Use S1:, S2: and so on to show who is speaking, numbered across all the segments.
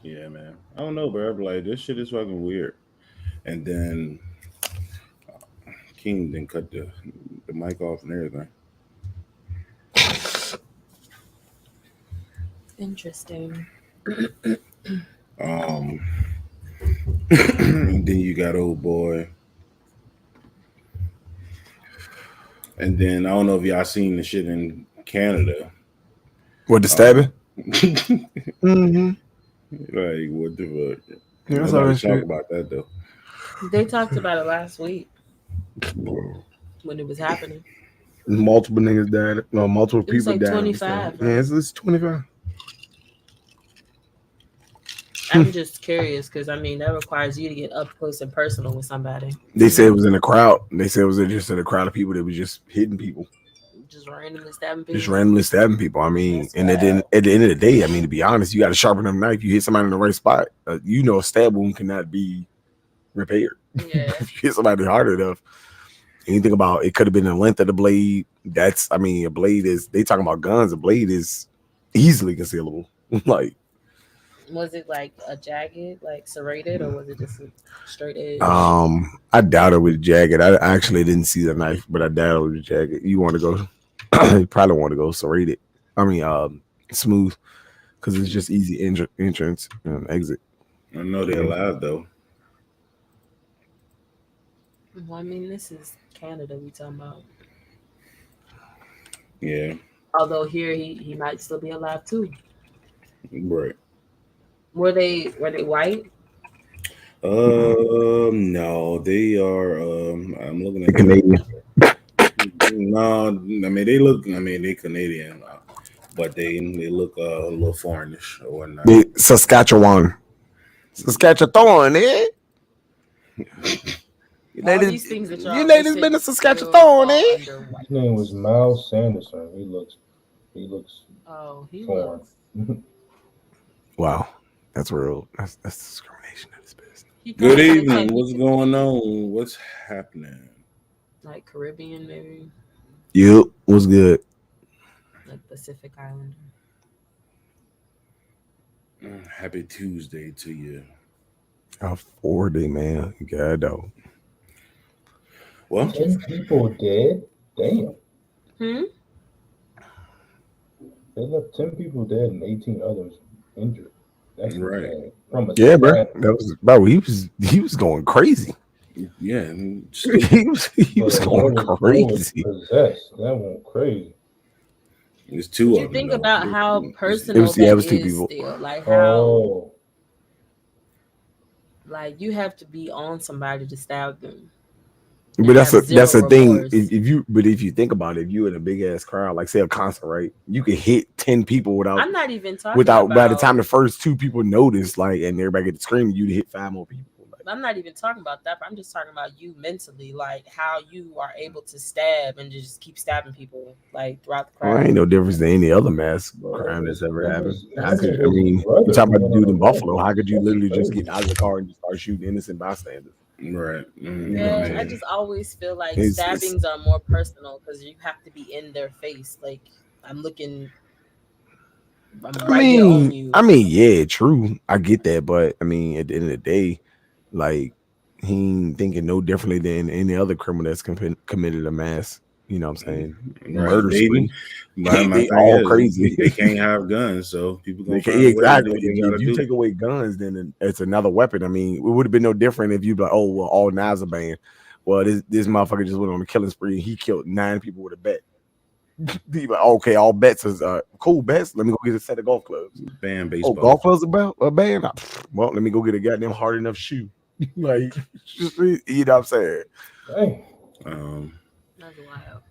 S1: Yeah, man. I don't know, bro. Like this shit is fucking weird. And then King then cut the mic off and everything.
S2: Interesting.
S1: Um, and then you got old boy. And then I don't know if y'all seen the shit in Canada.
S3: What, the stabbing?
S1: Mm-hmm. Like what the fuck?
S3: Yeah, that's
S1: Nobody
S3: all that
S1: talk
S3: shit.
S1: about that though.
S2: They talked about it last week when it was happening.
S3: Multiple niggas died. No, multiple
S2: It was
S3: people
S2: like
S3: died.
S2: 25.
S3: Yeah, it's 25.
S2: I'm just curious because I mean that requires you to get up close and personal with somebody.
S3: They said it was in a crowd. They said it was just in a crowd of people that was just hitting people.
S2: Just randomly stabbing people.
S3: Just randomly stabbing people. I mean, and then at the end of the day, I mean, to be honest, you got to sharpen up knife. You hit somebody in the right spot. You know, a stab wound cannot be repaired.
S2: Yeah.
S3: If you hit somebody hard enough, anything about it could have been the length of the blade. That's, I mean, a blade is. They talking about guns. A blade is easily concealable. Like,
S2: was it like a jagged, like serrated, or was it just a straight edge?
S3: I doubt it was jagged. I actually didn't see the knife, but I doubt it was jagged. You want to go? You probably want to go serrated. I mean, smooth, because it's just easy entrance and exit.
S1: I know they're alive though.
S2: Well, I mean, this is Canada we talking about.
S1: Yeah.
S2: Although here he might still be alive too.
S1: Right.
S2: Were they white?
S1: No, they are. I'm looking at
S3: Canadian.
S1: No, I mean they look. I mean they Canadian, but they look a little foreignish or whatnot.
S3: Saskatchewan, eh? You ladies been to Saskatchewan, eh?
S4: His name was Miles Sanderson. He looks.
S2: Oh, he
S4: foreign.
S2: looks.
S3: Wow, that's real. That's discrimination in this business.
S1: Good evening. What's going on? What's happening?
S2: Like Caribbean, maybe.
S3: Yep, what's good?
S2: Like Pacific Islander.
S1: Happy Tuesday to you.
S3: A 4-day, man. God, though.
S1: Well,
S4: 10 people dead. Damn. They left 10 people dead and 18 others injured. That's
S1: right.
S3: Yeah, bro. That was, bro. He was going crazy.
S1: Yeah,
S3: he was going crazy.
S4: Possessed. That went crazy.
S1: It's two of them.
S2: You think about how personal
S3: it was 2 people.
S2: Still. Like how, like you have to be on somebody to stab them.
S3: But that's a thing. If you think about it, if you in a big ass crowd, like say a concert, right? You can hit 10 people without.
S2: I'm not even talking
S3: without
S2: about,
S3: by the time the first 2 people notice, like, and everybody get to screaming, you hit 5 more people.
S2: I'm not even talking about that. But I'm just talking about you mentally, like how you are able to stab and just keep stabbing people like throughout the crowd.
S3: Well, ain't no difference than any other mass crime that's ever happened. You talking about the dude in Buffalo? How could you literally just get out of the car and just start shooting innocent bystanders?
S1: Right. Mm-hmm.
S2: Yeah, I just always feel like stabbings are more personal because you have to be in their face. Like I'm looking.
S3: I mean, yeah, true. I get that, but I mean, at the end of the day, like he ain't thinking no differently than any other criminal that's committed a mass. You know what I'm saying?
S1: Right.
S3: Murder spree.
S1: They all crazy. They can't have guns, so people gonna
S3: exactly. If you take away guns, then it's another weapon. I mean, it would have been no different if you'd be like, oh, well, all knives are banned. Well, this motherfucker just went on a killing spree and he killed 9 people with a bat. Be like, okay, all bets is cool bets. Let me go get a set of golf clubs.
S1: Ban baseball.
S3: Oh, golf clubs are banned. Well, let me go get a goddamn hard enough shoe. Like, you know what I'm saying?
S4: Hey.
S2: That's wild.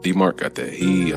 S5: D-Mark got that heat.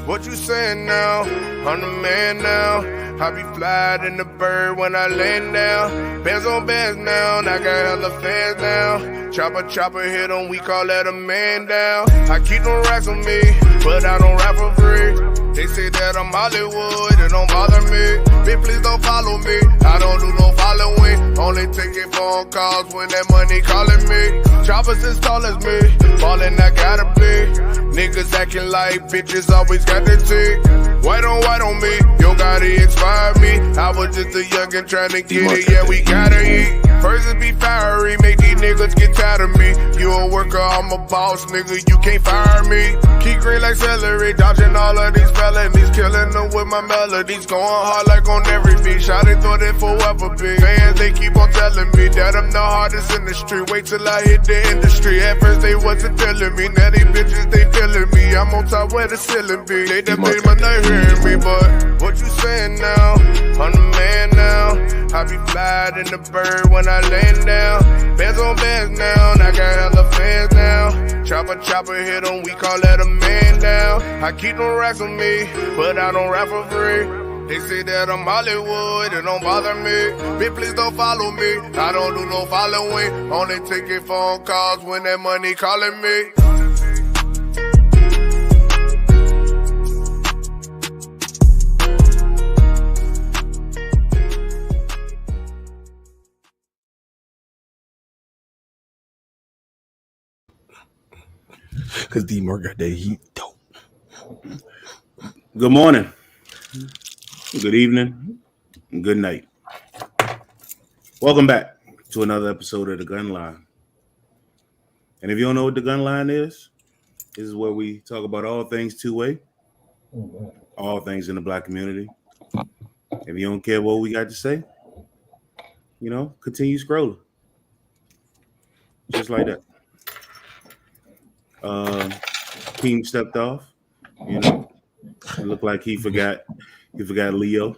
S6: What you saying now? I'm the man now. I be flying in the bird when I land down. Bands on bands now, I got hella fans now. Chopper hit on, we call that a man down. I keep them racks on me, but I don't rap for free. They say that I'm Hollywood, it don't bother me. Bitch, please don't follow me. I don't do no following. Only taking phone calls when that money calling me. Choppers as tall as me. Ballin', I gotta be. Niggas acting like bitches always got the tick. White on me. Yo, Gotti inspired me. I was just a youngin' trying to get it. Yeah, we gotta eat. First it be fiery. Make these niggas get tired of me. You a worker, I'm a boss, nigga. You can't fire me. Keep green like celery. Dodging all of these felonies. Killing them with my melodies. Going hard like on every beat. Shot it, thought it forever be. Fans, they keep on telling me that I'm the hardest in the street. Wait till I hit the industry. At first they wasn't feeling me. Now these bitches, they feeling me. I'm on top where the ceiling be. They done made my night hearing me, but what you saying now? I'm the man now. I be flying in the bird when I land down. Bands on bands now. I got hella fans now. Chopper hit 'em, we call that a man down. I keep them racks on me, but I don't rap for free. They say that I'm Hollywood, it don't bother me. Bitch, please don't follow me. I don't do no following. Only taking phone calls when that money calling me.
S3: Because D-Mark got that heat dope.
S1: Good morning, good evening, and good night. Welcome back to another episode of The Gun Line. And if you don't know what The Gun Line is, this is where we talk about all things two-way, all things in the black community. If you don't care what we got to say, you know, continue scrolling. Just like that. Team stepped off, you know. It looked like he forgot Leo.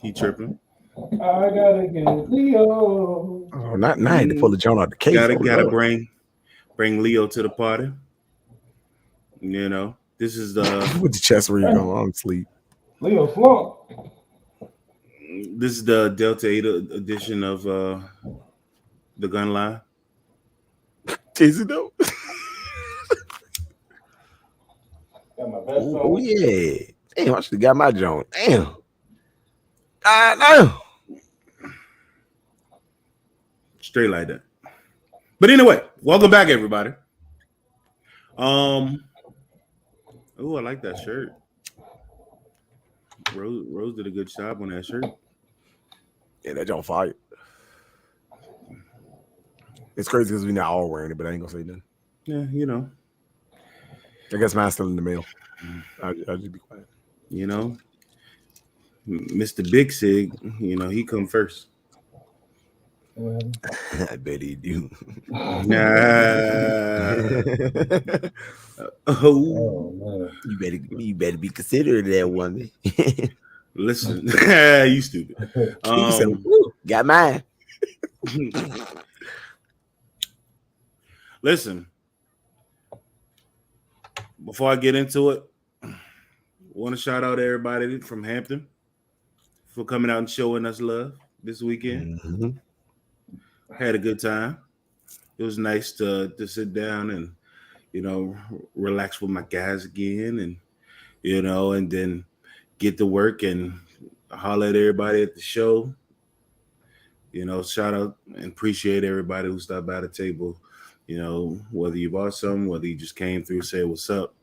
S1: He tripping.
S4: I gotta get Leo.
S3: Oh, not I had to pull the joint out the case.
S1: Gotta bring Leo to the party. You know, this is the
S3: with the chest where you go on sleep.
S4: Leo flunk.
S1: This is the Delta 8 edition of The Gun Line.
S3: Is it though?
S4: Got my best
S3: Oh
S4: on.
S3: yeah. Damn, I should have got my joint. Damn. Damn.
S1: Straight like that. But anyway, welcome back, everybody. Oh, I like that shirt. Rose did a good job on that shirt.
S3: Yeah, that joint fire. It's crazy because we're not all wearing it, but I ain't gonna say nothing.
S1: Yeah, you know.
S3: I guess mine's still in the mail. I'll just be quiet.
S1: You know, Mr. Big Sig, you know, he come first.
S3: I bet he do.
S1: Nah.
S4: Oh man.
S3: You better be considerate of that one.
S1: Listen, you stupid.
S3: Got mine.
S1: Listen, before I get into it, I want to shout out everybody from Hampton for coming out and showing us love this weekend.
S3: Mm-hmm.
S1: Had a good time. It was nice to sit down and, you know, relax with my guys again, and, you know, and then get to work and holler at everybody at the show. You know, shout out and appreciate everybody who stopped by the table. You know, whether you bought something, whether you just came through, say what's up.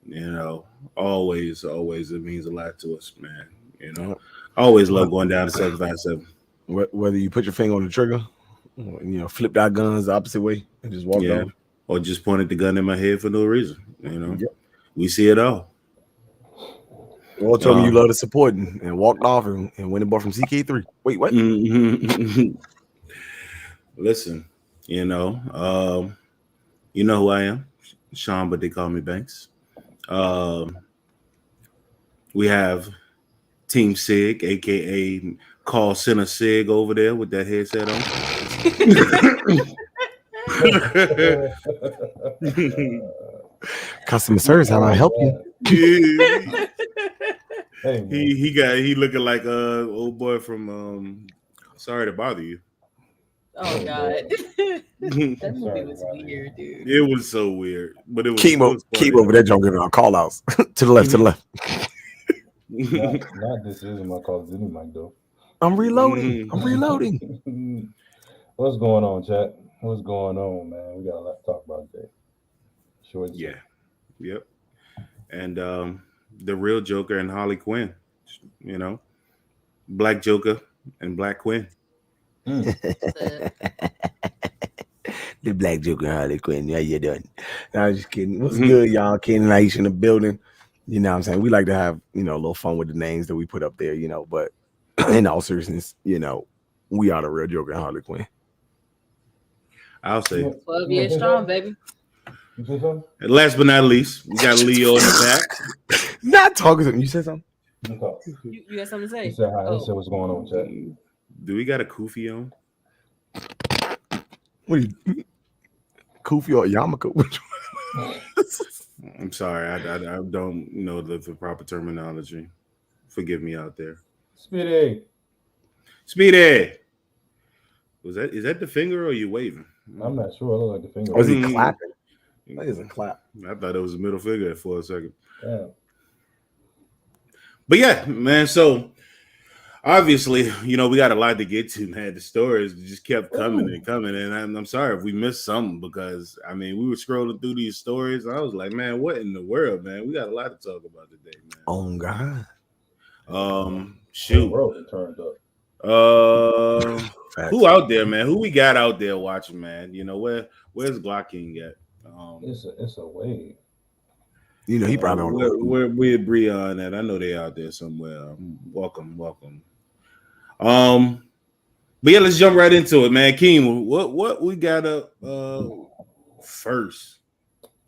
S1: You know, always it means a lot to us, man. You know, I always love going down to 757.
S3: Whether you put your finger on the trigger, you know, flipped our guns the opposite way and just walked off,
S1: or just pointed the gun in my head for no reason. You know, we see it all.
S3: Or told me you love the support and walked off and went and bought from CK3. Wait, what?
S1: Listen, you know who I am, Sean, but they call me Banks. We have Team Sig, aka Call Center Sig, over there with that headset on.
S3: Customer service, how I help you?
S4: Hey,
S1: he looking like old boy from Sorry to Bother You.
S2: Oh God, that movie was weird, dude.
S1: It was so weird, but it was
S3: keep over there, John, giving our call outs to the left,
S4: Not this is my Call of Duty mic though.
S3: I'm reloading. I'm reloading.
S4: What's going on, chat? What's going on, man? We got a lot to talk about today. Sure.
S1: Yeah. Yep. And the real Joker and Harley Quinn. You know, Black Joker and Black Quinn.
S3: The Black Joker and Harley Quinn. Yeah, you doing? No, I'm just kidding. What's good, y'all? Ken and Aisha in the building. You know what I'm saying? We like to have, a little fun with the names that we put up there, but in all seriousness, we are the real Joker and Harley Quinn.
S1: I'll say.
S2: 12 years strong, baby.
S4: You say something?
S1: And last but not least, we got Leo in the back.
S3: Not talking to him. You said something?
S2: You got something to say?
S4: He said hi. He said what's going on, chat.
S1: Do we got a Koofy on?
S3: What are you? Koofy or Yamaka? Which one?
S1: I'm sorry, I don't know the proper terminology. Forgive me out there.
S4: Speedy.
S1: Is that the finger or are you waving?
S4: I'm not sure. I look like the finger.
S3: Or is he clapping? That is a clap.
S1: I thought it was a middle finger for a second.
S4: Yeah.
S1: But yeah, man. So obviously, we got a lot to get to, man. The stories just kept coming and coming, and I'm sorry if we missed something because we were scrolling through these stories. And I was like, man, what in the world, man? We got a lot to talk about today, man.
S3: Oh God.
S1: Shoot.
S4: The world turned up.
S1: Who out there, man? Who we got out there watching, man? Where's Glock King at?
S4: It's a wave.
S3: He probably on
S1: where Breon at? I know they out there somewhere. Welcome. But yeah, let's jump right into it, man. Keem, what we got up first?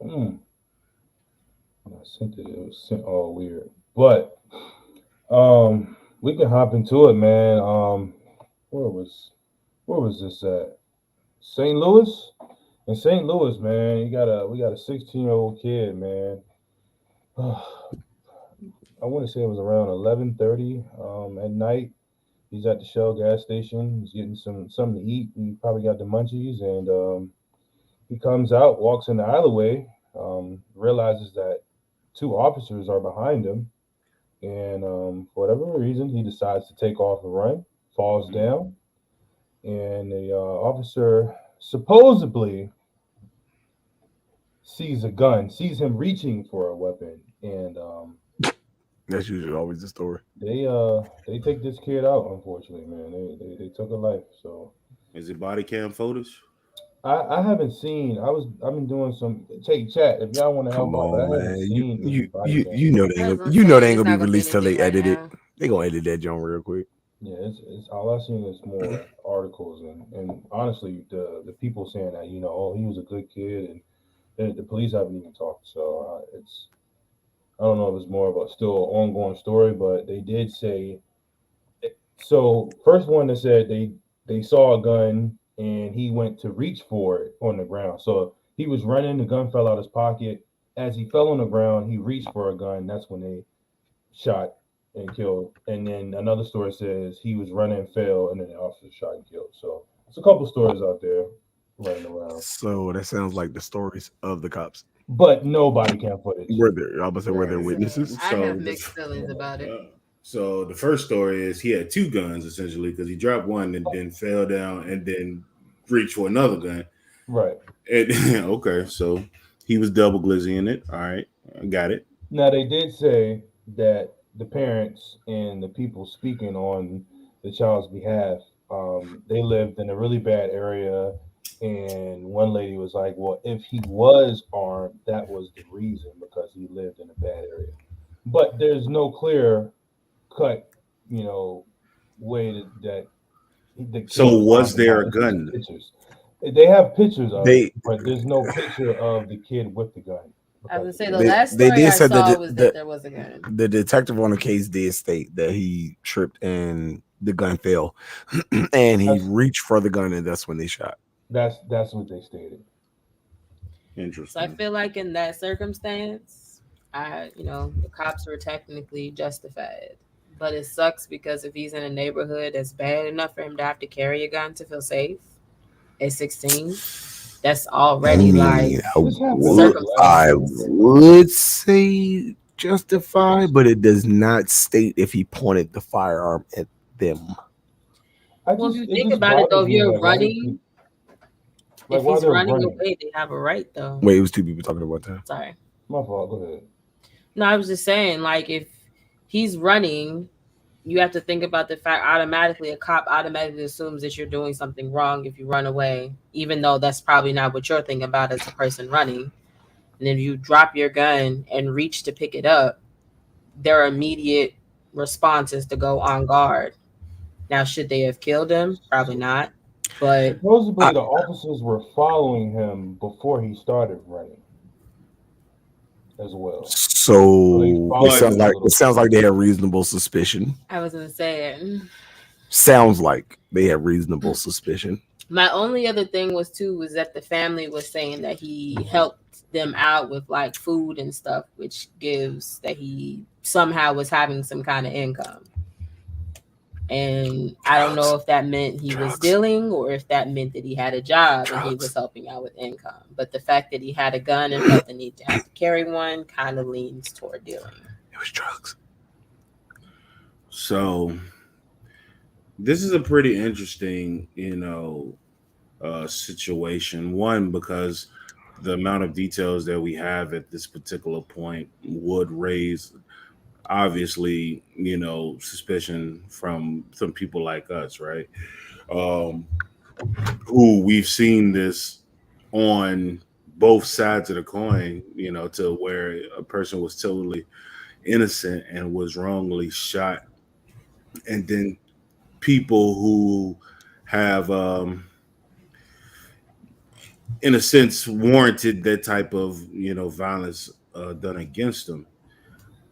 S4: I sent it. It was sent all weird, but we can hop into it, man. Where was this at? St. Louis. In St. Louis, man, we got a 16-year-old kid, man. I want to say it was around 11:30 at night. He's at the Shell gas station. He's getting something to eat. He probably got the munchies, and he comes out, walks in the alleyway, realizes that two officers are behind him, and for whatever reason, he decides to take off and run, falls down, and the officer supposedly sees a gun, sees him reaching for a weapon, and
S3: that's usually always the story.
S4: They take this kid out, unfortunately, man. They took a life. So
S1: is it body cam photos?
S4: I haven't seen. I've been doing some chat if y'all want to help out.
S3: Come on, man. You know they ain't gonna be released till they edit it. They gonna edit that joint real quick.
S4: Yeah, it's all I've seen is more articles and honestly the people saying that he was a good kid and the police haven't even talked. So I don't know if it's more of a still ongoing story, but they did say. So first one that said they saw a gun and he went to reach for it on the ground. So he was running, the gun fell out his pocket. As he fell on the ground, he reached for a gun. That's when they shot and killed. And then another story says he was running and fell, and then the officer shot and killed. So it's a couple stories out there running around.
S3: So that sounds like the stories of the cops.
S4: But nobody can footage.
S3: Were there witnesses?
S2: I have mixed feelings about it.
S1: So the first story is he had two guns essentially because he dropped one and then fell down and then reached for another gun.
S4: Right.
S1: And, okay, so he was double glizzying it. All right, I got it.
S4: Now they did say that the parents and the people speaking on the child's behalf, they lived in a really bad area. And one lady was like, well, if he was armed, that was the reason because he lived in a bad area. But there's no clear cut, way that
S1: so was there a gun?
S4: Pictures. They have pictures of it, but there's no picture of the kid with the gun.
S2: I would say the last story I saw was that there was a gun.
S3: The detective on the case did state that he tripped and the gun fell, and he reached for the gun, and that's when they shot.
S4: That's what they stated.
S1: Interesting.
S2: So I feel like in that circumstance, the cops were technically justified. But it sucks because if he's in a neighborhood that's bad enough for him to have to carry a gun to feel safe at 16, that's already
S3: I would say justified, but it does not state if he pointed the firearm at them.
S2: Well, if you
S4: it
S2: think
S4: just
S2: about it though,
S4: bothers
S2: if
S4: me
S2: you're
S4: like why these
S2: running,
S4: people like
S2: if
S4: why
S2: he's
S4: they're
S2: running
S4: running.
S2: away, they have a right though.
S3: Wait, it was two people talking about that.
S2: Sorry.
S4: My fault. Go ahead.
S2: No, I was just saying, like, if he's running, you have to think about the fact automatically a cop automatically assumes that you're doing something wrong if you run away, even though that's probably not what you're thinking about as a person running. And if you drop your gun and reach to pick it up, their immediate response is to go on guard. Now, should they have killed him? Probably not. But
S4: Supposedly
S3: I,
S4: the officers were following him before he started running as well. So they
S3: so
S4: followed
S1: But
S4: him a
S3: it
S4: little
S3: sounds
S4: bit.
S3: like they have reasonable suspicion.
S2: I was gonna say,
S3: Sounds like they have reasonable suspicion.
S2: my only other thing was that the family was saying that he helped them out with like food and stuff, which gives that he somehow was having some kind of income. And I don't know if that meant he was dealing or if that meant that he had a job and he was helping out with income. But the fact that he had a gun and felt the need to have to carry one kind of leans toward dealing.
S3: It was drugs.
S1: so this is a pretty interesting, situation. One, because the amount of details that we have at this particular point would raise, obviously, suspicion from some people like us, right? Um, who we've seen this on both sides of the coin, to where a person was totally innocent and was wrongly shot, and then people who have, in a sense, warranted that type of violence done against them.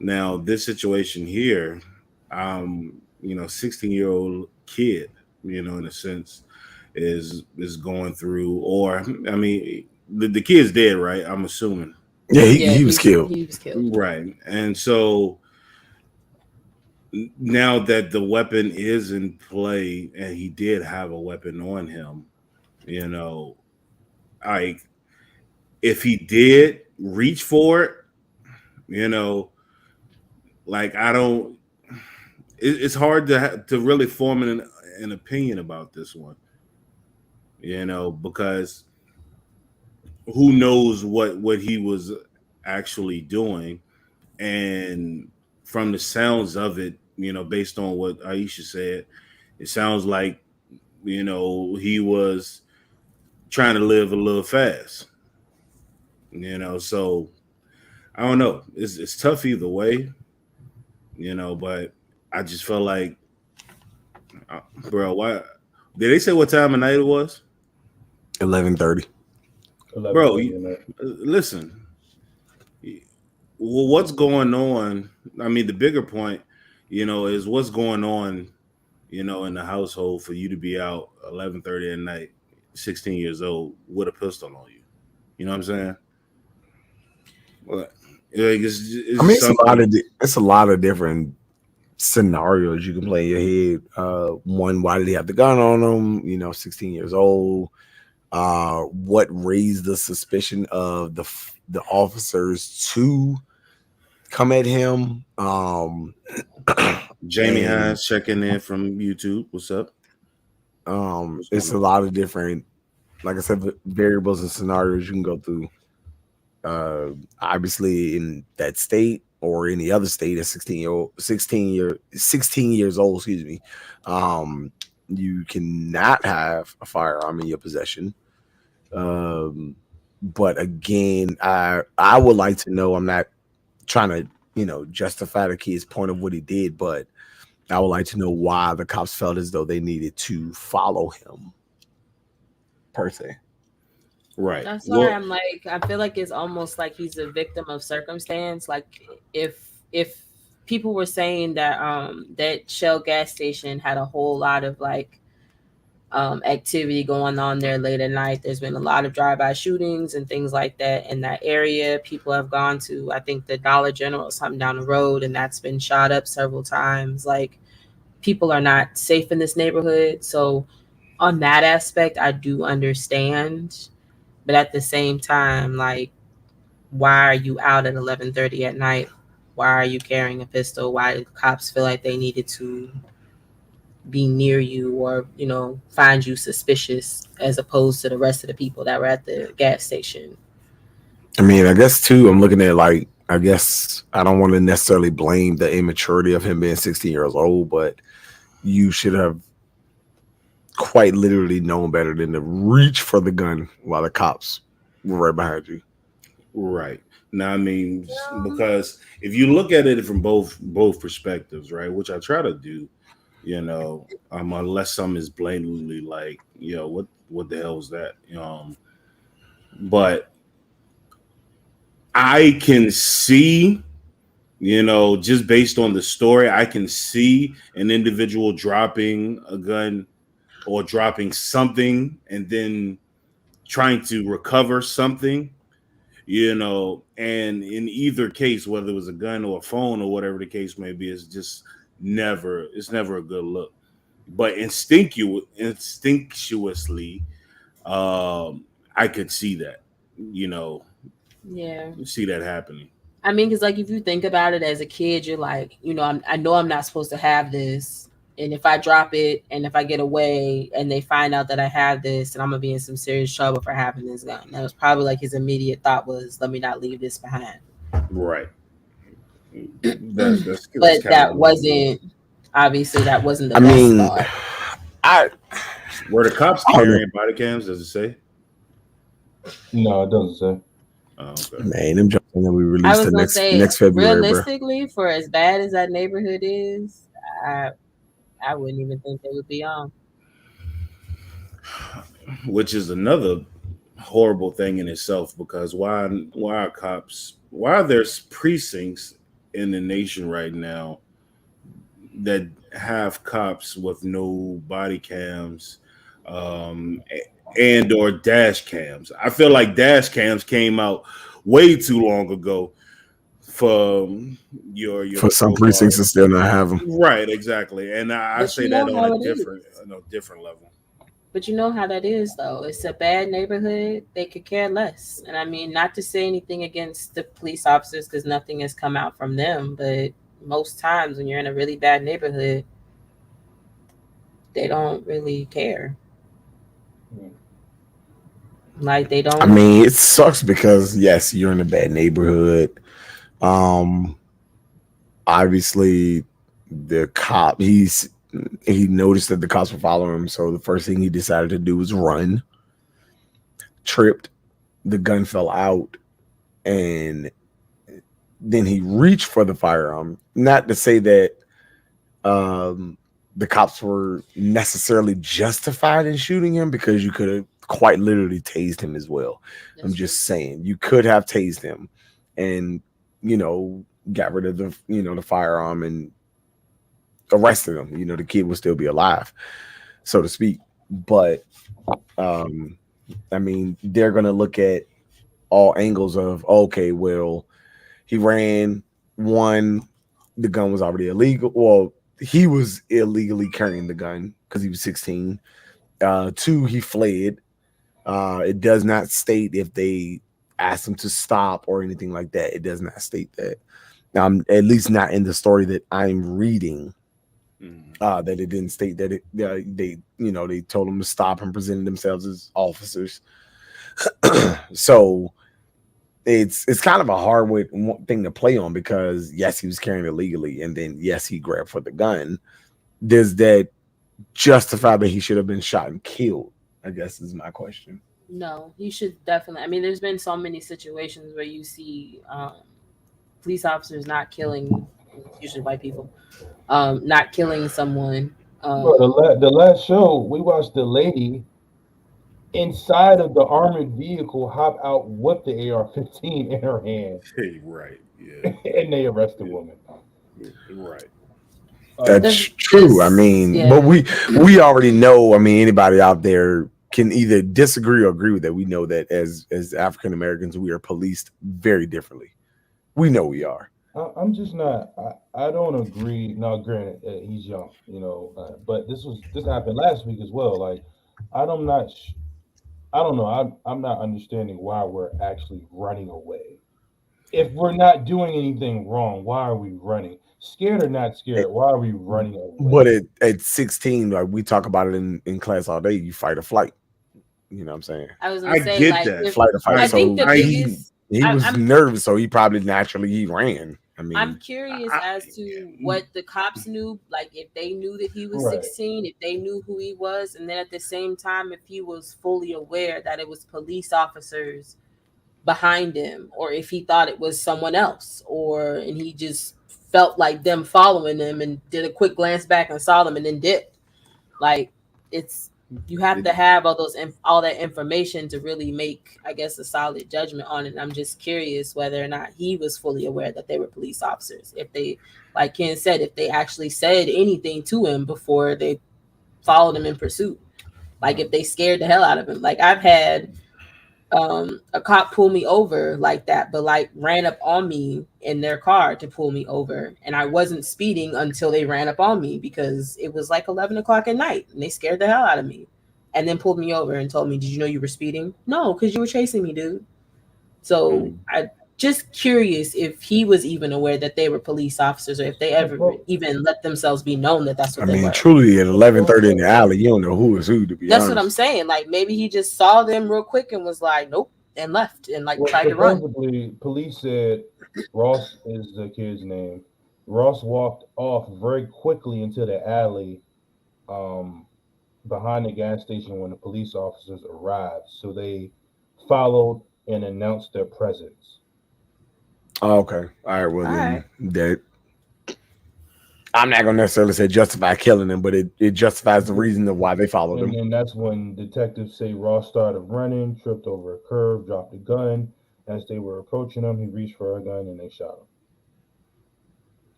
S1: Now, this situation here, 16-year-old kid, in a sense, is going through, or I mean, the kid's dead, right? I'm assuming,
S3: Yeah,
S2: Yeah,
S3: he was killed.
S2: He was killed.
S1: right? And so now that the weapon is in play, and he did have a weapon on him, you know, like if he did reach for it, you know, like I don't. It's hard to really form an opinion about this one, because who knows what he was actually doing, and from the sounds of it, based on what Aisha said, it sounds like he was trying to live a little fast, so I don't know. It's tough either way, but I just felt like, bro, why did they say what time of night it was?
S3: 11:30.
S4: 11
S1: Bro, listen, well, what's going on? I mean, the bigger point, is what's going on, in the household for you to be out 11:30 at night, 16 years old with a pistol on you. You know what I'm saying? Well, like it's
S3: I mean,
S1: something.
S3: it's a lot of different scenarios you can play in your head. One, why did he have the gun on him? 16 years old. What raised the suspicion of the officers to come at him?
S1: Jamie
S3: and,
S1: Hines checking in from YouTube. What's up?
S3: it's a lot of different, like I said, variables and scenarios you can go through. Obviously, in that state or any other state at 16 years old, excuse me, you cannot have a firearm in your possession. But again, I would like to know. I'm not trying to justify the kid's point of what he did, but I would like to know why the cops felt as though they needed to follow him per se.
S1: Right.
S2: That's why
S1: Well,
S2: I'm like, I feel like it's almost like he's a victim of circumstance. Like if people were saying that that Shell gas station had a whole lot of like activity going on there late at night. There's been a lot of drive-by shootings and things like that in that area. People have gone to, I think, the Dollar General or something down the road, and that's been shot up several times. Like, people are not safe in this neighborhood. So on that aspect, I do understand. But at the same time, like, why are you out at 11:30 at night? why are you carrying a pistol? Why did cops feel like they needed to be near you or, find you suspicious as opposed to the rest of the people that were at the gas station?
S3: I mean, I guess too, I'm looking at like, I guess I don't want to necessarily blame the immaturity of him being 16 years old, but you should have quite literally known better than to reach for the gun while the cops were right behind you.
S1: Right. Now, I mean, because if you look at it from both perspectives, right, which I try to do, unless some is blatantly like, what the hell is that? But I can see, just based on the story, I can see an individual dropping a gun or dropping something and then trying to recover something, and in either case, whether it was a gun or a phone or whatever the case may be, it's never a good look. But instinctuously, I could see that,
S2: Yeah.
S1: see that happening.
S2: I mean, because like if you think about it as a kid, you're like, I know I'm not supposed to have this, and if I drop it, and if I get away, and they find out that I have this, and I'm gonna be in some serious trouble for having this gun. That was probably like his immediate thought was, let me not leave this behind.
S1: Right. That's
S2: But
S1: kind
S2: that
S1: of what it
S2: wasn't
S1: is.
S2: obviously that wasn't the
S3: I
S2: best
S3: mean,
S2: thought.
S3: I
S1: Were the cops
S3: I don't know.
S1: carrying body cams? Does it say?
S4: No, it doesn't say.
S1: Oh, okay.
S3: Man, them jokes that we
S2: I
S3: released
S2: was
S3: the
S2: gonna say,
S3: next February, bro.
S2: realistically, for as bad as that neighborhood is, I I wouldn't even think they would be on.
S1: Which is another horrible thing in itself, because why are there precincts in the nation right now that have cops with no body cams, and or dash cams? I feel like dash cams came out way too long ago for your
S3: For some
S1: so-called.
S3: precincts to still not have them.
S1: Right, exactly, and I
S2: But
S1: say
S2: you
S1: that
S2: know
S1: on
S2: how it is.
S1: a different level.
S2: But you know how that is, though. It's a bad neighborhood. They could care less. And I mean, not to say anything against the police officers because nothing has come out from them. But most times when you're in a really bad neighborhood, they don't really care. Like they
S3: I
S2: don't.
S3: mean, it sucks because yes, you're in a bad neighborhood. Um, Obviously, the cop he noticed that the cops were following him, so the first thing he decided to do was run. Tripped, the gun fell out, and then he reached for the firearm. Not to say that the cops were necessarily justified in shooting him, because you could have quite literally tased him as well. I'm just saying you could have tased him and got rid of the firearm and arrested him. The kid would still be alive, so to speak. But I mean, they're gonna look at all angles of, okay, well, he ran, one, the gun was already illegal. Well, he was illegally carrying the gun because he was 16. Two, he fled. It does not state if they asked him to stop or anything like that. It does not state that. At least not in the story that I'm reading. That it didn't state that they told him to stop and presented themselves as officers. So it's kind of a hard thing to play on, because yes, he was carrying it legally, and then yes, he grabbed for the gun. Does that justify that he should have been shot and killed? I guess is my question.
S2: No, you should definitely. I mean, there's been so many situations where you see police officers not killing, usually white people, not killing someone.
S4: Bro, the last show we watched, the lady inside of the armored vehicle hop out with the AR-15 in her hand,
S1: Hey, right, yeah,
S4: and they arrest the woman.
S1: right.
S3: That's true. I mean,
S2: yeah.
S3: but we already know. I mean, anybody out there can either disagree or agree with that. We know that as African Americans, we are policed very differently. We know we are.
S4: I'm just not. I don't agree. Now, granted, he's young, but this happened last week as well. Like, I'm not. I don't know. I'm not understanding why we're actually running away. if we're not doing anything wrong, why are we running? Scared or not scared, why are we running away?
S3: But at 16, like we talk about it in class all day, you fight or flight. You know what I'm saying?
S2: I was gonna
S1: I
S2: say,
S1: get
S2: like,
S1: that.
S2: if
S3: Flight or fight.
S2: I
S1: I
S2: think
S3: So
S2: the
S1: I
S2: biggest,
S3: he was
S2: I'm
S3: nervous, so he probably naturally he ran. I
S2: I'm
S3: mean,
S2: curious
S1: I,
S2: as to what the cops knew, like if they knew that he was
S4: Right.
S2: 16, if they knew who he was, and then at the same time, if he was fully aware that it was police officers behind him, or if he thought it was someone else, or and he just felt like them following him and did a quick glance back and saw them and then dipped. Like it's you have
S1: it,
S2: to have all that information to really make, I guess, a solid judgment on it. And I'm just curious whether or not he was fully aware that they were police officers. If they, like Ken said, if they actually said anything to him before they followed him in pursuit, like if they scared the hell out of him. Like I've had a cop pull me over like that, but like ran up on me in their car to pull me over, and I wasn't speeding until they ran up on me because it was like 11 o'clock at night and they scared the hell out of me, and then pulled me over and told me, did you know you were speeding? No, because you were chasing me, dude. So I just curious if he was even aware that they were police officers, or if they ever
S4: Well,
S2: even let themselves be known that that's
S3: I
S2: what they
S3: mean,
S2: were.
S3: truly at
S4: well,
S3: 11:30 in the alley, you don't know who is who. To be
S2: That's what I'm
S3: honest,
S2: saying. Like maybe he just saw them real quick and was like, nope, and left and like
S4: well,
S2: tried to run.
S4: supposedly, police said Ross is the kid's name. Ross walked off very quickly into the alley um, behind the gas station when the police officers arrived. So they followed and announced their presence.
S3: oh, okay, all right. Well,
S2: All
S3: then
S2: right.
S3: that I'm not gonna necessarily say justify killing him, but it justifies the reason of why they followed
S4: And
S3: him.
S4: then that's when detectives say Ross started running, tripped over a curb, dropped a gun. As they were approaching him, he reached for a gun and they shot him.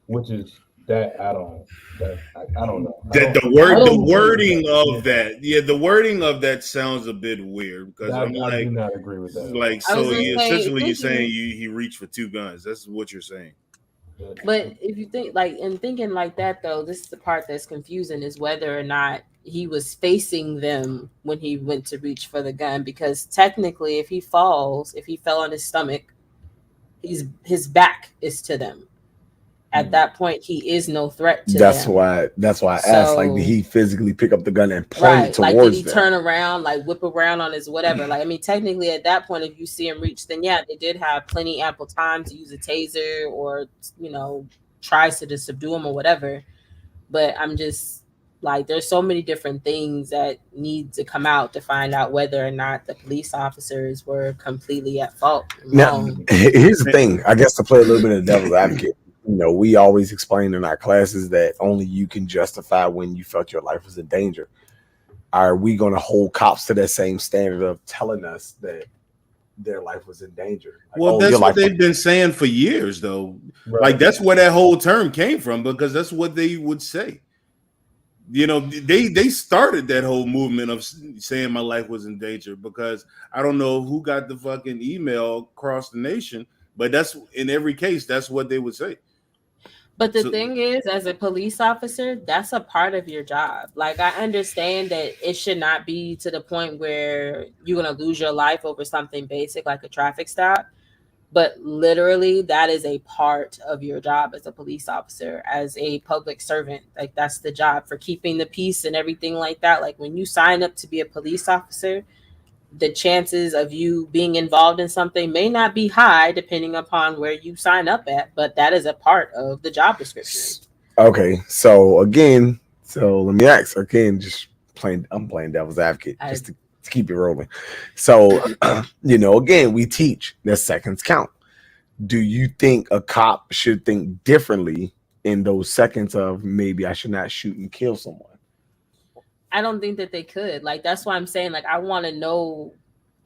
S4: Which is that I don't know.
S1: that
S4: I
S1: the
S4: don't agree with
S1: wording
S4: that.
S1: of
S4: Yeah,
S1: that, yeah, the wording of that sounds a bit weird because I'm
S4: I do not agree with that at
S1: like,
S4: all.
S2: I was
S1: so
S2: gonna
S1: you
S2: say
S1: essentially you're saying
S2: thinking,
S1: he reached for two guns. That's what you're saying.
S2: but if you think like in thinking like that though, this is the part that's confusing is whether or not he was facing them when he went to reach for the gun. Because technically, if he falls, if he fell on his stomach, his back is to them. At
S4: Hmm.
S2: that point, he is no threat to
S3: That's
S2: them.
S3: why. That's why I asked. Like, did
S2: So
S3: he physically pick up the gun and point it
S2: right, like did he
S3: towards them?
S2: turn around, like whip around on his whatever? Like I mean, technically at that point, if you see him reach, then yeah, they did have plenty ample time to use a taser or you know tries to subdue him or whatever. But I'm just like there's so many different things that need to come out to find out whether or not the police officers were completely at fault and
S3: Now,
S2: wrong.
S3: here's the thing. I guess to play a little bit of devil's advocate, we always explain in our classes that only you can justify when you felt your life was in danger. Are we going to hold cops to that same standard of telling us that their life was in danger? Like,
S1: Well,
S3: oh, your
S1: that's what
S3: life was.
S1: they've been saying for years, though. Like
S4: Right.
S1: that's where that whole term came from because that's what they would say. You know, they started that whole movement of saying my life was in danger because I don't know who got the fucking email across the nation, but that's in every case that's what they would say.
S2: But the
S1: So,
S2: thing is, as a police officer, that's a part of your job. Like, I understand that it should not be to the point where you're going to lose your life over something basic like a traffic stop. But literally, that is a part of your job as a police officer, as a public servant. Like, that's the job for keeping the peace and everything like that. Like, when you sign up to be a police officer, the chances of you being involved in something may not be high depending upon where you sign up at, but that is a part of the job description.
S3: Okay, so again, so let me ask again. Just playing, I'm playing devil's advocate
S2: I
S3: just to keep it rolling. So, again, we teach that seconds count. Do you think a cop should think differently in those seconds of maybe I should not shoot and kill someone?
S2: I don't think that they could. Like that's why I'm saying like I want to know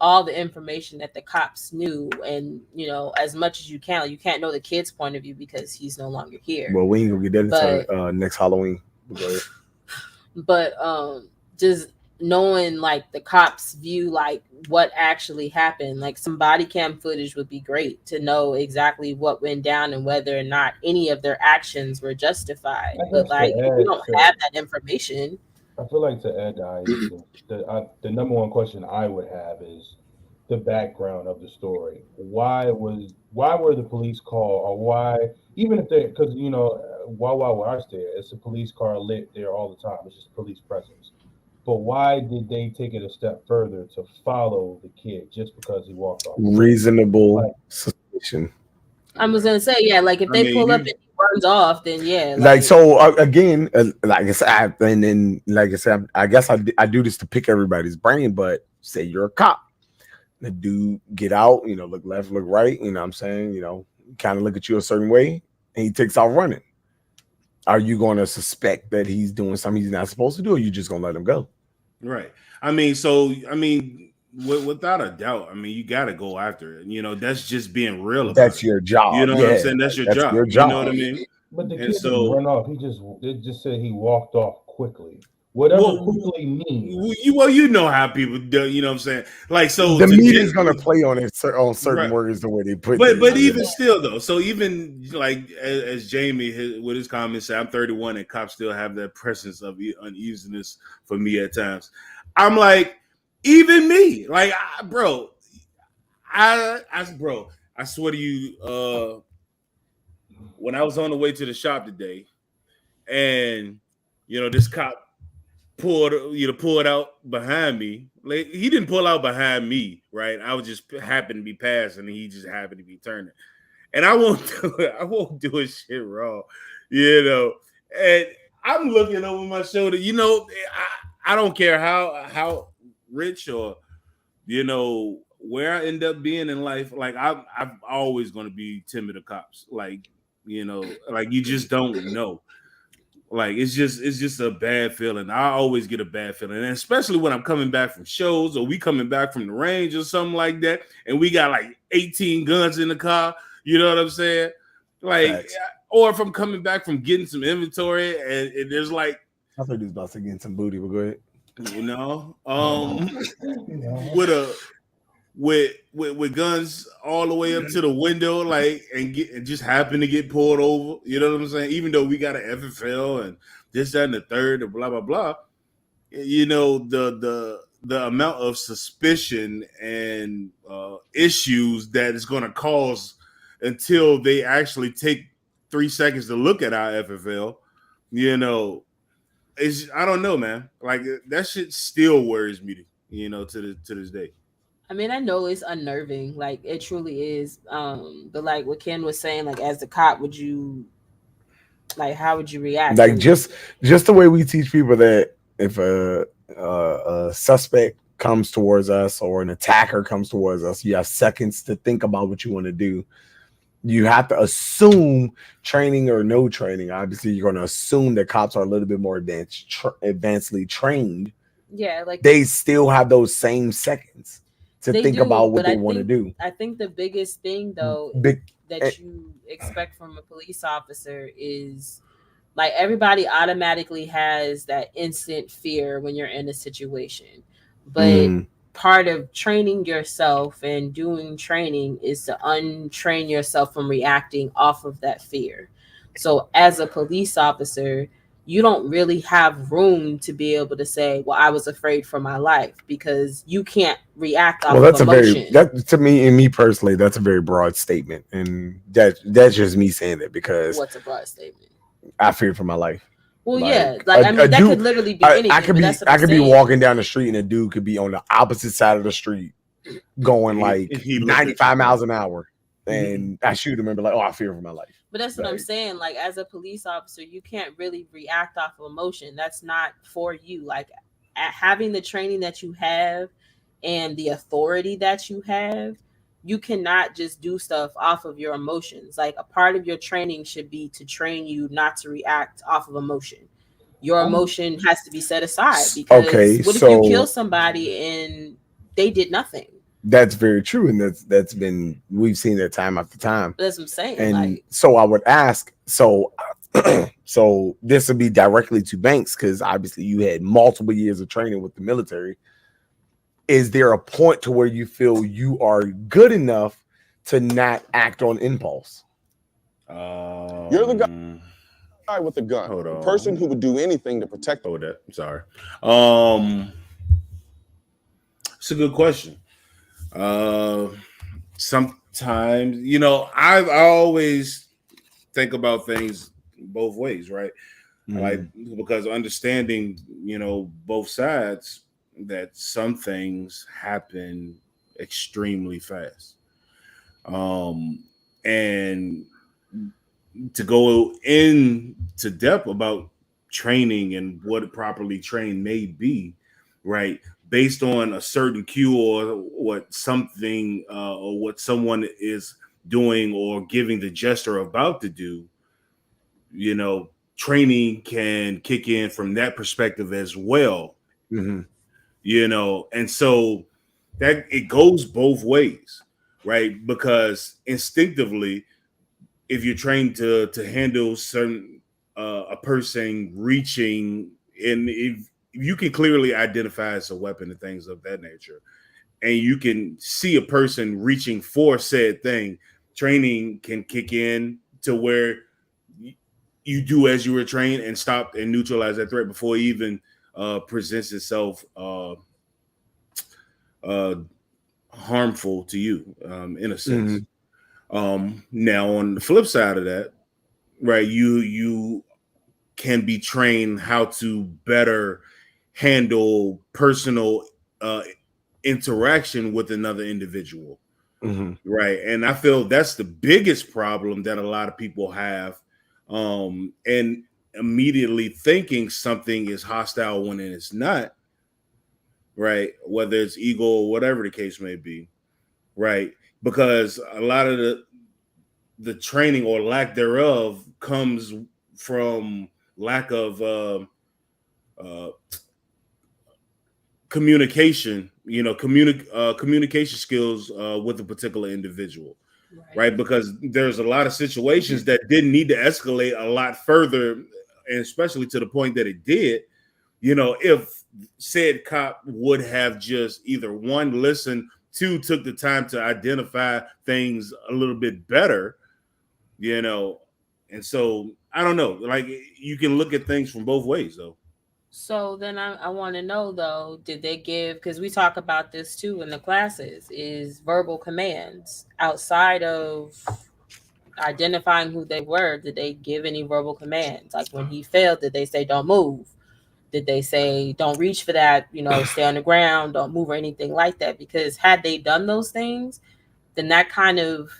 S2: all the information that the cops knew, and as much as you can. Like, you can't know the kid's point of view because he's no longer here.
S3: Well, we ain't gonna get that
S2: But
S3: until next Halloween. Go ahead.
S2: but just knowing like the cops view, like what actually happened, like some body cam footage would be great to know exactly what went down and whether or not any of their actions were justified.
S4: I
S2: But
S4: guess to
S2: like if you
S4: add
S2: don't
S4: to,
S2: have that information,
S4: I feel like to add the number one question I would have is the background of the story. Why were the police called, or why, even if they, because while we're there, it's a police car lit there all the time. It's just police presence. But why did they take it a step further to follow the kid just because he walked off the road?
S3: Reasonable
S4: Like,
S3: suspicion.
S2: I was gonna say, yeah, like if
S1: I
S2: they
S1: mean,
S2: pull up and he runs off, then yeah,
S3: Like so again, like I said, and then like I said, I guess I do this to pick everybody's brain. But say you're a cop, the dude get out, look left, look right. You know what I'm saying? Kind of look at you a certain way, and he takes off running. Are you going to suspect that he's doing something he's not supposed to do, or you just going to let him go?
S1: right. Without a doubt, I mean, you got to go after it. That's just being real about
S3: That's
S1: it.
S3: your job.
S1: You know what I'm saying? That's your
S3: that's
S1: job.
S3: your
S1: You know
S3: job.
S1: what I mean?
S4: but the
S1: And
S4: kid didn't
S1: so,
S4: run off. It just said he walked off quickly. Whatever
S1: well,
S4: quickly means.
S1: you know how people do. You know what I'm saying? Like, so
S3: The
S1: to
S3: media's
S1: Jake,
S3: going to play on it on certain
S1: right.
S3: words the way they put
S1: But
S3: things.
S1: even still though, so even like as Jamie with his comments said, I'm 31 and cops still have that presence of uneasiness for me at times. I'm like, even me, like, bro, I swear to you, when I was on the way to the shop today, and this cop pulled out behind me. Like, he didn't pull out behind me, right? I was just happened to be passing, and he just happened to be turning. And I won't do it. I won't do a shit wrong, And I'm looking over my shoulder. I don't care how rich or where I end up being in life. Like, I'm always going to be timid of cops. Like, like you just don't know. Like, it's just a bad feeling. I always get a bad feeling, and especially when I'm coming back from shows or we coming back from the range or something like that, and we got like 18 guns in the car. You know what I'm saying? Like,
S3: Facts.
S1: or if I'm coming back from getting some inventory and there's like,
S3: I thought he was about to get some booty, but go ahead.
S1: with a with guns all the way up to the window, like, and just happen to get pulled over. You know what I'm saying? Even though we got an FFL and this, that, and the third, and blah blah blah. The amount of suspicion and issues that it's going to cause until they actually take 3 seconds to look at our FFL. I don't know, man. Like, that shit still worries me. To this day.
S2: I mean, I know it's unnerving, like it truly is. But like what Ken was saying, like as the cop, how would you react?
S3: Like just the way we teach people that if a suspect comes towards us or an attacker comes towards us, you have seconds to think about what you want to do. You have to assume, training or no training, obviously you're going to assume that cops are a little bit more advancedly trained.
S2: Yeah, like
S3: they still have those same seconds to think about what they want to do.
S2: I think the biggest thing though that you expect from a police officer is like everybody automatically has that instant fear when you're in a situation. But part of training yourself and doing training is to untrain yourself from reacting off of that fear. So as a police officer, you don't really have room to be able to say, well, I was afraid for my life, because you can't react off of emotion.
S3: That to me and me personally, that's a very broad statement. And that's just me saying that because
S2: what's a broad statement?
S3: I fear for my life.
S2: Well, yeah, like I mean, that could literally be anything.
S3: I could be walking down the street and a dude could be on the opposite side of the street going like 95 miles an hour, and I shoot him and be like, "Oh, I fear for my life."
S2: But that's what I'm saying. Like, as a police officer, you can't really react off of emotion. That's not for you. Like, having the training that you have and the authority that you have, you cannot just do stuff off of your emotions. Like, a part of your training should be to train you not to react off of emotion. Your emotion has to be set aside, because what if you kill somebody and they did nothing?
S3: That's very true, and that's been, we've seen that time after time.
S2: That's what I'm saying.
S3: And so I would ask, so this would be directly to Banks, because obviously you had multiple years of training with the military. Is there a point to where you feel you are good enough to not act on impulse?
S5: You're the guy with the gun, the person who would do anything to protect.
S1: Oh, that. I'm sorry. It's a good question. Uh, Sometimes, I always think about things both ways, right? Like, because understanding, both sides, that some things happen extremely fast. And to go into depth about training and what properly trained may be, right? Based on a certain cue or what something or what someone is doing or giving the gesture about to do, training can kick in from that perspective as well. And so that it goes both ways, right? Because instinctively, if you're trained to handle certain a person reaching, and if you can clearly identify as a weapon and things of that nature, and you can see a person reaching for said thing, training can kick in to where you do as you were trained and stop and neutralize that threat before it even presents itself uh, harmful to you, in a sense. Now, on the flip side of that, right, you can be trained how to better handle personal interaction with another individual, right? And I feel that's the biggest problem that a lot of people have, and immediately thinking something is hostile when it's not, right? Whether it's ego or whatever the case may be, right? Because a lot of the training or lack thereof comes from lack of uh, communication, communication skills with a particular individual, right? Because there's a lot of situations that didn't need to escalate a lot further, and especially to the point that it did. If said cop would have just either one, listened, two, took the time to identify things a little bit better, and so I don't know. Like, you can look at things from both ways, though.
S2: So then I want to know though, did they give, because we talk about this too in the classes, is verbal commands outside of identifying who they were, did they give any verbal commands? Like when he failed, did they say don't move? Did they say don't reach for that, stay on the ground, don't move, or anything like that? Because had they done those things, then that kind of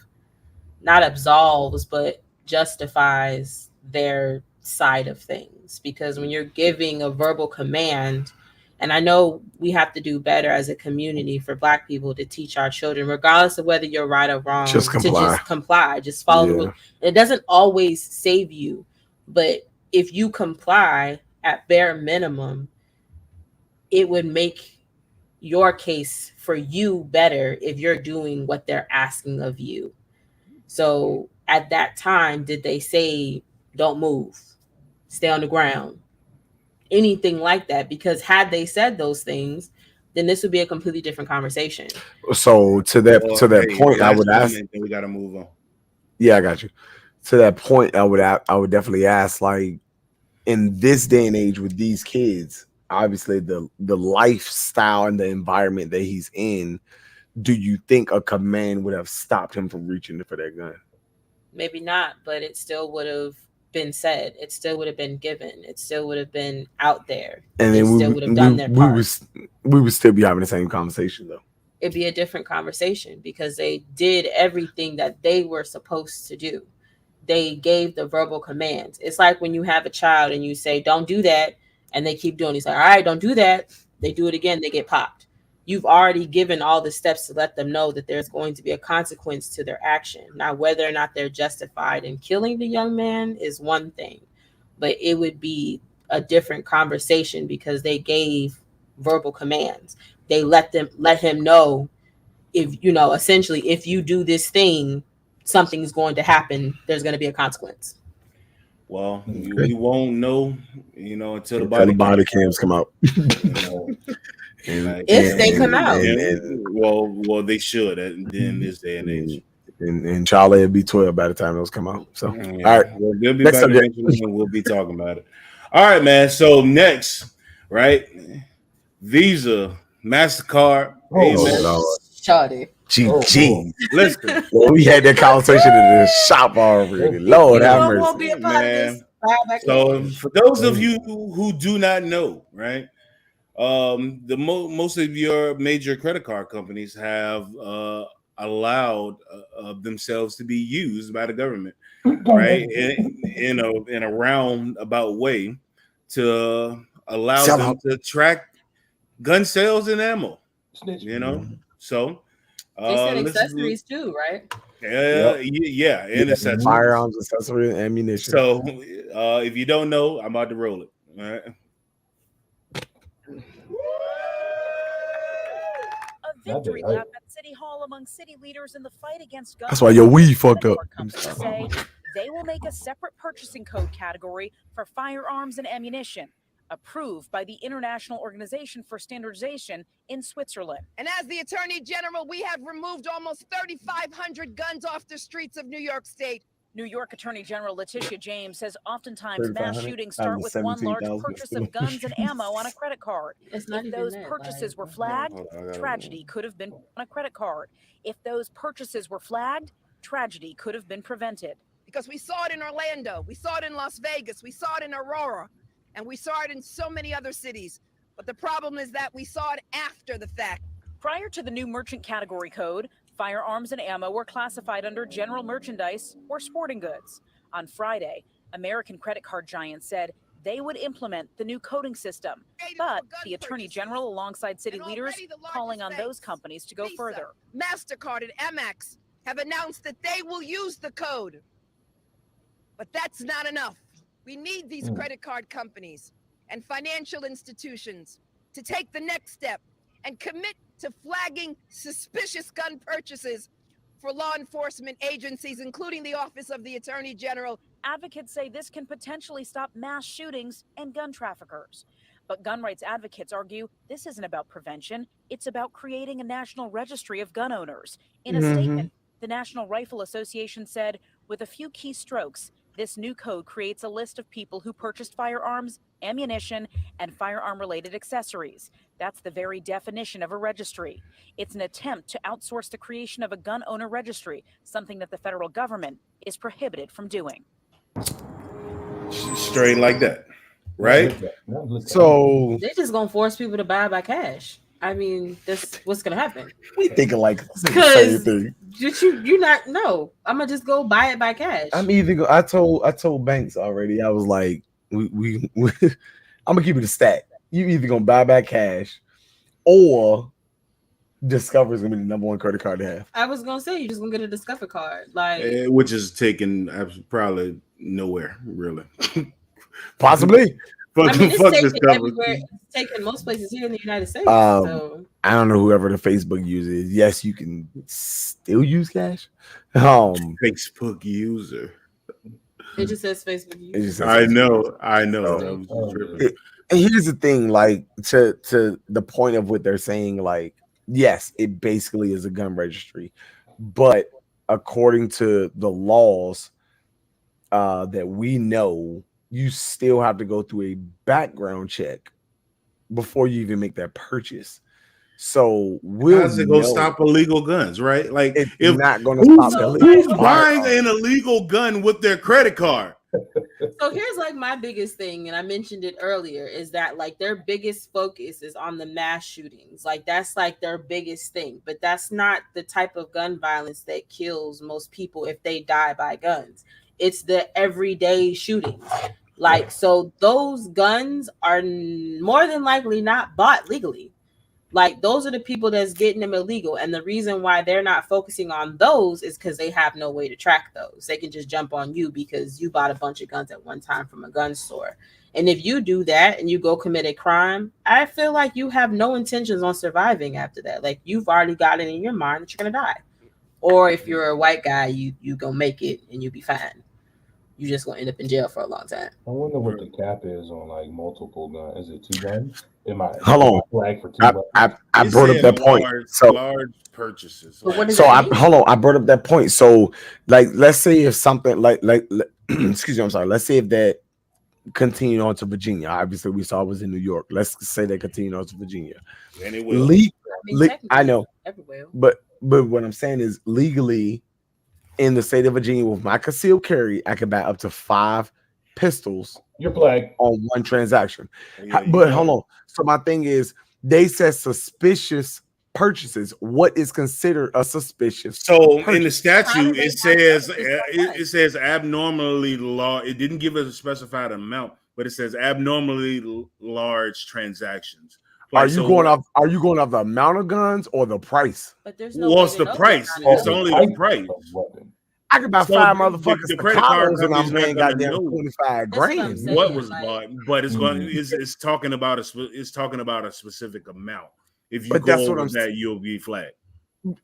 S2: not absolves but justifies their side of things. Because when you're giving a verbal command, and I know we have to do better as a community for Black people to teach our children, regardless of whether you're right or wrong,
S3: just
S2: comply, just follow the rule. It doesn't always save you, but if you comply at bare minimum, it would make your case for you better if you're doing what they're asking of you. So at that time, did they say, don't move, stay on the ground, anything like that? Because had they said those things, then this would be a completely different conversation.
S3: So to that point, I would ask.
S1: We got to move on.
S3: Yeah, I got you. To that point, I would definitely ask, like, in this day and age with these kids, obviously the lifestyle and the environment that he's in, do you think a command would have stopped him from reaching for that gun?
S2: Maybe not, but it still would have been said. It still would have been given. It still would have been out there.
S3: And then we would have done their part. We would still be having the same conversation, though.
S2: It'd be a different conversation because they did everything that they were supposed to do. They gave the verbal commands. It's like when you have a child and you say, don't do that, and they keep doing it. He's like, all right, don't do that. They do it again, they get popped. You've already given all the steps to let them know that there's going to be a consequence to their action. Now, whether or not they're justified in killing the young man is one thing, but it would be a different conversation because they gave verbal commands. They let him know, if essentially, if you do this thing, something's going to happen. There's going to be a consequence.
S1: Well, we won't know, until the
S3: body cams come out.
S2: If they come out,
S1: well, they should in this day and age.
S3: And Charlie will be 12 by the time those come out. So,
S1: yeah.
S3: All right,
S1: well, they'll be back eventually, and we'll be talking about it. All right, man. So next, right, Visa, MasterCard,
S2: Shawty.
S3: GG.
S1: Listen,
S3: Well, we had that conversation in the shop already. Lord have mercy.
S2: Won't be a part of this.
S1: So for those of you who do not know, right? Most of your major credit card companies have allowed themselves to be used by the government, right? In a roundabout way to allow
S3: Sell
S1: them
S3: out.
S1: to track gun sales and ammo.
S4: Snitch.
S1: So
S2: They said accessories too, right?
S1: yeah, and accessories.
S3: Firearms, accessories, ammunition.
S1: So if you don't know, I'm about to roll it. All right.
S7: A victory lap at City Hall among city leaders in the fight against guns.
S3: That's why your weed fucked up.
S7: Companies say they will make a separate purchasing code category for firearms and ammunition, approved by the International Organization for Standardization in Switzerland.
S8: And as the Attorney General, we have removed almost 3,500 guns off the streets of New York State.
S7: New York Attorney General Letitia James says oftentimes mass shootings start with one large purchase of guns and ammo on a credit card. If those purchases were flagged, tragedy could have been on a credit card. If those purchases were flagged, tragedy could have been prevented.
S8: Because we saw it in Orlando, we saw it in Las Vegas, we saw it in Aurora, and we saw it in so many other cities. But the problem is that we saw it after the fact.
S7: Prior to the new merchant category code, firearms and ammo were classified under general merchandise or sporting goods. On Friday, American credit card giants said they would implement the new coding system, but the Attorney General, alongside city leaders, calling on those companies to go further.
S8: MasterCard and Amex have announced that they will use the code. But that's not enough. We need these credit card companies and financial institutions to take the next step and commit to flagging suspicious gun purchases for law enforcement agencies, including the Office of the Attorney General.
S7: Advocates say this can potentially stop mass shootings and gun traffickers. But gun rights advocates argue this isn't about prevention. It's about creating a national registry of gun owners. In a statement, the National Rifle Association said, with a few key strokes, this new code creates a list of people who purchased firearms, ammunition, and firearm-related accessories. That's the very definition of a registry. It's an attempt to outsource the creation of a gun owner registry, something that the federal government is prohibited from doing.
S1: Straight like that, right?
S3: So
S2: they're just gonna force people to buy by cash. I mean, that's what's gonna happen.
S3: we thinking like the same thing.
S2: You not no. I'm gonna just go buy it by cash.
S3: I'm either I told Banks already. I was like, we I'm gonna keep it a stack. You either gonna buy back cash, or Discover is gonna be the number one credit card to have.
S2: I was gonna say you're just gonna get a Discover card, like
S1: which is taken probably nowhere really.
S3: Possibly.
S2: I mean, it's taken everywhere. It's taken most places here in the United States. So
S3: I don't know whoever the Facebook user is. Yes, you can still use cash.
S1: Facebook user.
S2: It just says Facebook user.
S1: I know.
S3: And here's the thing, like to the point of what they're saying, like, yes, it basically is a gun registry, but according to the laws that we know, you still have to go through a background check before you even make that purchase. So how's
S1: it gonna stop illegal guns, right? Like,
S3: it's
S1: if
S3: not gonna stop
S1: who's buying an illegal gun with their credit card?
S2: So here's like my biggest thing, and I mentioned it earlier, is that like their biggest focus is on the mass shootings. Like that's like their biggest thing, but that's not the type of gun violence that kills most people if they die by guns. It's the everyday shootings. Like, so those guns are more than likely not bought legally. Like, those are the people that's getting them illegal. And the reason why they're not focusing on those is because they have no way to track those. They can just jump on you because you bought a bunch of guns at one time from a gun store. And if you do that and you go commit a crime, I feel like you have no intentions on surviving after that. Like, you've already got it in your mind that you're going to die. Or if you're a white guy, you go make it and you'll be fine. You just gonna end up in jail for a long time.
S4: I wonder what the cap is on like multiple guns. Is it 2 guns?
S3: Hold on.
S4: Flag for 2
S3: I brought up that point.
S1: Large purchases.
S3: I brought up that point. So, like, let's say if something like excuse me, I'm sorry. Let's say if that continue on to Virginia. Obviously, we saw it was in New York. Let's say they continue on to Virginia.
S1: And it will.
S3: I know,
S2: everywhere.
S3: but what I'm saying is legally in the state of Virginia with my concealed carry, I can buy up to 5 pistols.
S4: You're black
S3: on one transaction.
S1: Yeah,
S3: But hold on. So my thing is, they said suspicious purchases. What is considered a suspicious?
S1: So
S3: purchase?
S1: in the statute, it says abnormally large. It didn't give us a specified amount, but it says abnormally large transactions.
S3: Like, are you going off the amount of guns or the price?
S2: But there's no.
S1: What's the price? It's only the price.
S3: I could buy 5 motherfuckers
S1: the credit card
S3: and I'm
S1: company's
S3: paying
S1: not gonna
S3: goddamn
S1: know
S3: 25 grand.
S1: What was bought, but it's going. It's talking about a specific amount. If you go over that, you'll be flagged.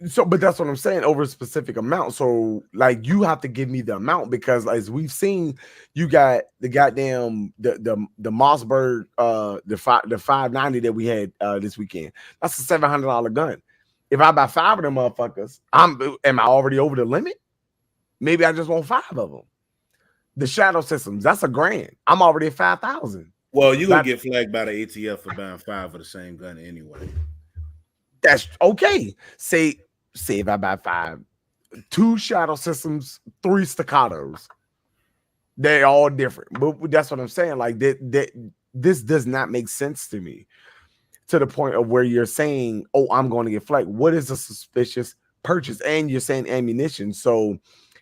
S3: So, but that's what I'm saying, over a specific amount. So, like, you have to give me the amount, because as we've seen, you got the goddamn the Mossberg the 590 that we had this weekend. That's a $700 gun. If I buy 5 of them motherfuckers, am I already over the limit? Maybe I just want 5 of them. The shadow systems, that's $1,000. I'm already at 5,000.
S1: Well, you're gonna get flagged by the ATF for buying 5 of the same gun anyway.
S3: That's okay. Say if I buy 5, 2 shadow systems, 3 staccatos. They're all different. But that's what I'm saying. Like, this does not make sense to me, to the point of where you're saying, oh, I'm going to get flagged. What is a suspicious purchase? And you're saying ammunition. So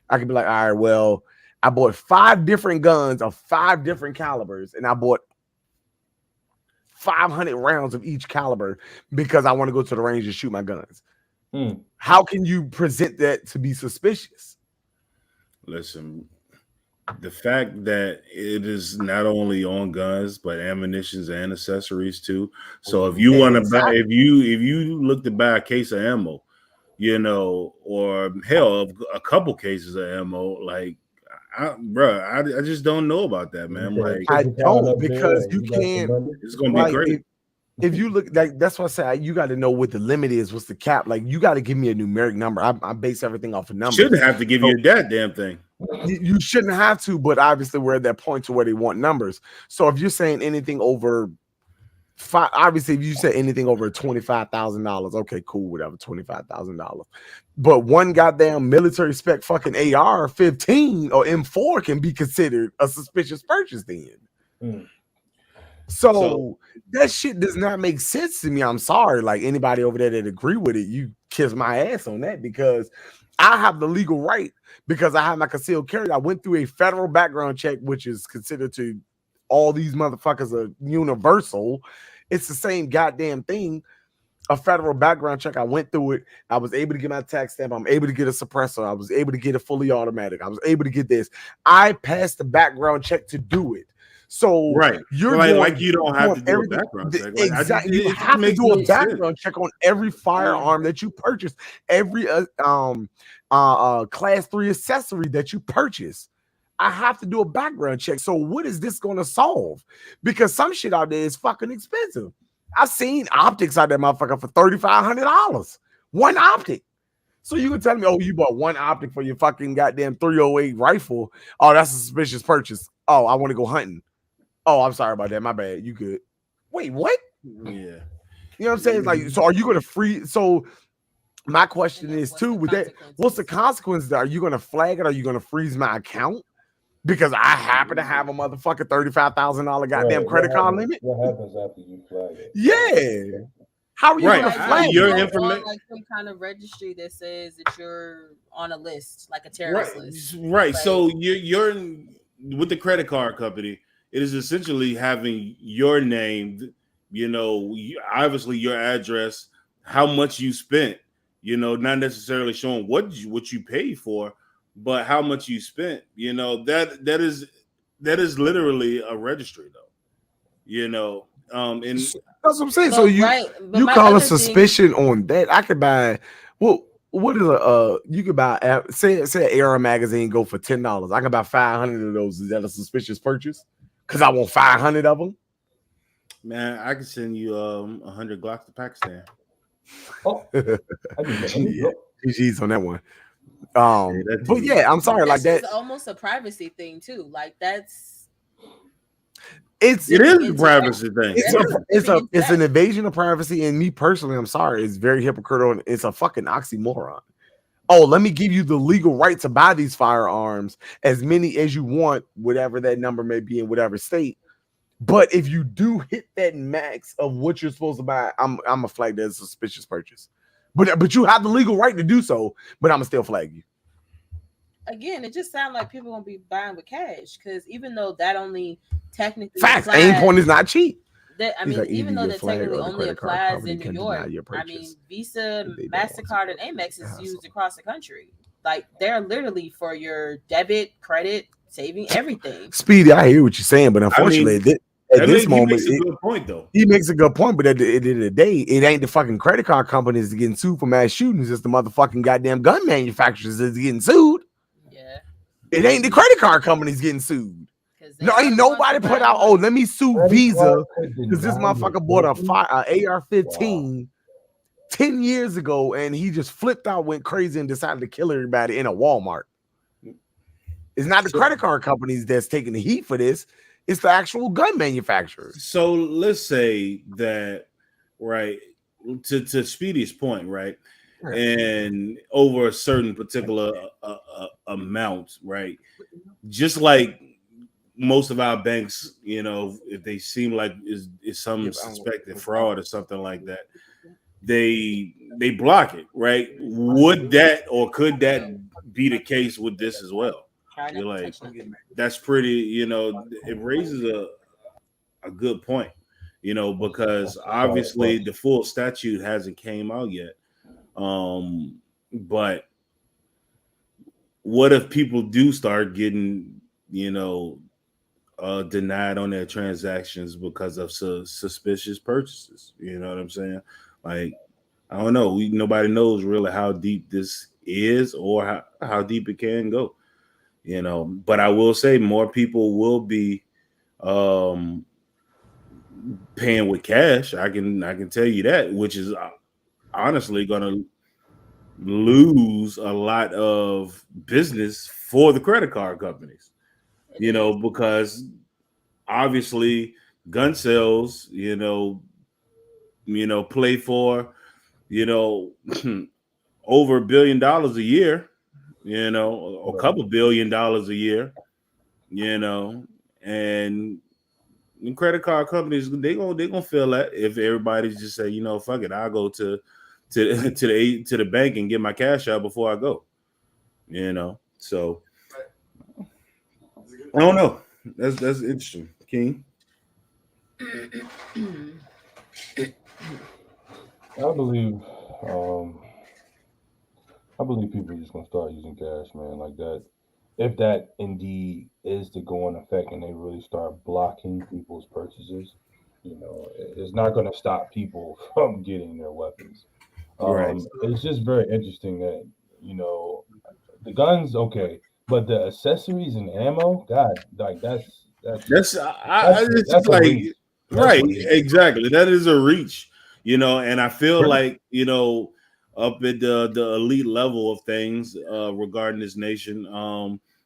S3: I could be like, all right, well, I bought 5 different guns of 5 different calibers, and I bought 500 rounds of each caliber because I want to go to the range and shoot my guns. How can you present that to be suspicious?
S1: Listen, the fact that it is not only on guns but ammunitions and accessories too. So if you want to buy, if you look to buy a case of ammo, you know, or hell, a couple cases of ammo, like, I just don't know about that, man. Like,
S3: I don't, because you can't.
S1: It's gonna be great.
S3: If you look, like, that's what I say, you got to know what the limit is. What's the cap? Like, you got to give me a numeric number. I base everything off of numbers.
S1: Shouldn't have to give you a goddamn thing.
S3: You shouldn't have to, but obviously we're at that point to where they want numbers. So if you're saying anything over 5, obviously if you say anything over $25,000, okay, cool, whatever, $25,000. But one goddamn military spec fucking AR-15 or M4 can be considered a suspicious purchase then. So that shit does not make sense to me. I'm sorry. Like, anybody over there that agree with it, you kiss my ass on that, because I have the legal right, because I have my concealed carry. I went through a federal background check, which is considered to all these motherfuckers are universal. It's the same goddamn thing. A federal background check. I went through it. I was able to get my tax stamp. I'm able to get a suppressor. I was able to get a fully automatic. I was able to get this. I passed the background check to do it. So you're
S1: like you don't have to do a background check. Like,
S3: exactly. You have to do a background check on every firearm that you purchase, every class 3 accessory that you purchase. I have to do a background check. So what is this going to solve? Because some shit out there is fucking expensive. I've seen optics out there, motherfucker, for $3,500. One optic. So you can tell me, oh, you bought one optic for your fucking goddamn 308 rifle. Oh, that's a suspicious purchase. Oh, I want to go hunting. Oh, I'm sorry about that. My bad. You could. Wait, what?
S1: Yeah.
S3: You know what I'm saying? Like, so are you going to freeze? So my question is too, with that, what's the consequences? Are you going to flag it? Are you going to freeze my account? Because I happen to have a motherfucking $35,000 goddamn credit card limit.
S4: What happens after you flag it?
S3: Yeah. How are you going to flag
S1: your
S2: information? Like some kind of registry that says that you're on a list, like a terrorist list.
S1: Right. Like, so you're with the credit card company. It is essentially having your name, you know, obviously your address, how much you spent, you know, not necessarily showing what you paid for, but how much you spent. You know, that is literally a registry, though. You know, and
S3: that's what I'm saying. So you call a suspicion on that? I could buy what is you could buy say an Era magazine go for $10. I can buy 500 of those. Is that a suspicious purchase? Because I want 500 of them.
S1: Man, I can send you 100 Glocks to Pakistan.
S4: Oh,
S3: GG's on that one. But yeah, I'm sorry, like that.
S2: It's almost a privacy thing too. Like that's
S3: It
S1: is a privacy thing.
S3: It's an invasion of privacy, and me personally, I'm sorry, it's very hypocritical. It's a fucking oxymoron. Oh, let me give you the legal right to buy these firearms, as many as you want, whatever that number may be in whatever state. But if you do hit that max of what you're supposed to buy, I'm a flag that is a suspicious purchase. But you have the legal right to do so, but I'm gonna still flag you.
S2: Again, it just sounds like people gonna be buying with cash, because even though that only technically
S3: facts, aim point is not cheap.
S2: Even though that technically only applies in New York, I mean, Visa, MasterCard, and Amex is used across the country. Like, they're literally for your debit, credit, saving, everything.
S3: Speedy, I hear what you're saying, but unfortunately, at this moment,
S1: he makes a good point, though.
S3: He makes a good point, but at the end of the day, it ain't the fucking credit card companies getting sued for mass shootings. It's the motherfucking goddamn gun manufacturers that's getting sued.
S2: Yeah.
S3: It ain't the credit card companies getting sued. No, ain't nobody put out, oh, let me sue Visa because this motherfucker bought a AR-15 10 years ago and he just flipped out, went crazy, and decided to kill everybody in a Walmart. It's not the credit card companies that's taking the heat for this. It's the actual gun manufacturers.
S1: So let's say that, right, to Speedy's point, right, and over a certain particular amount, right, just like most of our banks, you know, if they seem like is some suspected fraud or something like that, they block it, right? Would that or could that be the case with this as well? You're like, that's pretty, you know, it raises a good point, you know, because obviously the full statute hasn't came out yet. But what if people do start getting, you know, denied on their transactions because of suspicious purchases? You know what I'm saying? Like, I don't know. Nobody knows really how deep this is or how deep it can go. You know, but I will say more people will be paying with cash. I can tell you that, which is honestly going to lose a lot of business for the credit card companies. You know, because obviously gun sales, you know, play for, you know, over $1 billion a year. You know, a couple $1 billion a year, you know, and credit card companies, they gonna feel that if everybody's just say, you know, fuck it, I'll go to the bank and get my cash out before I go, you know. So I don't know. That's interesting, King.
S4: I believe people are just gonna start using cash, man, like that. If that indeed is to go in effect and they really start blocking people's purchases, you know, it's not gonna stop people from getting their weapons.
S1: Right.
S4: It's just very interesting that, you know, the guns, okay, but the accessories and ammo, God, like that's
S1: like, right, exactly. That is a reach, you know, and I feel like, you know, up at the elite level of things regarding this nation,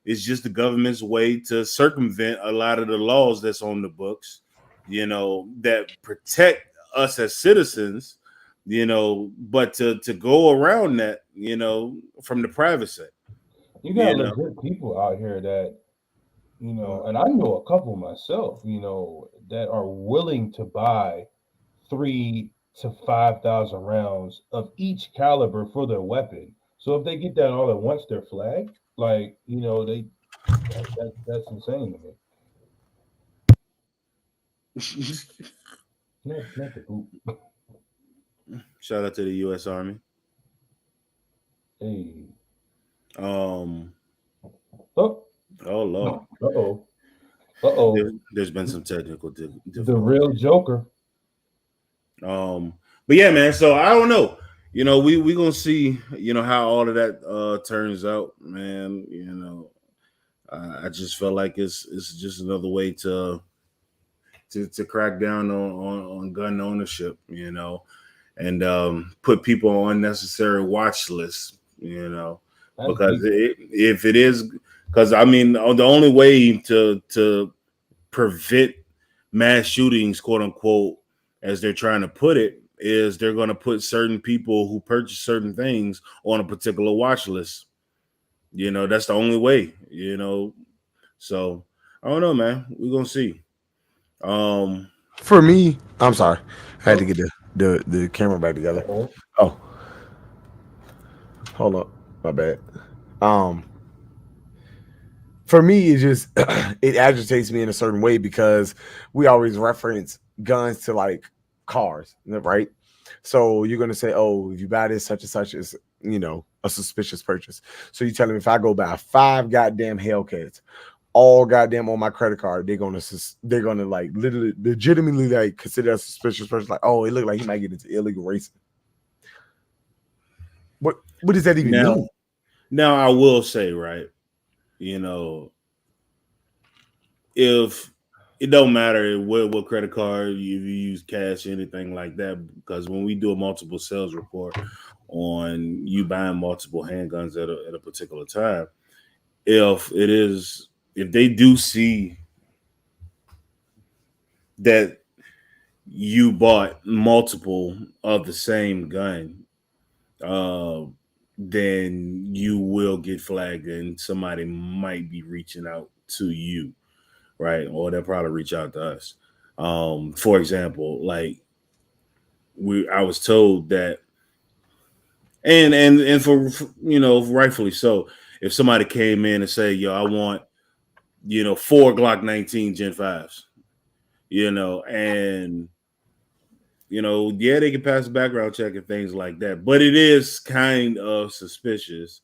S1: it's just the government's way to circumvent a lot of the laws that's on the books, you know, that protect us as citizens, you know, but to go around that, you know, from the private sector.
S4: You got legit people out here that, you know, and I know a couple myself, you know, that are willing to buy 3,000 to 5,000 rounds of each caliber for their weapon. So if they get that all at once, they're flagged. Like, you know, that's insane to me. Not the poop.
S1: Shout out to the U.S. Army.
S4: Hey.
S1: Oh Lord. There's been some technical difficulties.
S4: The real Joker.
S1: But yeah, man. So I don't know. You know, we gonna see. You know how all of that turns out, man. You know, I just felt like it's just another way to crack down on gun ownership. You know, and put people on unnecessary watch lists. You know, because if it is, because I mean, the only way to prevent mass shootings, quote unquote, as they're trying to put it, is they're going to put certain people who purchase certain things on a particular watch list. That's the only way. So I don't know, man. We're gonna see.
S3: For me, I'm sorry, I had to
S4: Oh,
S3: get the camera back together.
S4: oh,
S3: Oh, hold up, my bad. Um, for me, it just it agitates me in a certain way because we always reference guns to like cars, right? So you're gonna say, oh, if you buy this such and such is a suspicious purchase. So you telling me if I go buy 5 goddamn Hellcats, all goddamn on my credit card, they're gonna like literally legitimately like consider a suspicious person, like, oh, it looked like he might get into illegal racing. What does that even
S1: now,
S3: mean?
S1: now I will say, right? You know, if it don't matter what credit card you use, cash, anything like that, because when we do a multiple sales report on you buying multiple handguns at a particular time, if they do see that you bought multiple of the same gun, uh, then you will get flagged and somebody might be reaching out to you, right? Or they'll probably reach out to us. For example, like I was told that, and for rightfully so, if somebody came in and say, yo, I want 4 Glock 19 Gen 5s, and yeah, they can pass a background check and things like that, but it is kind of suspicious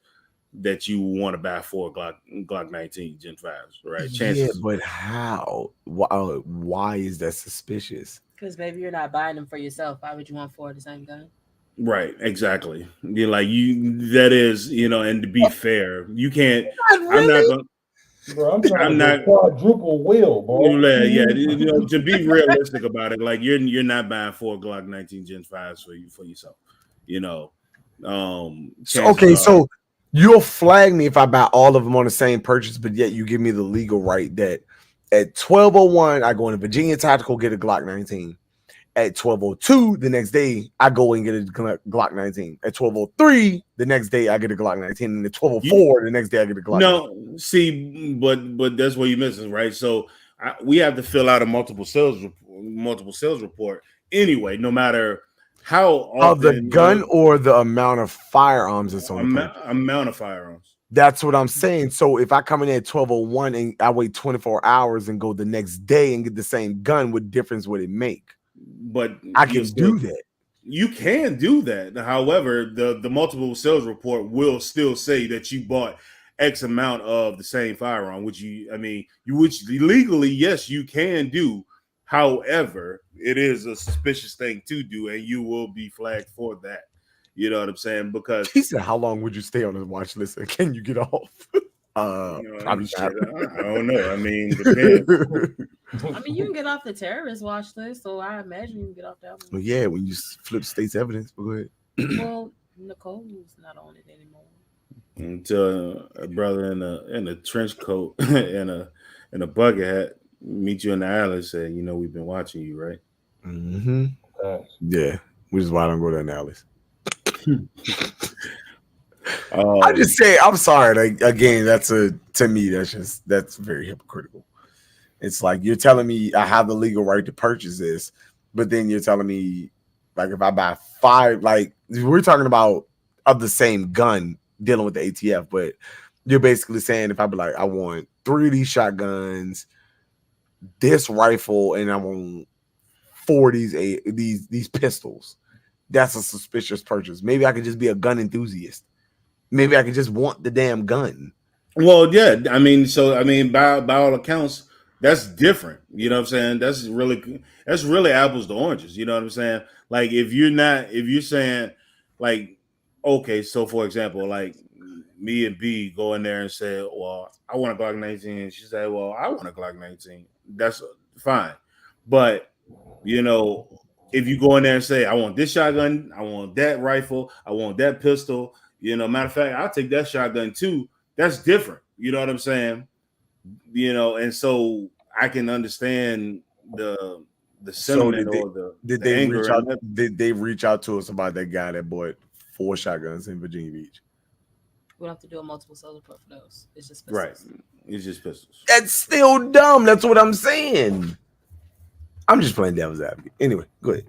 S1: that you want to buy 4 Glock 19 Gen 5s, right?
S3: Yeah,
S1: Chances,
S3: but how? Why is that suspicious?
S2: Because maybe you're not buying them for yourself. Why would you want 4 of the same gun?
S1: right? Exactly. You're like that is, and to be fair, you can't.
S3: Not
S1: I'm not
S3: really.
S1: gonna.
S4: bro, I'm trying to
S1: I'm
S4: go
S1: not.
S4: quadruple wheel, bro.
S1: Yeah, to be realistic about it, like you're not buying 4 Glock 19 Gen 5s for yourself. You know,
S3: So
S1: chances
S3: okay,
S1: are.
S3: so you'll flag me if I buy all of them on the same purchase, but yet you give me the legal right that at 12:01 I go into Virginia Tactical, get a Glock 19. At 12:02 the next day, I go and get a Glock 19. At 12:03 the next day, I get a Glock 19, and at
S1: You
S3: 12:04 the next day, I get a Glock 19.
S1: no see, but that's where you're missing, right? So we have to fill out a multiple sales report anyway, no matter how
S3: Of the
S1: often
S3: gun or the amount of firearms that's on the purchase?
S1: amount of firearms.
S3: That's what I'm saying. So if I come in at 12:01 and I wait 24 hours and go the next day and get the same gun, what difference would it make?
S1: But
S3: I
S1: you
S3: can
S1: still
S3: do that.
S1: you can do that. However, the multiple sales report will still say that you bought X amount of the same firearm, which legally, yes, you can do. However, it is a suspicious thing to do, and you will be flagged for that. You know what I'm saying? Because
S3: He said, "How long would you stay on the watch list and can you get off?" Probably not.
S1: shit, I don't know. I mean, depends.
S2: I mean, you can get off the terrorist watch list, so I imagine you can get off that
S3: Well,
S2: one.
S3: yeah, when you flip state's evidence, but go ahead.
S2: Well, Nicole's not on it anymore.
S1: Until a brother in a trench coat and a bucket hat meet you in the alley and say, we've been watching you, right?
S3: Mm-hmm.
S4: Thanks.
S3: Yeah, which is why I don't go to analysis. I
S1: Um,
S3: just say I'm sorry. Like again, to me that's very hypocritical. It's like you're telling me I have the legal right to purchase this, but then you're telling me like if I buy 5, like we're talking about of the same gun dealing with the ATF, but you're basically saying if I be like I want 3 of these shotguns, this rifle, and I want 4 of these pistols. That's a suspicious purchase. Maybe I could just be a gun enthusiast. Maybe I could just want the damn gun.
S1: well, yeah, by all accounts, that's different. You know what I'm saying? That's really apples to oranges. You know what I'm saying? Like if you're saying like, okay, so for example, like me and B go in there and say, well, I want a Glock 19. She said, well, I want a Glock 19. That's fine, but you know, if you go in there and say, I want this shotgun, I want that rifle, I want that pistol, matter of fact, I'll take that shotgun too. That's different. You know what I'm saying? And so I can understand, the
S3: So
S1: sentiment or
S3: did
S1: the
S3: they
S1: anger
S3: reach
S1: and
S3: out?
S1: that.
S3: Did they reach out to us about that guy that bought 4 shotguns in Virginia Beach?
S2: We don't have to do a multiple soldier for those. It's just
S1: Right.
S2: pistols.
S1: It's just pistols.
S3: That's still dumb. That's what I'm saying. I'm just playing devil's advocate. Anyway, go ahead.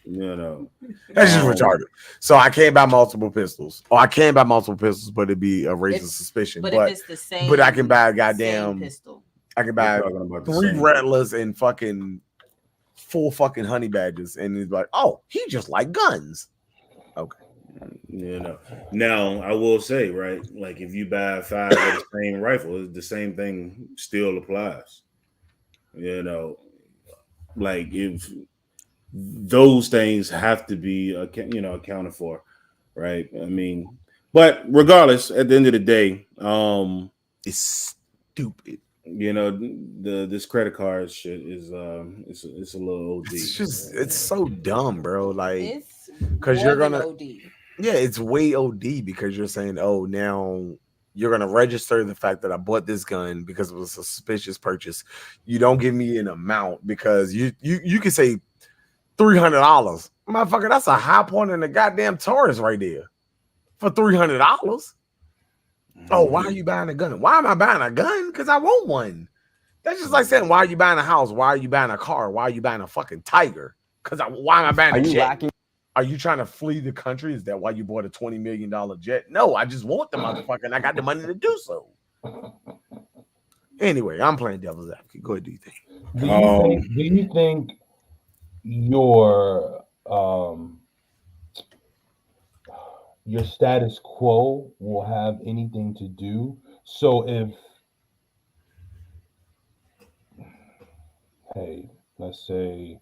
S1: You know.
S3: That's just retarded. So I can't buy multiple pistols. Or I can buy multiple pistols, but it'd be a racist suspicion.
S2: But if it's the same,
S3: but I can buy a
S2: same
S3: goddamn
S2: pistol.
S3: I can buy
S1: We're talking about the
S3: 3
S1: same.
S3: rattlers and fucking 4 fucking honey badgers, and he's like, oh, he just like guns. Okay.
S1: You know. Now I will say, right, like if you buy 5 of the same rifle, the same thing still applies. You know, like if those things have to be accounted for, right? I mean, but regardless, at the end of the day,
S3: It's stupid.
S1: you know, this credit card shit is it's a little OD.
S3: It's so dumb, bro. Like,
S2: It's
S3: because you're
S2: more than
S3: gonna
S2: OD.
S3: yeah, it's way OD because you're saying, oh, now you're gonna register the fact that I bought this gun because it was a suspicious purchase. You don't give me an amount because you can say $300, motherfucker. That's a high point in the goddamn Taurus right there for $300. Oh, why are you buying a gun? Why am I buying a gun? Because I want one. That's just like saying, why are you buying a house? Why are you buying a car? Why are you buying a fucking tiger? Because why am I buying a jet? Are you trying to flee the country? Is that why you bought a $20 million jet? No, I just want the motherfucker and I got the money to do so. Anyway, I'm playing devil's advocate. Go ahead, do you think?
S4: Do you think your status quo will have anything to do? So if, hey, let's say,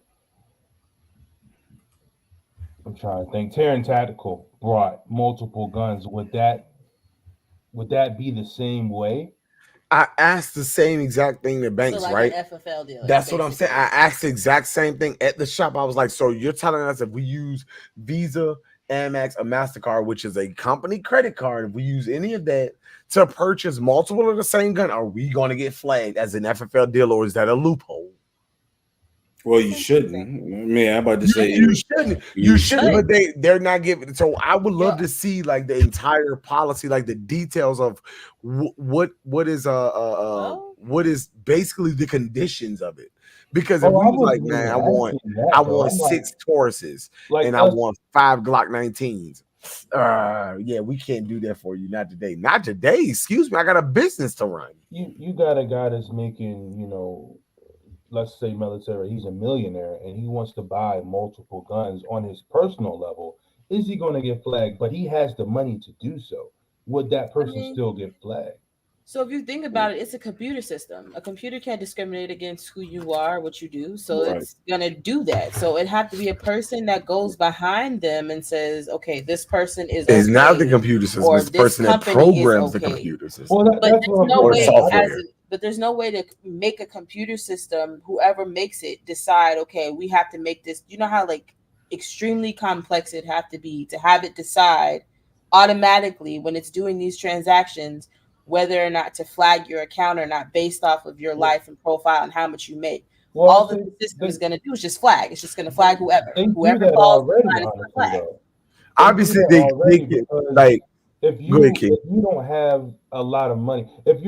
S4: I'm trying to think, Terran Tactical brought multiple guns, would that be the same way?
S3: I asked the same exact thing to Banks,
S2: So like
S3: right?
S2: an FFL dealer.
S3: That's what I'm saying. I asked the exact same thing at the shop. I was like, so you're telling us if we use Visa, Amex, or MasterCard, which is a company credit card, if we use any of that to purchase multiple of the same gun, are we going to get flagged as an FFL dealer, or is that a loophole?
S1: Well, you shouldn't. I mean, I'm about to say
S3: you shouldn't. You shouldn't, but they're not giving. So I would love to see like the entire policy, like the details of what is what is basically the conditions of it. Because if we was like, man, I want 6 Tauruses and I want 5 Glock 19s. Yeah, we can't do that for you. Not today. Not today. Excuse me. I got a business to run.
S4: You got a guy that's making, let's say military, he's a millionaire and he wants to buy multiple guns on his personal level. Is he going to get flagged? But he has the money to do so. Would that person still get flagged?
S2: So if you think about it, it's a computer system. A computer can't discriminate against who you are, what you do. So it's gonna do that. So it have to be a person that goes behind them and says, okay, this person is okay.
S3: It's not the computer system, it's the person that programs the computer system.
S4: Well,
S2: but there's no way to make a computer system, whoever makes it, decide, okay, we have to make this. You know how like extremely complex it have to be to have it decide automatically when it's doing these transactions whether or not to flag your account or not based off of your life and profile and how much you make. Well, all the system is going to do is just flag. It's just going to flag whoever. Whoever falls behind is flag.
S3: Obviously, they get like
S4: if you don't have a lot of money, if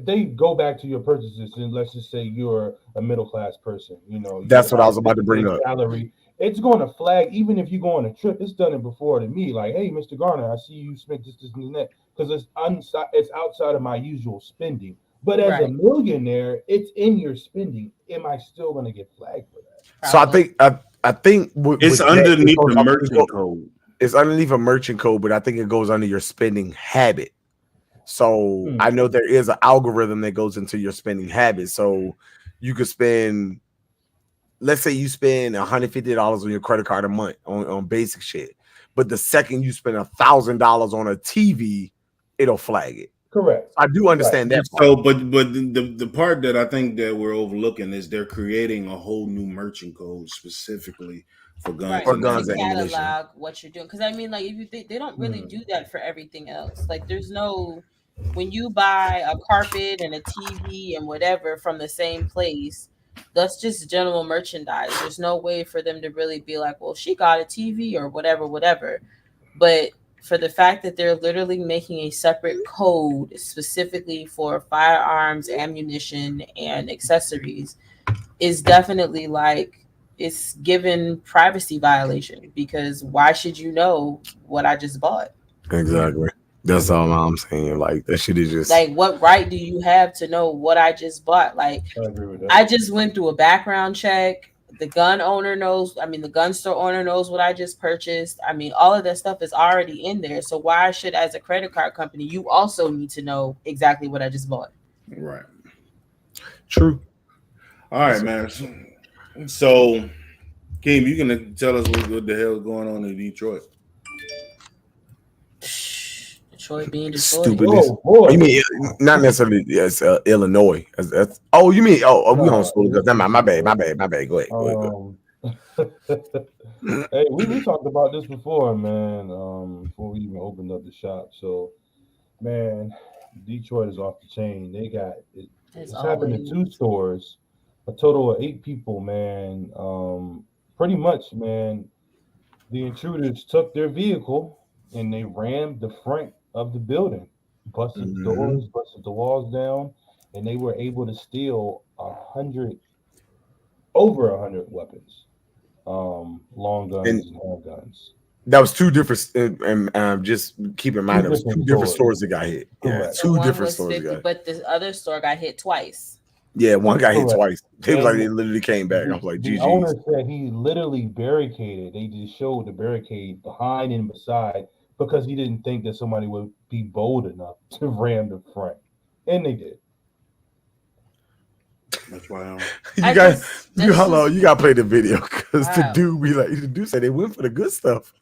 S4: they go back to your purchases and let's just say you're a middle class person,
S3: that's what I was about to bring up.
S4: Salary, it's going to flag even if you go on a trip. It's done it before to me. Like, hey, Mr. Garner, I see you spent this and that because it's outside of my usual spending. But as a millionaire, it's in your spending. Am I still going to get flagged for that?
S3: So I think
S1: it's underneath the merchant code.
S3: It's underneath a merchant code, but I think it goes under your spending habit. So I know there is an algorithm that goes into your spending habit. So you could spend, let's say you spend $150 on your credit card a month on basic shit, but the second you spend $1,000 on a TV, it'll flag it.
S4: Correct.
S3: I do understand that.
S1: So, but the part that I think that we're overlooking is they're creating a whole new merchant code specifically for guns.
S2: For guns and catalog what you're doing, because I mean, like if you think they don't really do that for everything else. Like there's no, when you buy a carpet and a TV and whatever from the same place, That's just general merchandise. There's no way for them to really be like, well, she got a TV or whatever. But for the fact that they're literally making a separate code specifically for firearms, ammunition, and accessories is definitely like it's given privacy violation, because why should you know what I just bought?
S3: Exactly. That's all I'm saying. Like that shit is just
S2: Like, what right do you have to know what I just bought? Like,
S4: I agree with that.
S2: I just went through a background check. The gun owner knows, I mean, the gun store owner knows what I just purchased. I mean, all of that stuff is already in there. So why should, as a credit card company, you also need to know exactly what I just bought?
S1: Right.
S3: true.
S1: All right, man. So, Kim, you gonna tell us what the hell is going on in Detroit?
S2: Detroit being Detroit.
S3: Stupidness.
S4: Oh, boy.
S3: You mean not necessarily? Yes, Illinois. Oh, you mean? Oh, we homeschool. My bad. Go ahead.
S4: Hey, we talked about this before, man. Before we even opened up the shop. So, man, Detroit is off the chain. They got it. It's happened in 2 stores. A total of 8 people, man. Pretty much, man. The intruders took their vehicle and they rammed the front of the building, busted the doors, busted the walls down, and they were able to steal over 100 weapons, long guns and handguns.
S3: That was 2 different, and just keep in mind, it was 2 different stores that got hit. Yeah, 2 different stores.
S2: 50, but the other store got hit twice.
S3: Yeah, one got hit twice. They was like they literally came back. I was like,
S4: the owner said he literally barricaded. They just showed the barricade behind and beside because he didn't think that somebody would be bold enough to ram the front, and they did.
S1: That's why
S3: you gotta play the video because the dude said they went for the good stuff.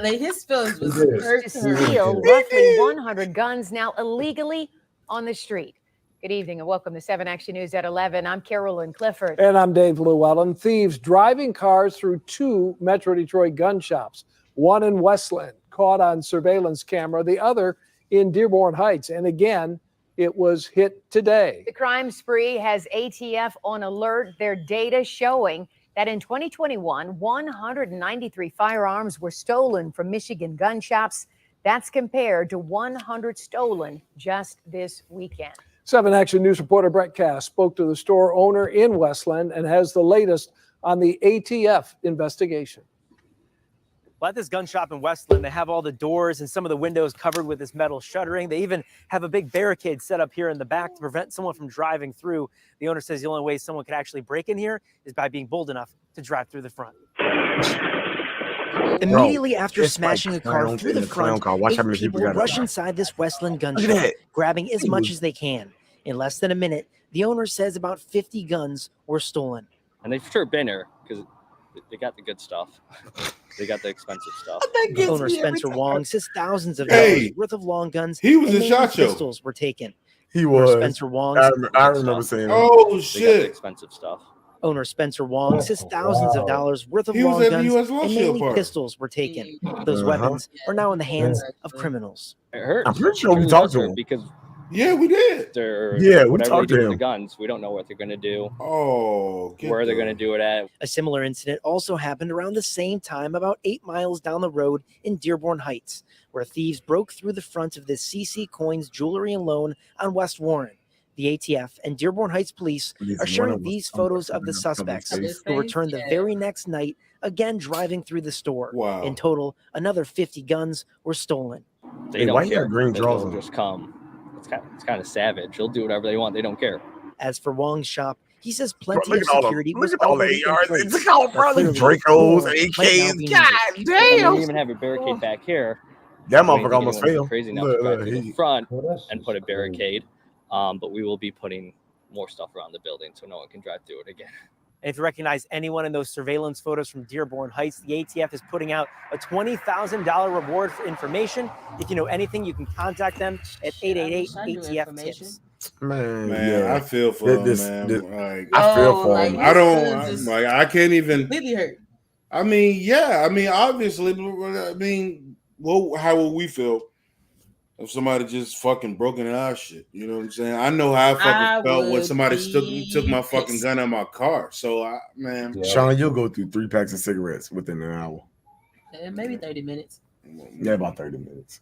S2: Like his feelings was
S9: hurt. To steal roughly 100 guns now illegally on the street. Good evening and welcome to 7 Action News at 11. I'm Carolyn Clifford.
S10: And I'm Dave Llewellyn. Thieves driving cars through 2 Metro Detroit gun shops. One in Westland, caught on surveillance camera. The other in Dearborn Heights. And again, it was hit today.
S9: The crime spree has ATF on alert. Their data showing that in 2021, 193 firearms were stolen from Michigan gun shops. That's compared to 100 stolen just this weekend.
S10: 7 Action News reporter Brett Cass spoke to the store owner in Westland and has the latest on the ATF investigation.
S11: Well, at this gun shop in Westland, they have all the doors and some of the windows covered with this metal shuttering. They even have a big barricade set up here in the back to prevent someone from driving through. The owner says the only way someone could actually break in here is by being bold enough to drive through the front.
S12: Immediately after smashing a car through the front, 8 people rush inside this Westland gun shop, grabbing as much as they can. In less than a minute, the owner says about 50 guns were stolen.
S13: And they've sure been here because they got the good stuff. They got the expensive stuff.
S12: Owner Spencer Wong says thousands of dollars worth of long guns
S1: he was
S12: and
S1: in SHOT Show.
S12: Pistols were taken.
S3: He was.
S12: Spencer Wong.
S3: I remember saying that.
S1: Oh, shit.
S13: They got the expensive stuff.
S12: Owner Spencer Wong says thousands of dollars worth of long guns and mainly pistols were taken. Those weapons are now in the hands of criminals.
S13: It hurts.
S3: I'm pretty sure we talked to him.
S13: Because
S1: we did.
S3: We talked to him.
S13: The guns, we don't know what they're going to do.
S1: Where
S13: they're going to do it at.
S12: A similar incident also happened around the same time, about 8 miles down the road in Dearborn Heights, where thieves broke through the front of this CC Coins Jewelry and Loan on West Warren. The ATF and Dearborn Heights police are sharing these photos of the suspects who returned the very next night, again driving through the store.
S1: Wow.
S12: In total, another 50 guns were stolen.
S13: They don't care. They'll just come. It's kind of savage. They'll do whatever they want. They don't care.
S12: As for Wong's shop, he says plenty of security was
S3: all the ARs. It's all probably Dracos, AKs. God damn!
S13: We even have a barricade back here.
S3: That motherfucker almost failed.
S13: Crazy enough to drive to the front and put a barricade. But we will be putting more stuff around the building so no one can drive through it again.
S11: And if you recognize anyone in those surveillance photos from Dearborn Heights, the ATF is putting out a $20,000 reward for information. If you know anything, you can contact them at 888-ATF-TIPS.
S1: Man,
S3: yeah.
S1: I feel for him, man.
S3: I feel for him.
S1: I can't even.
S2: Completely hurt.
S1: I mean, obviously, how will we feel if somebody just fucking broke into our shit. You know what I'm saying? I know how I fucking felt when somebody took my fucking gun out of my car. So, man.
S3: Sean, you'll go through 3 packs of cigarettes within an hour.
S2: Maybe 30 minutes.
S3: Yeah, about 30 minutes.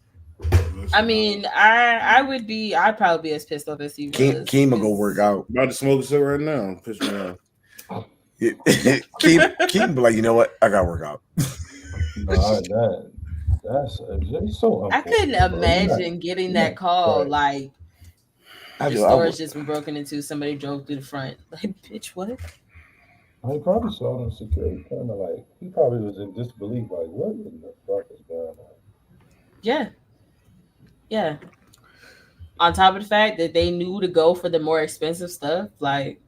S2: I mean, I'd probably be as pissed off as you.
S3: Keem will go work out.
S1: About to smoke a cigarette right now. Piss me off.
S3: Keem be like, you know what? I gotta work out.
S4: That's so.
S2: I couldn't imagine getting that call. Like, your store's just been broken into. Somebody drove through the front. Like, bitch, what?
S4: He probably saw them security kind of like he probably was in disbelief. Like, what in the fuck is going on?
S2: Yeah. Yeah. On top of the fact that they knew to go for the more expensive stuff, like.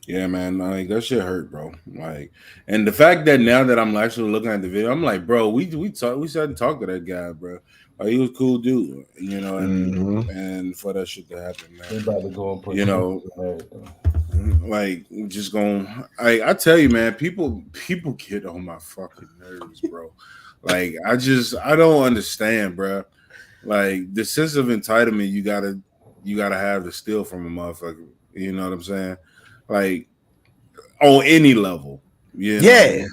S1: Yeah, man, like that shit hurt, bro. Like, and the fact that now that I'm actually looking at the video, I'm like, bro, we sat and talked to that guy, bro. Like, he was a cool dude, you know, and for that shit to happen, man.
S4: They about to go and put
S1: like just going. I tell you, man, people get on my fucking nerves, bro. Like, I don't understand, bro. Like, the sense of entitlement you gotta have to steal from a motherfucker. You know what I'm saying? Like, on any level.
S3: Yeah.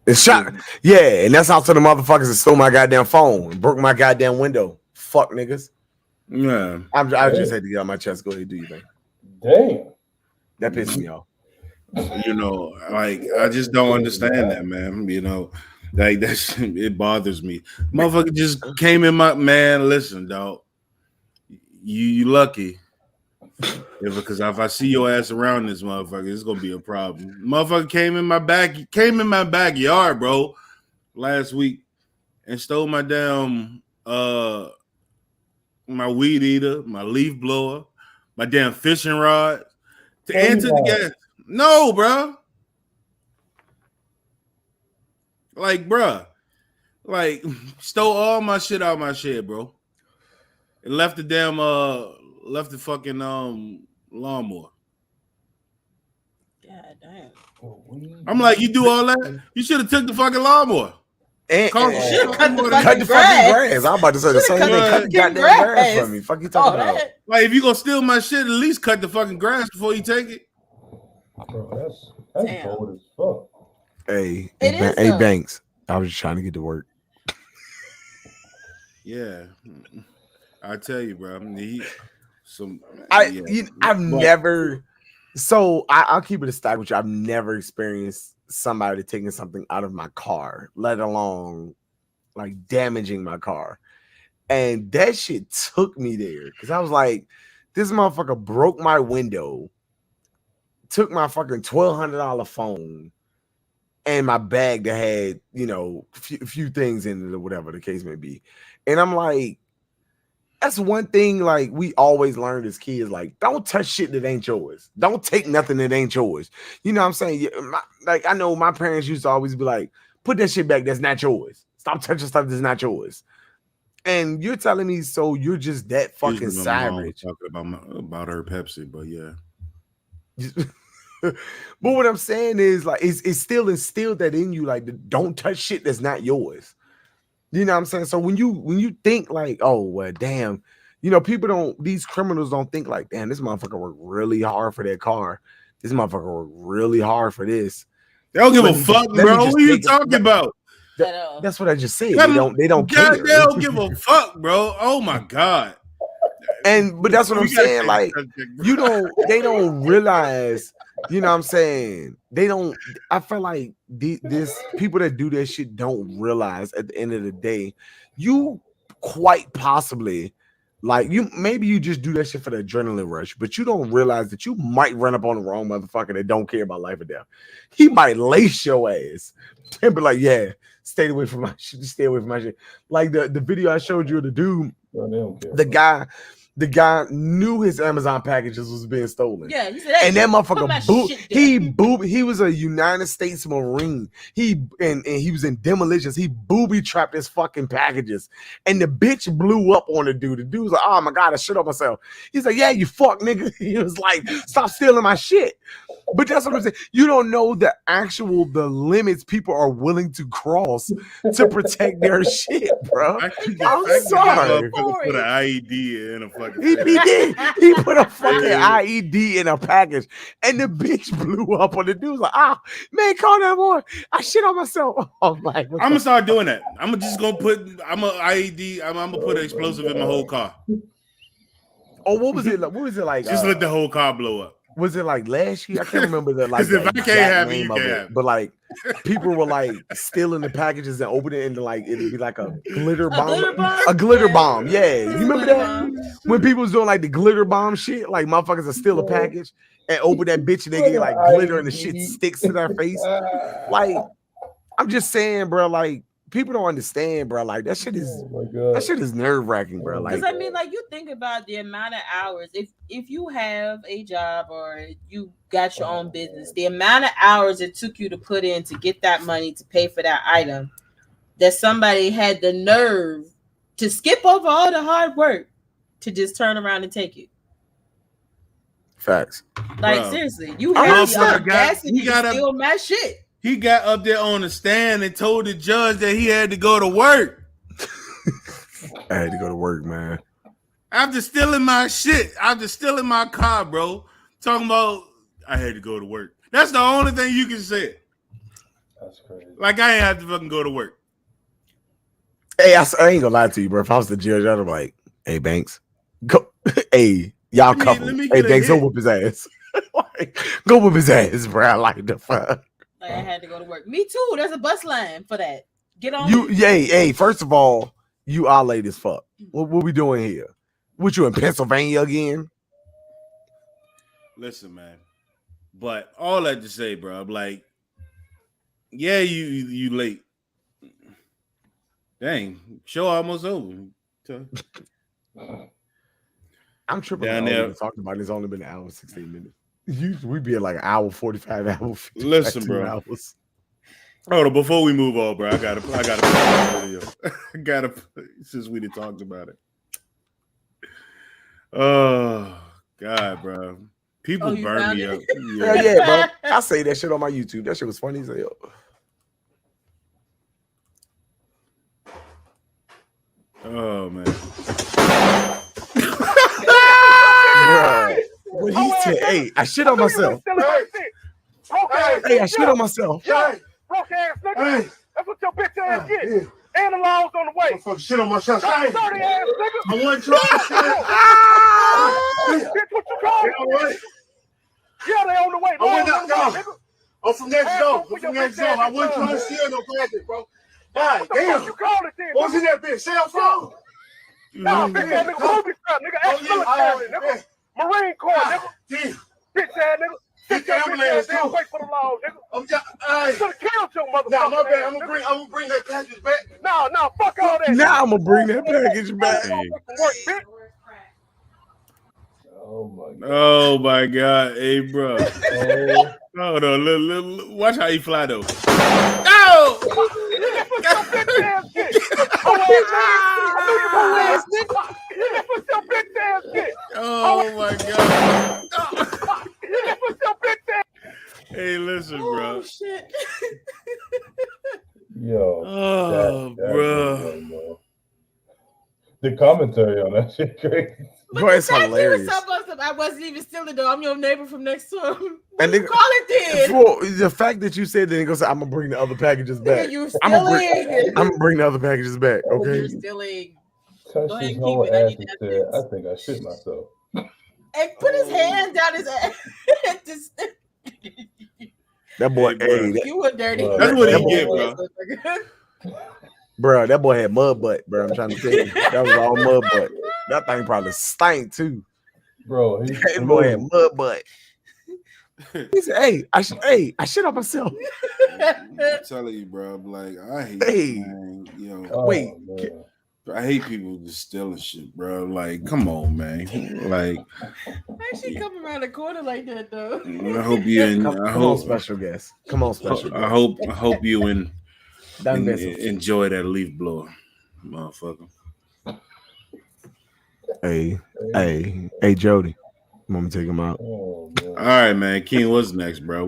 S3: It's shot. Yeah, and that's how to the motherfuckers that stole my goddamn phone and broke my goddamn window. Fuck niggas.
S1: Yeah.
S3: I just had to get on my chest. Go ahead, do you think?
S4: Damn.
S3: That pissed me off.
S1: You know, like, I just don't understand that, man. You know, like, that shit, it bothers me. Motherfucker just came in my man. Listen, dog. You lucky. Because if I see your ass around this motherfucker, it's gonna be a problem. Motherfucker came in my backyard, bro, last week and stole my damn my weed eater, my leaf blower, my damn fishing rod to enter the gas. No, bro. Like, bro, like, stole all my shit out of my shed, bro, and left the damn fucking lawnmower.
S2: God damn.
S1: I'm like, you do all that? You should have took the fucking lawnmower.
S3: And
S2: cut the fucking
S3: fucking grass. I'm about to say the same thing. Cut the goddamn grass from me. Fuck you talking about?
S1: Like, if you gonna steal my shit, at least cut the fucking grass before you take it.
S4: Bro, that's bold as fuck.
S3: Hey,
S2: though.
S3: Banks. I was just trying to get to work.
S1: Yeah, I tell you, bro.
S3: I'll keep it a stack with you. I've never experienced somebody taking something out of my car, let alone like damaging my car. And that shit took me there because I was like, this motherfucker broke my window, took my fucking $1,200 phone and my bag that had, you know, a few things in it or whatever the case may be. And I'm like, that's one thing like we always learned as kids, like, don't touch shit that ain't yours. Don't take nothing that ain't yours. You know what I'm saying? Like, I know my parents used to always be like, put that shit back that's not yours. Stop touching stuff that's not yours. And you're telling me, so you're just that fucking savage.
S1: Talking about her Pepsi, but yeah.
S3: But what I'm saying is, like, it's still instilled that in you, like, don't touch shit that's not yours. You know what I'm saying? So when you think like, oh, well, damn, you know, these criminals don't think like, damn, this motherfucker worked really hard for that car. This motherfucker worked really hard for this.
S1: They don't give a fuck, bro. What are you talking about?
S3: That's what I just said. They don't care.
S1: They don't give a fuck, bro. Oh my God.
S3: But that's what I'm saying. Like, they don't realize, you know what I'm saying? I feel like this people that do that shit don't realize at the end of the day, you quite possibly, like, maybe you just do that shit for the adrenaline rush, but you don't realize that you might run up on the wrong motherfucker that don't care about life or death. He might lace your ass and be like, yeah, stay away from my shit. Stay away from my shit. Like the video I showed you of the dude, the guy the guy knew his Amazon packages was being stolen.
S2: Yeah, he said, hey,
S3: and that motherfucker he was a United States Marine. He was in demolitions. He booby trapped his fucking packages. And the bitch blew up on the dude. The dude was like, oh my God, I shit on myself. He's like, yeah, you fuck nigga. He was like, stop stealing my shit. But that's what I'm saying. You don't know the limits people are willing to cross to protect their shit, bro. I'm sorry.
S1: Put an IED in a fucking.
S3: He did. He put a fucking IED in a package, and the bitch blew up on the dude. Was like, man, call that boy. I shit on myself. I'm like,
S1: I'm gonna start doing that. I'm just gonna put. I'm a IED. I'm gonna put an explosive in my whole car.
S3: Oh, what was it? What was it like?
S1: Just let the whole car blow up.
S3: Was it like last year? I can't remember the like.
S1: If I can't have it, you can't have it.
S3: But like, people were like stealing the packages and opening it into like it'd be like a glitter bomb. A glitter bomb. Yeah, you remember that when people was doing like the glitter bomb shit? Like motherfuckers are steal a package and open that bitch and they get like glitter and the shit sticks to their face. Like, I'm just saying, bro. Like, people don't understand, bro. Like that shit is nerve wracking, bro. Like,
S2: because I mean, like you think about the amount of hours. If you have a job or you got your own business, the amount of hours it took you to put in to get that money to pay for that item, that somebody had the nerve to skip over all the hard work to just turn around and take it.
S3: Facts.
S2: Like, bro, seriously, you have the audacity to steal my shit.
S1: He got up there on the stand and told the judge that he had to go to work.
S3: I had to go to work, man.
S1: After stealing my shit, after stealing my car, bro. Talking about I had to go to work. That's the only thing you can say.
S4: That's crazy.
S1: Like I ain't have to fucking go to work.
S3: Hey, I ain't gonna lie to you, bro. If I was the judge, I'd be like, hey, Banks, go. Hey, y'all couple. Hey, Banks, go whoop his ass. Go whoop his ass, bro. I like the fuck.
S2: Like I had to go to work. Me too. There's a bus line for that. Get on.
S3: Hey, first of all, you are late as fuck. What we doing here? What, you in Pennsylvania again?
S1: Listen, man. But all that to say, bro, I'm like, yeah, you late. Dang, show almost over.
S3: I'm tripping down there. Talking about it's only been an hour and 16 minutes. Usually we be at like an hour 45 hours.
S1: Listen, bro.
S3: Hours.
S1: Hold on, before we move on, bro, I gotta play the video. I gotta, since we done talked about it. Oh God, bro. People burn me up.
S3: Yeah, bro. I say that shit on my YouTube. That shit was funny as hell.
S1: Oh man.
S3: What he said, hey, I shit on myself. Hey, I shit on myself.
S14: Broke ass nigga. That's what your bitch ass get. And the laws on the way.
S15: Fuck shit on myself.
S14: Dirty ass nigga.
S15: I wasn't trying to
S14: Bitch, what you call it? Yeah, they on the way.
S15: I went out, I'm from next door. I'm from next door. I wasn't trying to steal no package, bro. God
S14: what the
S15: damn.
S14: fuck you call it then?
S15: What's in that bitch? Cell phone?
S14: Nah, bitch ass nigga, movie strap, nigga. Ex-military, nigga. Marine Corps, nigga.
S15: Damn.
S14: Bitch ass nigga.
S15: Get the ambulance,
S14: too. Wait for the law, nigga.
S15: I'm just,
S14: should have killed your motherfucker.
S15: Nah, my bad. I'm gonna bring that package back.
S14: No, fuck all that.
S3: Now I'm gonna bring that package back.
S14: Work, bitch.
S1: Oh my God, hey bro. Hold on, watch how he fly though. No! Oh my God. Hey, listen, bro.
S2: Oh, shit.
S4: Yo.
S1: Oh, bro.
S4: The commentary on that shit crazy.
S3: Bro, it's hilarious.
S2: I wasn't even stealing though. I'm your neighbor from next door.
S3: And
S2: you call it then?
S3: For the fact that you said that, he goes, I'm gonna bring the other packages back. I'm gonna bring the other packages back. Okay.
S2: You're stealing.
S4: Touch his whole ass and said, I think I shit myself.
S2: And put his hand down his ass.
S3: That boy, hey,
S2: you were dirty.
S1: That's what he get, bro.
S3: Bro, that boy had mud butt, bro. I'm trying to tell you. That was all mud butt. That thing probably stank too.
S4: Bro,
S3: that boy had mud butt. He said, hey, I shit on myself.
S1: I'm telling you, bro. I'm like, I hate
S3: hey,
S1: man. Yo.
S3: wait.
S1: I hate people just stealing shit, bro. Like, come on, man. Like,
S2: Why she come around the corner like that though?
S1: I hope you and
S3: Come on, special guest. Come on, special guest.
S1: I hope you enjoy that leaf blower, motherfucker.
S3: Hey, Jody. Want me to take him out?
S1: All right, man. King, what's next, bro?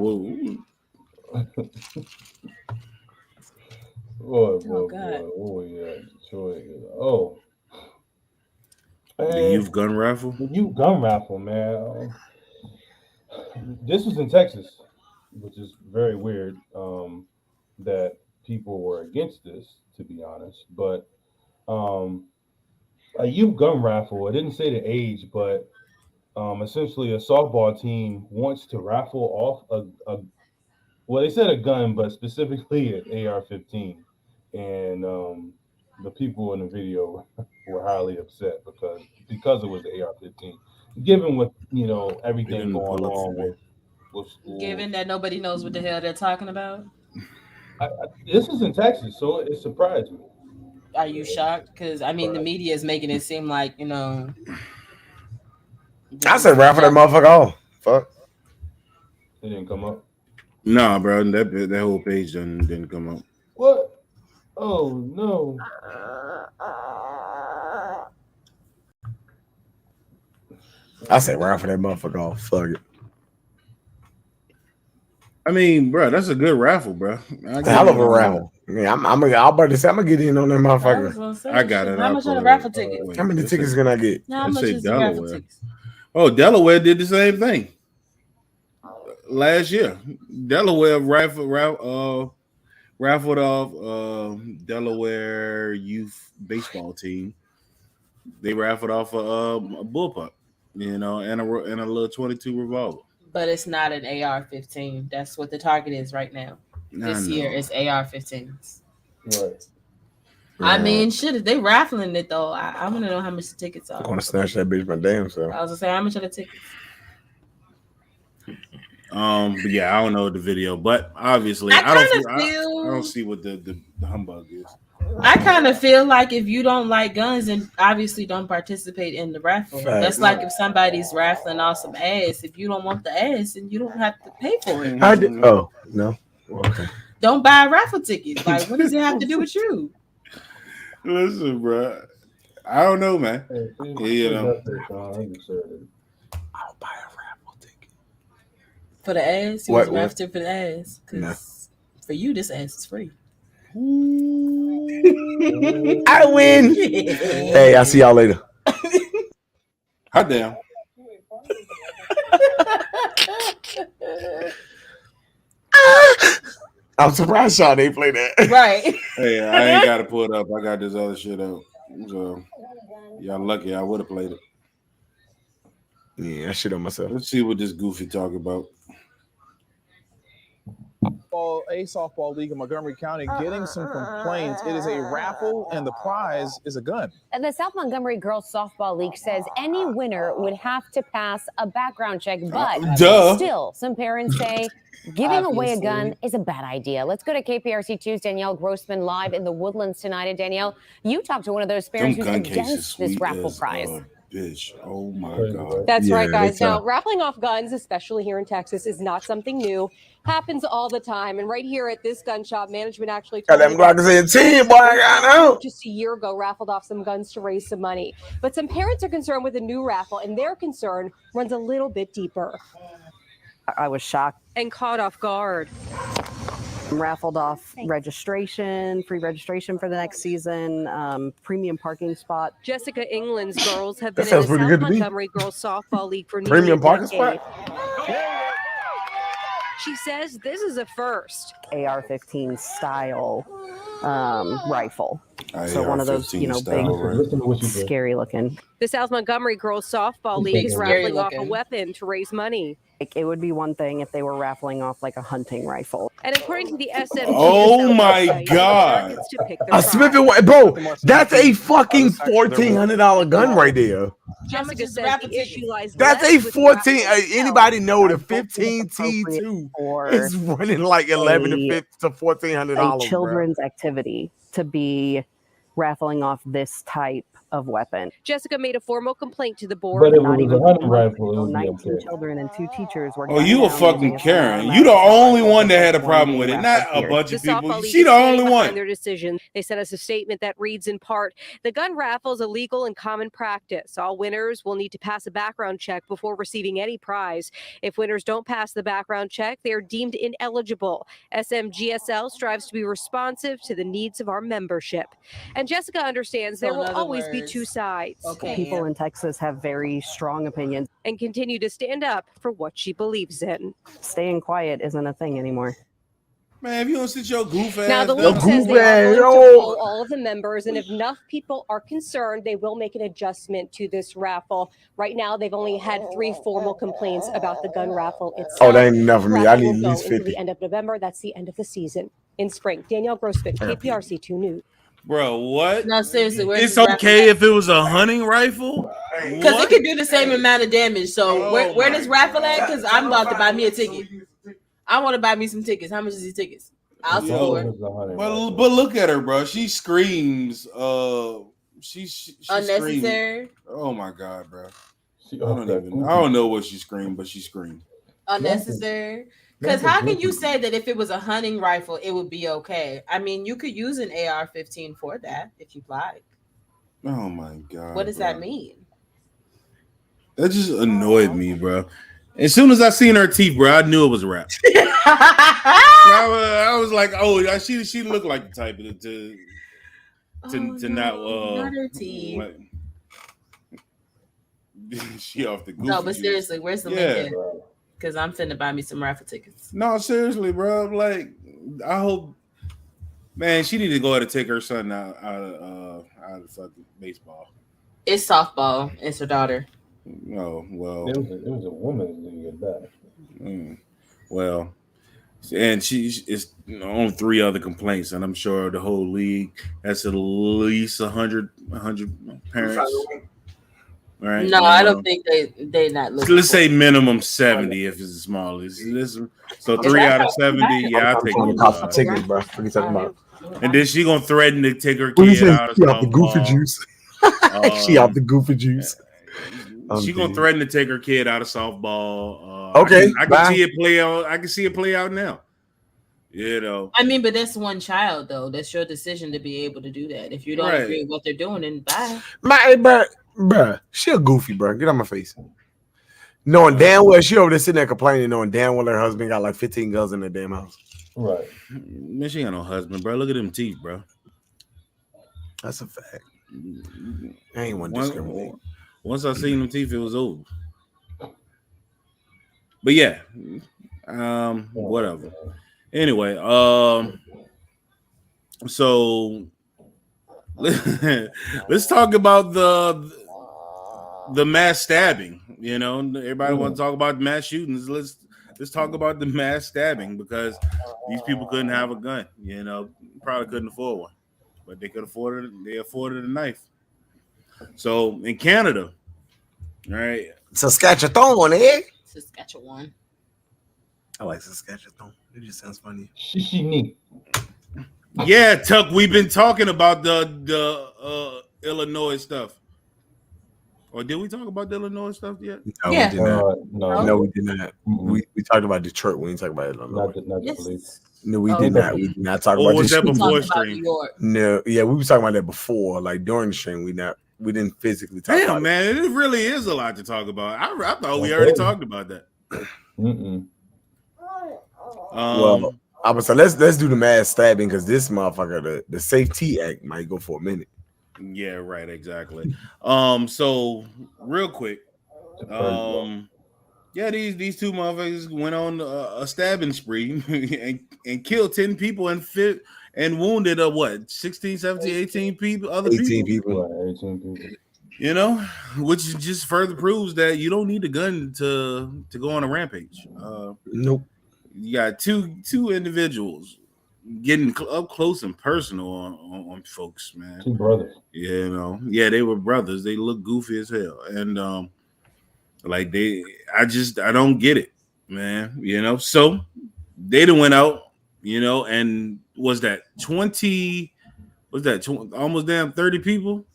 S1: The youth gun raffle?
S4: The youth gun raffle, man. This was in Texas, which is very weird that people were against this, to be honest. But a youth gun raffle, I didn't say the age, but essentially a softball team wants to raffle off well, they said a gun, but specifically an AR-15. And the people in the video were highly upset because it was the AR-15. Given what, everything going on with school.
S2: Given that nobody knows what the hell they're talking about.
S4: This is in Texas, so it surprised me.
S2: Are you shocked? Because, the media is making it seem like,
S3: I said raffle that motherfucker off. Fuck.
S4: It didn't come up?
S1: Nah, bro. That whole page didn't come up.
S4: What? Oh, no.
S3: I said raffle that motherfucker off. Fuck it.
S1: Bro, that's a good raffle, bro.
S3: Hell of a raffle. I'm about to say I'm gonna get in on that motherfucker.
S1: I got it.
S2: How much are the raffle tickets?
S3: How many tickets can I get?
S2: How much is the raffle tickets?
S1: Oh, Delaware did the same thing last year. Delaware raffled off Delaware youth baseball team. They raffled off a bullpup, and a little 22 revolver.
S2: But it's not an AR-15. That's what the target is right now. This year it's AR-15s.
S4: Right.
S2: Shit, if they raffling it though, I want to know how much the tickets are.
S3: I want to snatch that bitch my damn self.
S2: I was gonna say, how much are the tickets?
S1: But yeah, I don't know the video, but obviously I don't see what the humbug is.
S2: I kind of feel like if you don't like guns, and obviously don't participate in the raffle.
S3: Fact.
S2: That's like if somebody's raffling off some ass. If you don't want the ass, then you don't have to pay for it.
S3: Oh no. Okay.
S2: Don't buy a raffle ticket. Like, what does it have to do with you?
S1: Listen, bro. I don't know, man.
S3: I'll buy a raffle ticket.
S2: For the ass? You was raffle ticket for the ass? Because for you, this ass is free.
S3: I win. Hey, I'll see y'all later.
S1: Hot damn.
S3: I'm surprised y'all didn't play that.
S2: Right.
S1: Hey, I ain't got to pull it up. I got this other shit up. So y'all lucky. I would have played it.
S3: Yeah, I shit on myself.
S1: Let's see what this goofy talk about.
S16: A softball league in Montgomery County getting some complaints. It is a raffle and the prize is a gun.
S9: And the South Montgomery Girls Softball League says any winner would have to pass a background check, but still some parents say giving away a gun is a bad idea. Let's go to KPRC2's Danielle Grossman live in the Woodlands tonight. And Danielle, you talked to one of those parents who's against this raffle prize.
S1: Bitch, oh my God.
S17: That's right, guys. Now, raffling off guns, especially here in Texas, is not something new. Happens all the time. And right here at this gun shop, management actually told
S3: them Glock is a team, boy. I got out.
S17: Just a year ago, raffled off some guns to raise some money. But some parents are concerned with the new raffle, and their concern runs a little bit deeper.
S18: I was shocked
S17: and caught off guard.
S18: Raffled off registration, free registration for the next season, premium parking spot.
S17: Jessica England's girls have been in the South Montgomery Girls Softball League for nearly
S3: premium parking
S17: decade.
S3: spot.
S17: She says this is a first.
S18: AR-15 style rifle. So one of those, big, scary looking.
S17: The South Montgomery Girls Softball League is raffling off a weapon to raise money.
S18: It would be one thing if they were raffling off like a hunting rifle.
S17: And according to the SMG,
S1: oh my God,
S3: a Smith & Wesson, bro, that's a fucking $1,400 gun right there.
S17: Jessica says the issue lies.
S3: That's a 14. Anybody know the 15 T2 is running like $1,100 to $1,400?
S18: Children's activity to be raffling off this type of weapon.
S17: Jessica made a formal complaint to the board.
S4: But if it
S18: Not
S4: was
S18: even
S4: a hunting
S18: 2 months
S4: rifle, it
S18: ago,
S4: would be
S18: 19
S4: okay.
S18: children and 2 teachers were
S1: Oh,
S18: gunned
S1: you a
S18: down
S1: fucking
S18: using a
S1: Karen. You
S18: semi-automatic
S1: the
S18: assault
S1: only
S18: rifle
S1: one that
S18: just
S1: had a
S18: one
S1: problem
S18: day
S1: with it,
S18: last
S1: not a
S18: year.
S1: bunch
S17: The
S1: of people.
S17: softball league
S1: She
S17: is
S1: the only
S17: standing behind
S1: one.
S17: their decision. They sent us a statement that reads in part, the gun raffle is illegal and common practice. All winners will need to pass a background check before receiving any prize. If winners don't pass the background check, they are deemed ineligible. SMGSL strives to be responsive to the needs of our membership. And Jessica understands there
S2: So in
S17: will
S2: other
S17: always be
S2: words,
S17: 2 sides.
S2: okay,
S18: People in Texas have very strong opinions.
S17: And continue to stand up for what she believes in.
S18: Staying quiet isn't a thing anymore.
S1: Man, if you don't sit your goof ass
S17: Now, the
S1: down.
S17: league says they are going to poll all of the members, and if enough people are concerned, they will make an adjustment to this raffle. Right now, they've only had 3 formal complaints about the gun raffle itself.
S3: Oh, that ain't enough for me. I
S17: Raffle
S3: need
S17: will
S3: at
S17: go
S3: least
S17: until
S3: 50.
S17: the end of November. That's the end of the season. In spring, Danielle Grossman, KPRC 2 News.
S1: Bro, what?
S2: No, seriously, where's
S1: It's
S2: this raffle
S1: okay
S2: at?
S1: if it was a hunting rifle?
S2: Because it
S1: What?
S2: could do the same amount of damage. So
S1: Oh
S2: where does
S1: my
S2: raffle at? Because I'm about to buy me a ticket. I want to buy me some tickets. How much is these tickets? I'll support.
S1: But look at her, bro. She screams. She screams.
S2: Unnecessary.
S1: Oh my god, bro. I don't know what she screamed, but she screamed.
S2: Unnecessary. Because how can you say that if it was a hunting rifle, it would be okay? I mean, you could use an AR-15 for that if you like.
S1: Oh my god.
S2: What does
S1: bro.
S2: that mean?
S1: That just annoyed me, bro. As soon as I seen her teeth, bro, I knew it was a wrap. I was like, oh, she looked like the type of to not
S2: her teeth.
S1: like, she off the goofy
S2: No, but
S1: juice.
S2: seriously, where's the link? Because I'm finna buy me some raffle tickets.
S1: No, seriously, bro. Like, I hope, man, she need to go ahead and take her son out of fucking baseball.
S2: It's softball. It's her daughter.
S1: Oh well,
S4: It was a woman league at that.
S1: Well, and she is on 3 other complaints, and I'm sure the whole league has at least 100 parents. Right?
S2: No, I don't think they not
S1: So
S2: looking.
S1: let's say minimum 70 if it's the smallest. So 3 out of 70, yeah, I'll take
S3: I'm
S1: those
S3: trying to cop some
S1: odds.
S3: tickets, bro. What are you talking about?
S1: And then she gonna threaten to take her
S3: What you
S1: kid
S3: say?
S1: out of
S3: She off the goofy
S1: softball.
S3: juice. She off the goofy juice.
S1: She gonna threaten to take her kid out of softball.
S3: Okay,
S1: I can
S3: bye.
S1: see it play out. I can see it play out now. You know,
S2: I mean, but that's one child though. That's your decision to be able to do that. If you don't
S1: Right.
S2: agree with what they're doing, then bye.
S3: Bruh, she a goofy, bro. Get on my face. Knowing damn well she over there sitting there complaining, knowing damn well her husband got like 15 guns in the damn house.
S4: Right.
S1: Man, she ain't got no husband, bro. Look at them teeth, bro.
S3: That's a fact. I ain't want to discriminate.
S1: Once I seen them teeth, it was over. But yeah, whatever. Anyway, so let's talk about the mass stabbing. You know, everybody want to talk about mass shootings. Let's talk about the mass stabbing because these people couldn't have a gun. You know, probably couldn't afford one, but they afforded a knife. So in Canada, right?
S3: Saskatchewan, eh?
S2: Saskatchewan.
S3: I like Saskatchewan. It just sounds funny.
S1: Yeah, Tuck, we've been talking about the Illinois stuff. Or did we talk about the Illinois stuff yet?
S3: No, we did not.
S4: No,
S3: we did not. We talked about Detroit. We didn't talk about Illinois.
S4: Not the police.
S3: No, we did not. We did not talk
S1: Or
S3: about
S1: was that
S3: Detroit.
S1: before stream?
S3: No, yeah, we were talking about that before, like during the stream. We didn't physically talk about
S1: Damn,
S3: it.
S1: man, it really is a lot to talk about. I thought we already talked about that.
S3: Well, I was let's do the mass stabbing because this motherfucker, the Safety Act might go for a minute.
S1: Yeah, right, exactly. So real quick, yeah, these 2 motherfuckers went on a stabbing spree and killed 10 people and wounded 16, 17, 18 people, other
S3: 18
S1: people.
S4: 18 people.
S1: You know, which just further proves that you don't need a gun to go on a rampage.
S3: Nope.
S1: You got two individuals getting up close and personal on folks, man.
S4: 2 brothers.
S1: You know, yeah, they were brothers. They look goofy as hell, and like I don't get it, man. You know, so they done went out, you know, and was that 20 what's that? Almost damn 30 people.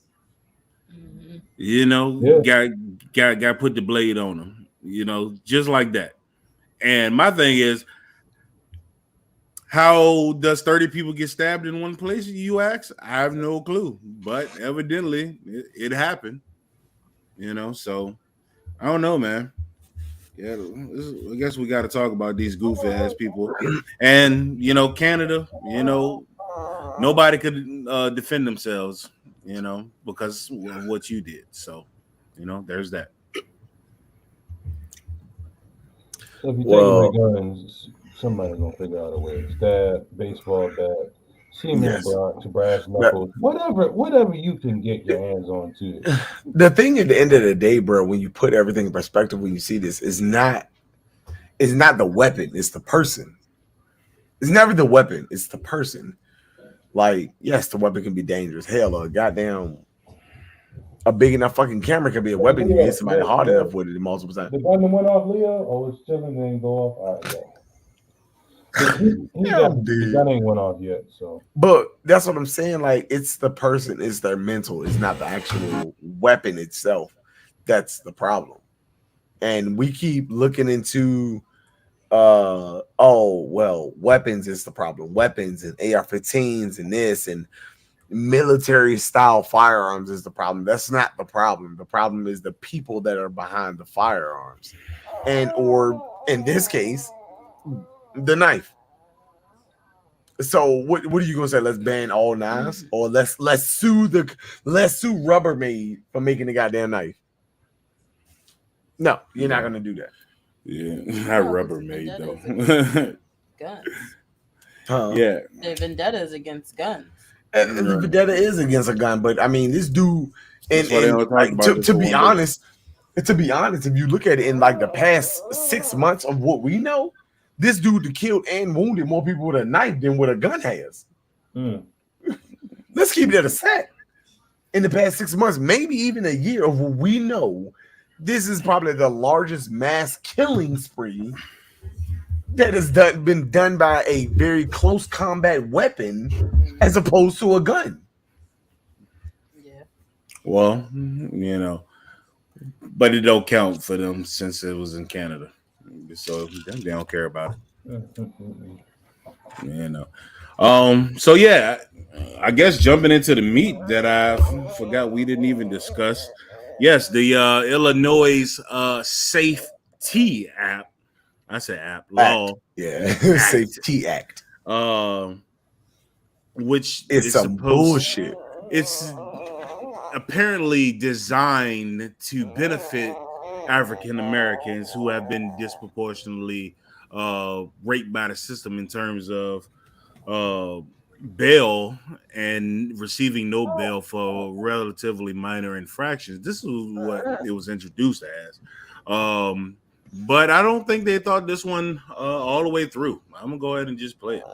S1: Got put the blade on them. Just like that. And my thing is, how does 30 people get stabbed in one place? You ask. I have no clue, but evidently it happened. So I don't know, man. Yeah, I guess we got to talk about these goofy ass people, and Canada. Nobody could defend themselves, because of what you did. So, there's that.
S4: So if you take away guns, somebody's gonna figure out a way. Stab, baseball bat, cement blocks, brass knuckles, whatever you can get your hands on too.
S3: The thing at the end of the day, bro, when you put everything in perspective, when you see this, it's not the weapon, it's the person. It's never the weapon, it's the person. Like, yes, the weapon can be dangerous. Hell, a big enough fucking camera can be a weapon. You hit somebody hard enough with it multiple times.
S4: The gun that went off, Leo? Oh, it's chilling and ain't go off? All right, yeah. The gun ain't went off yet, so.
S3: But that's what I'm saying. Like, it's the person, it's their mental, it's not the actual weapon itself. That's the problem. And we keep looking into weapons is the problem. Weapons and AR-15s and this and military style firearms is the problem. That's not the problem. The problem is the people that are behind the firearms, or in this case, the knife. So what are you gonna say? Let's ban all knives, or let's sue Rubbermaid for making the goddamn knife? No, you're not gonna do that.
S1: Yeah, not Rubbermaid though.
S2: Guns.
S1: Yeah,
S2: The vendetta is against guns.
S3: The vendetta is against a gun, but I mean, this dude, to be honest, if you look at it in like the past 6 months of what we know, this dude killed and wounded more people with a knife than what a gun has. Let's keep it at a set. In the past 6 months, maybe even a year of what we know, this is probably the largest mass killing spree that has been done by a very close combat weapon as opposed to a gun.
S2: Yeah.
S1: Well, but it don't count for them since it was in Canada, so they don't care about it. So yeah, I guess jumping into the meat that I forgot we didn't even discuss. Yes, the Illinois Safety App. I said app law.
S3: Yeah, Safety Act.
S1: Which
S3: is some bullshit.
S1: It's apparently designed to benefit African Americans who have been disproportionately raped by the system in terms of bail and receiving no bail for relatively minor infractions. This is what it was introduced as. But I don't think they thought this one all the way through. I'm going to go ahead and just play it.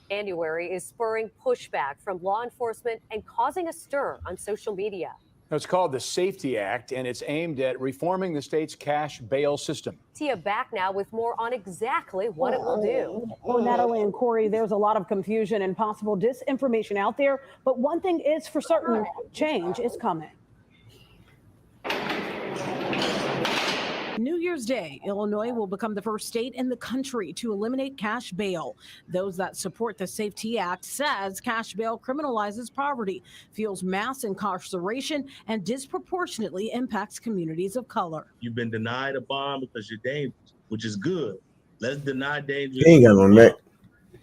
S19: January is spurring pushback from law enforcement and causing a stir on social media.
S20: It's called the Safety Act, and it's aimed at reforming the state's cash bail system.
S19: Tia back now with more on exactly what it will do.
S21: Well, Natalie and Corey, there's a lot of confusion and possible disinformation out there, but one thing is for certain, change is coming. New Year's Day, Illinois will become the first state in the country to eliminate cash bail. Those that support the Safety Act says cash bail criminalizes poverty, fuels mass incarceration, and disproportionately impacts communities of color.
S22: You've been denied a bond because you're dangerous, which is good. Let's deny dangerous.
S3: He ain't got no neck.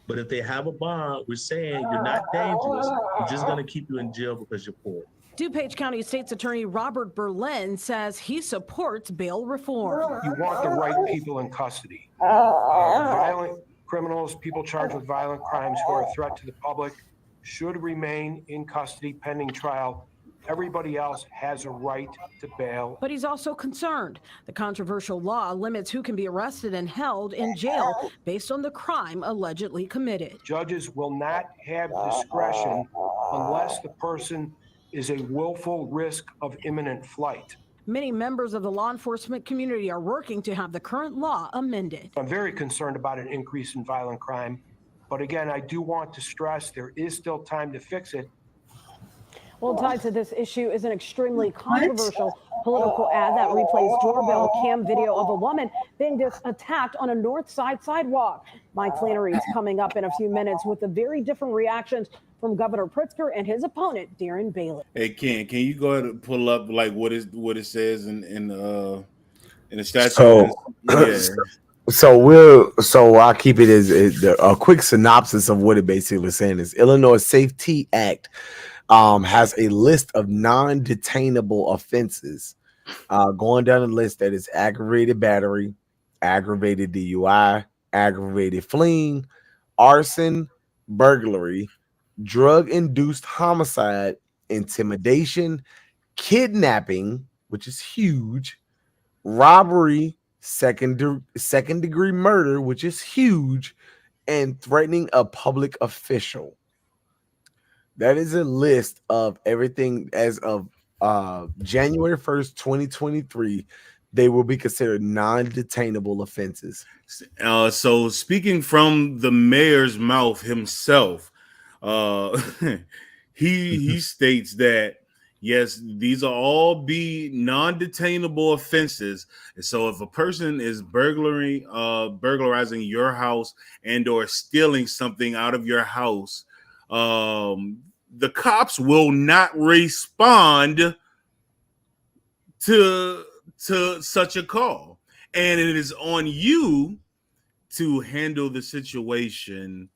S22: But if they have a bond, we're saying you're not dangerous. We're just going to keep you in jail because you're poor.
S21: DuPage County State's Attorney Robert Berlin says he supports bail reform.
S23: You want the right people in custody. Violent criminals, people charged with violent crimes who are a threat to the public should remain in custody pending trial. Everybody else has a right to bail.
S21: But he's also concerned. The controversial law limits who can be arrested and held in jail based on the crime allegedly committed.
S23: Judges will not have discretion unless the person is a willful risk of imminent flight.
S21: Many members of the law enforcement community are working to have the current law amended.
S23: I'm very concerned about an increase in violent crime But again, I do want to stress there is still time to fix it.
S21: Well, tied to this issue is an extremely controversial political ad that replays doorbell cam video of a woman being attacked on a north side sidewalk. Mike Flannery's coming up in a few minutes with the very different reactions from Governor Pritzker and his opponent, Darren Bailey.
S1: Hey, can you go ahead and pull up like what it says in the statute?
S3: So I'll keep it as a quick synopsis of what it basically is saying is Illinois Safety Act has a list of non-detainable offenses going down the list that is aggravated battery, aggravated DUI, aggravated fleeing, arson, burglary, drug-induced homicide, intimidation, kidnapping, which is huge, robbery, second degree murder, which is huge, and threatening a public official. That is a list of everything as of January 1st, 2023. They will be considered non-detainable offenses.
S1: So speaking from the mayor's mouth himself, he states that yes, these are all be non-detainable offenses. And so if a person is burglarizing your house and or stealing something out of your house, the cops will not respond to such a call, and it is on you to handle the situation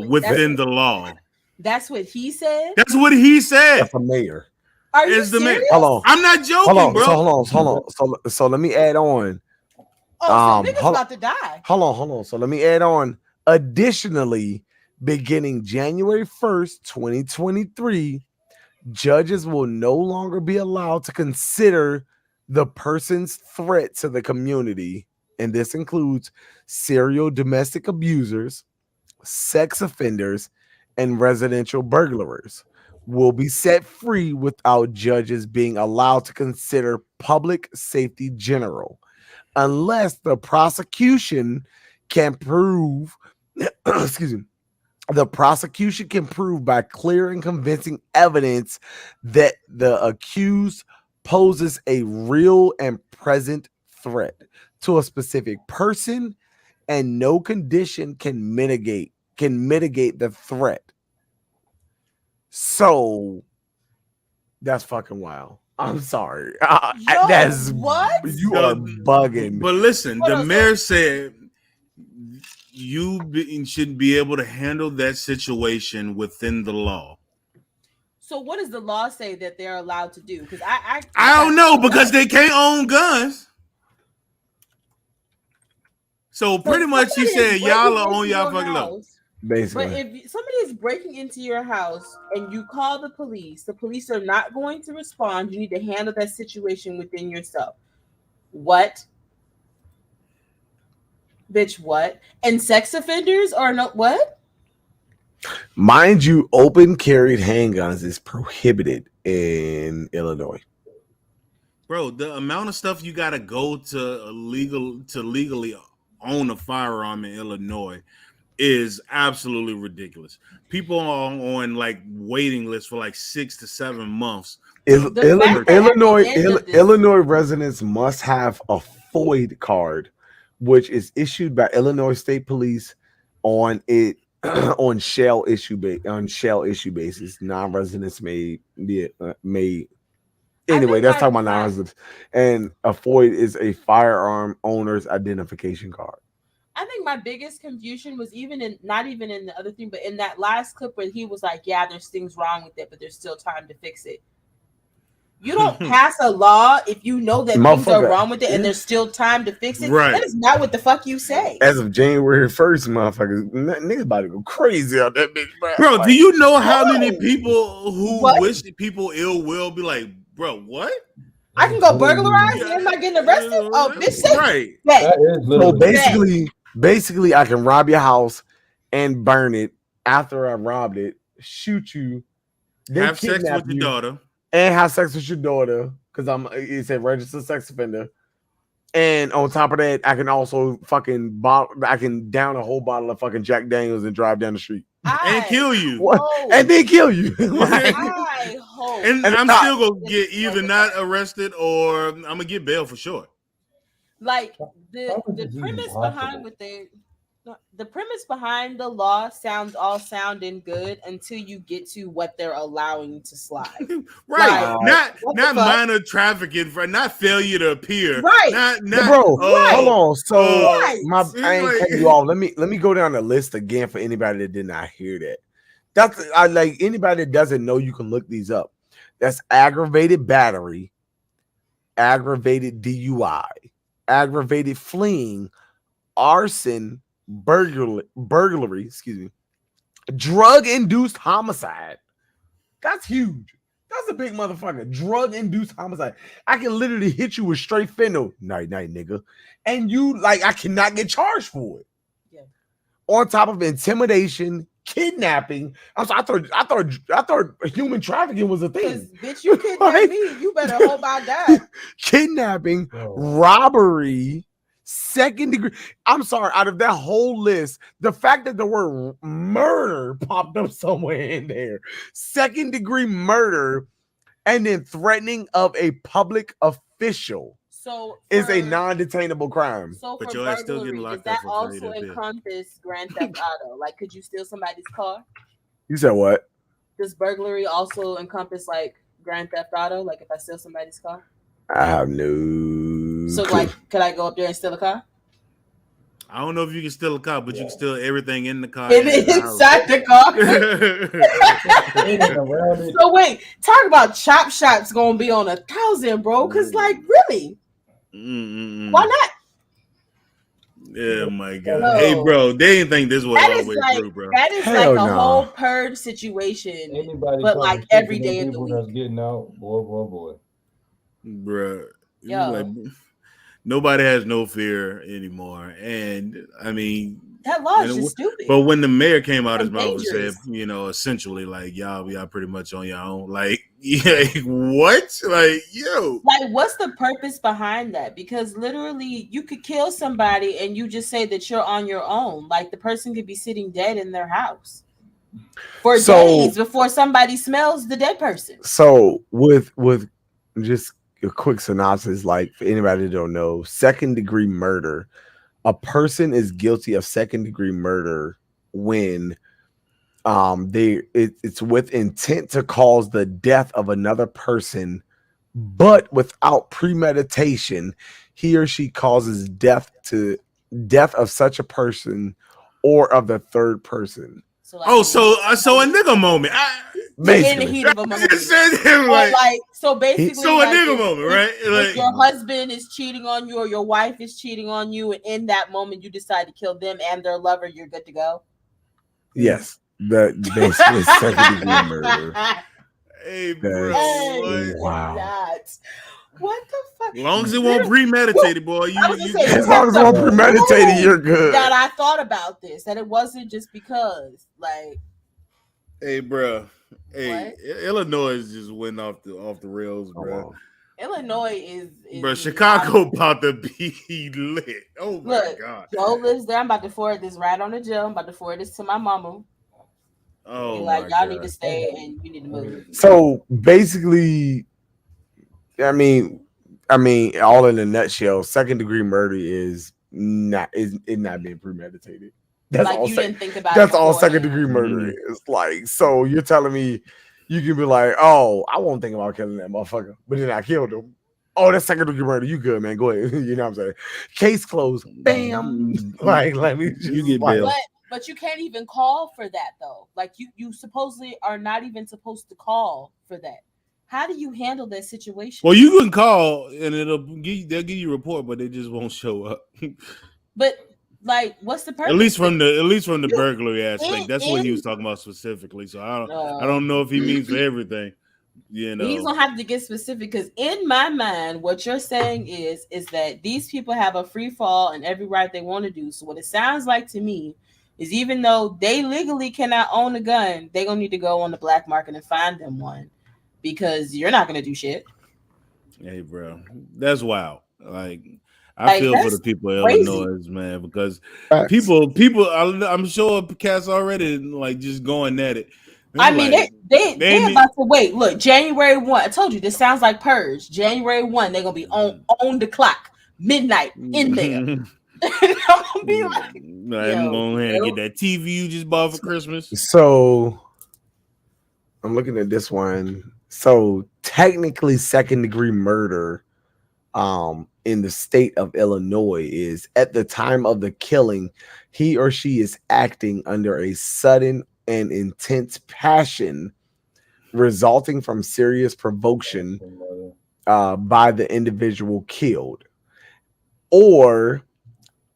S1: within the law.
S2: That's what he said.
S1: That's what he said.
S3: That's the mayor.
S2: Are you serious?
S3: Hold on.
S1: I'm not joking, bro.
S3: Hold on. So let me add on.
S2: Oh, so niggas about to die.
S3: Hold on. So let me add on. Additionally, beginning January 1st, 2023, judges will no longer be allowed to consider the person's threat to the community, and this includes serial domestic abusers, sex offenders, and residential burglars, will be set free without judges being allowed to consider public safety general, unless the prosecution can prove, excuse me, the prosecution can prove by clear and convincing evidence that the accused poses a real and present threat to a specific person, and no condition can mitigate the threat. So that's fucking wild. I'm sorry. That's
S2: what
S3: you are bugging.
S1: But listen, the mayor said you should be able to handle that situation within the law.
S2: So what does the law say that they're allowed to do? Because I
S1: don't know, because they can't own guns. So pretty much he said y'all are on y'all fucking law.
S3: Basically.
S2: But if somebody is breaking into your house and you call the police are not going to respond. You need to handle that situation within yourself. What? Bitch, what? And sex offenders are not what?
S3: Mind you, open carried handguns is prohibited in Illinois.
S1: Bro, the amount of stuff you gotta go to legally own a firearm in Illinois is absolutely ridiculous. People are on like waiting lists for like 6 to 7 months.
S3: Illinois residents must have a FOID card, which is issued by Illinois State Police on shell issue basis. Non-residents may anyway. That's talking about non-residents, and a FOID is a firearm owner's identification card.
S2: I think my biggest confusion was not even in the other thing, but in that last clip where he was like, yeah, there's things wrong with it, but there's still time to fix it. You don't pass a law if you know that things are wrong with it and there's still time to fix it.
S1: Right.
S2: That is not what the fuck you say.
S3: As of January 1st, motherfuckers, niggas about to go crazy out that bitch,
S1: bro. Do you know how many people who wish people ill will be like, bro, what?
S2: I can go burglarize and I'm not getting arrested? Oh, bitch,
S1: right.
S3: So basically, I can rob your house and burn it after I robbed it, shoot you, then
S1: have sex with your daughter.
S3: And have sex with your daughter, because it's a registered sex offender. And on top of that, I can also I can down a whole bottle of fucking Jack Daniels and drive down the street.
S1: And kill you.
S3: What? And then kill you. Like,
S2: I hope.
S1: And
S3: And
S1: I'm
S3: it's
S1: still gonna get either not arrested or I'm gonna get bail for sure.
S2: Like
S4: How could
S2: the
S4: this even
S2: premise
S4: be
S2: behind
S4: possible?
S2: what they the premise behind the law sounds all sounding good until you get to what they're allowing to slide.
S1: Right.
S2: Like, what the
S1: not
S2: fuck?
S1: minor trafficking, not failure to appear.
S2: Right.
S1: Not
S3: bro, hold on. So
S1: Right.
S3: I ain't cutting you off. Let me go down the list again for anybody that did not hear that. That's I like anybody that doesn't know, you can look these up. That's aggravated battery, aggravated DUI, aggravated fleeing, arson, burglary, excuse me, drug-induced homicide. That's huge. That's a big motherfucker. Drug-induced homicide. I can literally hit you with straight fentanyl. Night, nigga. And you I cannot get charged for it.
S2: Yeah.
S3: On top of intimidation, kidnapping. I thought human trafficking was a thing.
S2: Bitch, you kidnapped me. You better hope I die.
S3: Kidnapping, robbery, second degree. I'm sorry, out of that whole list, the fact that the word murder popped up somewhere in there, second degree murder, and then threatening of a public official is a non-detainable crime.
S2: So
S1: But
S2: for
S1: your ass still getting
S2: burglary,
S1: locked
S2: does
S1: up
S2: that
S1: for failure
S2: also
S1: to appear.
S2: encompass grand theft auto? Like, could you steal somebody's car?
S3: You said what?
S2: Does burglary also encompass like grand theft auto? Like, if I steal somebody's car?
S3: I have no
S2: So,
S3: clue.
S2: like, could I go up there and steal a car?
S1: I don't know if you can steal a car, but you can steal everything in the car.
S2: And inside the car. So wait, talk about chop shops gonna be on 1,000, bro. Cause like, really, why not?
S1: Yeah, my God.
S2: No.
S1: Hey, bro, they didn't think this was
S2: That
S1: all the
S2: is
S1: way
S2: like
S1: through, bro.
S2: that is
S3: Hell
S2: like a
S3: no.
S2: whole purge situation,
S4: Anybody
S2: but
S4: talking
S2: like
S4: shit to
S2: every
S4: them
S2: day of the
S4: people
S2: week.
S4: that's getting out, boy.
S1: Bruh.
S2: Yo.
S1: Like, nobody has no fear anymore. And I mean,
S2: That law is just stupid.
S1: But when the mayor came out his
S2: And
S1: mouth and said,
S2: dangerous.
S1: essentially, like, y'all pretty much on your own. Like, yeah, what? Like, yo.
S2: Like, what's the purpose behind that? Because literally, you could kill somebody and you just say that you're on your own. Like, the person could be sitting dead in their house for days before somebody smells the dead person.
S3: So with just a quick synopsis, like for anybody that don't know, second degree murder, a person is guilty of second degree murder when it's with intent to cause the death of another person, but without premeditation, he or she causes death of such a person or of the third person.
S2: So
S1: a nigga moment.
S2: In the heat of a moment. So basically,
S1: So a nigga moment, right?
S2: If your husband is cheating on you or your wife is cheating on you, and in that moment you decide to kill them and their lover, you're good to go.
S3: Yes, that basically second degree murder.
S1: Hey, bro.
S3: Wow.
S2: What the fuck?
S1: As long as it won't premeditated, boy.
S3: As long as it won't premeditated, you're good.
S2: That I thought about this, that it wasn't just because, like.
S1: Hey, bro. Hey, Illinois just went off the rails, bro.
S2: Illinois is
S1: bro. Chicago about to be lit. Oh my God.
S2: Joe lives there. I'm about to forward this right on the Joe. I'm about to forward this to my mama.
S1: Oh,
S2: like y'all need to stay and you need to move.
S3: So basically, I mean, all in a nutshell, second degree murder is not being premeditated. That's
S2: like
S3: all.
S2: You didn't think about
S3: that's
S2: it
S3: all
S2: beforehand.
S3: second degree murder is. Like, so you're telling me you can be like, oh, I won't think about killing that motherfucker, but then I killed him. Oh, that's second degree murder. You good, man? Go ahead. You know what I'm saying? Case closed. Bam. Like, let me just,
S1: you get bail.
S2: But you can't even call for that though. Like you supposedly are not even supposed to call for that. How do you handle that situation?
S1: Well, you can call and they'll give you a report, but they just won't show up.
S2: But like, what's the purpose?
S1: At least from the burglary aspect. That's what he was talking about specifically. So I don't know if he means for everything. You know,
S2: he's gonna have to get specific because in my mind, what you're saying is that these people have a free fall and every right they want to do. So what it sounds like to me is even though they legally cannot own a gun, they're gonna need to go on the black market and find them one because you're not gonna do shit.
S1: Hey, bro, that's wild. Like, I feel for the people of Illinois, man, because people, I'm sure cats already like just going at it.
S2: I mean, they about to wait. Look, January 1. I told you this sounds like Purge. January 1, they're gonna be on the clock, midnight in there. I'm gonna be like,
S1: I'm going ahead and get that TV you just bought for Christmas.
S3: So I'm looking at this one. So technically, second-degree murder, in the state of Illinois is at the time of the killing, he or she is acting under a sudden and intense passion resulting from serious provocation by the individual killed, or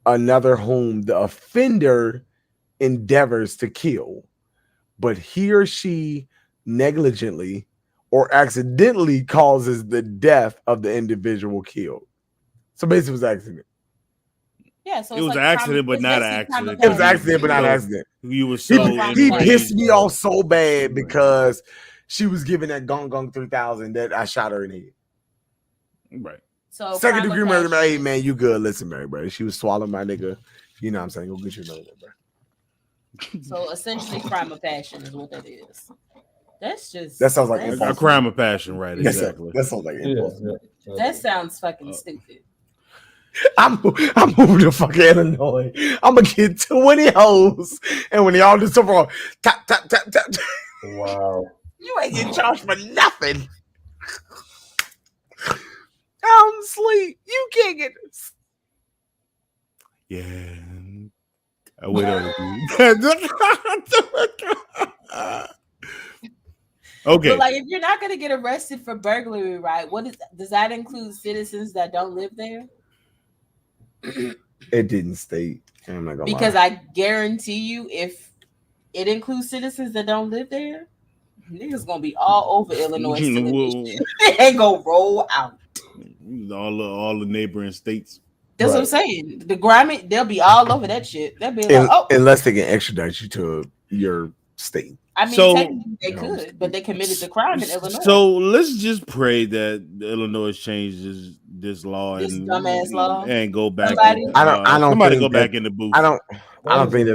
S3: another whom the offender endeavors to kill, but he or she negligently or accidentally causes the death of the individual killed. So basically, it was an accident.
S2: Yeah, so
S1: it was an accident, but not an accident.
S3: It was an accident, but not an accident.
S1: You were so
S3: he pissed me off so bad because she was giving that gong 3000 that I shot her in the head.
S1: Right.
S2: So
S3: second degree murder, man. Hey, man, you good? Listen, Mary, bro. She was swallowing my nigga. You know what I'm saying? Go get your nose, bro.
S2: So essentially, crime of passion is what that is.
S3: That sounds like
S1: a crime of passion, right? Exactly.
S3: That sounds like impulsive.
S2: That sounds fucking stupid.
S3: I'm moving to fucking Illinois. I'm gonna get 20 hoes, and when they all do so wrong, tap.
S4: Wow.
S3: You ain't getting charged for nothing. I'm asleep. You can't get this.
S1: Yeah. I wait on it. Okay.
S2: But like, if you're not gonna get arrested for burglary, right? Does that include citizens that don't live there?
S3: It didn't state. I'm not gonna
S2: Because
S3: lie.
S2: I guarantee you, if it includes citizens that don't live there, niggas gonna be all over Illinois. They ain't gonna roll out.
S1: All the neighboring states.
S2: That's what I'm saying. The grimy, they'll be all over that shit. They'll be like, oh,
S3: Unless they can extradite you to your state.
S2: I mean, technically they could, but they committed the crime in Illinois.
S1: So let's just pray that Illinois changes this law
S2: This
S1: and
S2: dumbass law
S1: and go back.
S2: Somebody?
S3: I don't
S1: somebody
S3: think
S1: go
S3: that-
S1: back in the booth.
S3: I don't think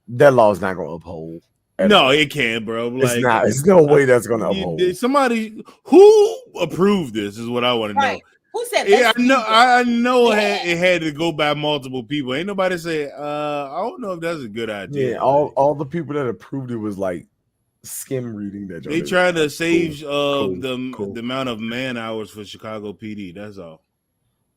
S3: that law is not gonna uphold.
S1: No, it can't, bro.
S3: It's not. There's no way that's gonna uphold.
S1: Somebody who approved this is what I want to know.
S2: Who said?
S1: Yeah, I know it had to go by multiple people. Ain't nobody say, I don't know if that's a good idea.
S3: Yeah, all the people that approved it was like skim reading that.
S1: They trying to save the amount of man hours for Chicago PD. That's all.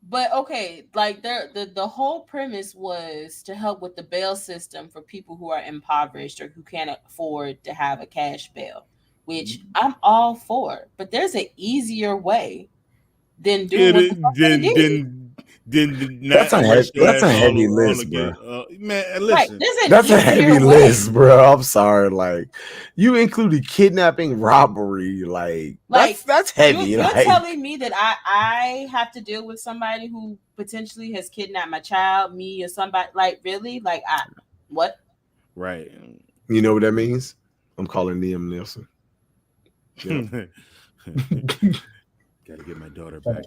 S2: But okay, like the whole premise was to help with the bail system for people who are impoverished or who can't afford to have a cash bail, which I'm all for. But there's an easier way than doing what the fuck they did.
S3: That's a heavy list, bro.
S1: Man,
S2: Right,
S1: listen.
S2: there's an
S3: That's a
S2: easier
S3: heavy
S2: way.
S3: list, bro. I'm sorry. Like, you included kidnapping, robbery. Like that's heavy.
S2: You're
S3: like,
S2: telling me that I have to deal with somebody who potentially has kidnapped my child, me, or somebody. Like, really? Like, what?
S1: Right.
S3: you know what that means? I'm calling Liam Nielsen. Yeah.
S1: Gotta get my daughter back.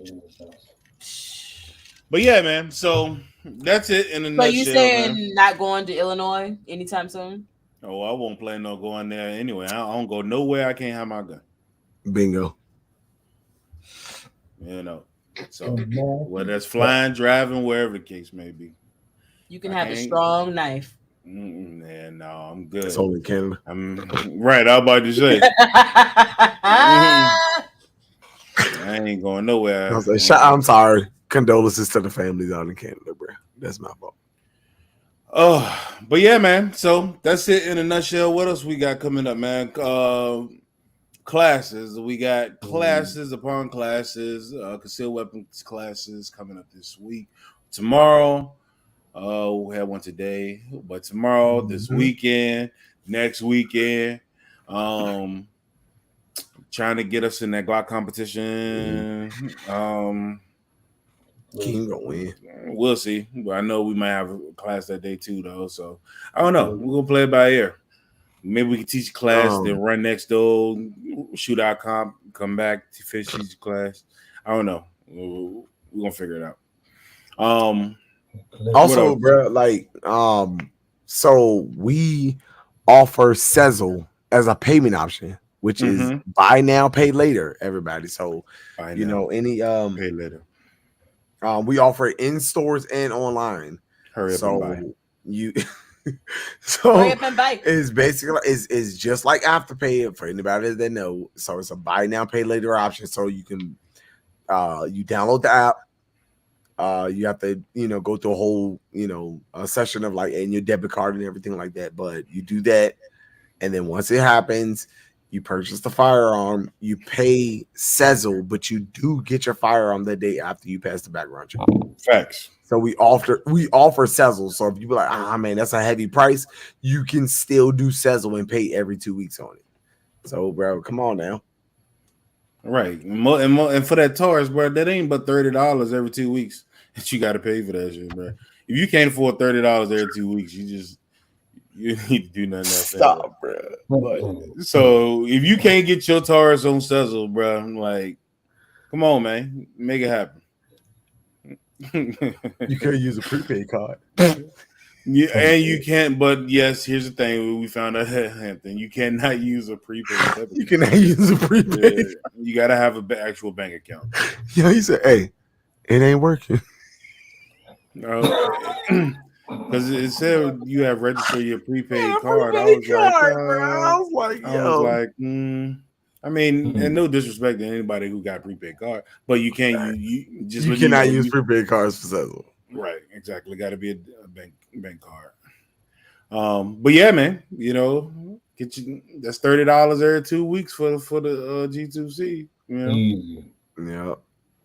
S1: But yeah, man. So that's it in a
S2: So
S1: nutshell.
S2: you saying
S1: man.
S2: not going to Illinois anytime soon?
S1: Oh, I won't plan on going there anyway. I don't go nowhere I can't have my gun.
S3: Bingo.
S1: You know. So whether that's flying, driving, wherever the case may be.
S2: You can have a strong knife.
S1: Yeah, no, I'm good.
S3: It's only Canada.
S1: I'm right. I was about to say. I ain't going nowhere.
S3: I was like, I'm sorry. Condolences to the families out in Canada, bro. That's my fault.
S1: Oh, but yeah, man. So that's it in a nutshell. What else we got coming up, man? Classes. We got classes upon classes, concealed weapons classes coming up this week. Tomorrow, we had one today, but tomorrow, this weekend, next weekend, trying to get us in that Glock competition.
S3: King gonna win.
S1: We'll see. But I know we might have a class that day too, though. So I don't know. We're gonna play it by ear. Maybe we can teach a class, then run next door, shoot our comp, come back to finish teach class. I don't know. we're gonna figure it out.
S3: Also, bro, like, so we offer Sezzle as a payment option, which is buy now, pay later, everybody. So
S1: Buy
S3: you
S1: now,
S3: know, any
S1: pay later.
S3: we offer it in stores and online.
S1: Hurry up and buy.
S3: You so
S2: Hurry up and buy.
S3: it's basically is just like Afterpay for anybody that know. So it's a buy now, pay later option. So you can you download the app. You have to, go through a whole, a session of like and your debit card and everything like that. But you do that, and then once it happens, you purchase the firearm, you pay Sezzle, but you do get your firearm the day after you pass the background check.
S1: Facts.
S3: So we offer Sezzle. So if you be like, man, that's a heavy price, you can still do Sezzle and pay every 2 weeks on it. So, bro, come on now.
S1: Right. And for that Taurus, bro, that ain't but $30 every 2 weeks that you got to pay for that shit, bro. If you can't afford $30 every 2 weeks, you need to do nothing else.
S3: Stop, bro.
S1: So if you can't get your Taurus on Sezzle, bro, I'm like, come on, man, make it happen.
S3: You can't use a prepaid card.
S1: Yeah, and you can't. But yes, here's the thing: we found out, Hampton, you cannot use a prepaid.
S3: You cannot use a prepaid.
S1: Yeah, you gotta have an actual bank account.
S3: Yeah, he said, "Hey, it ain't working."
S1: Because it said you have registered your prepaid card. I was like, I mean, and no disrespect to anybody who got prepaid card, but you can't. You
S3: cannot use prepaid cards for Sezzle.
S1: Right, exactly. Got to be a bank card. But yeah, man, get you that's $30 every 2 weeks for the G2C.
S3: Easy. Yeah.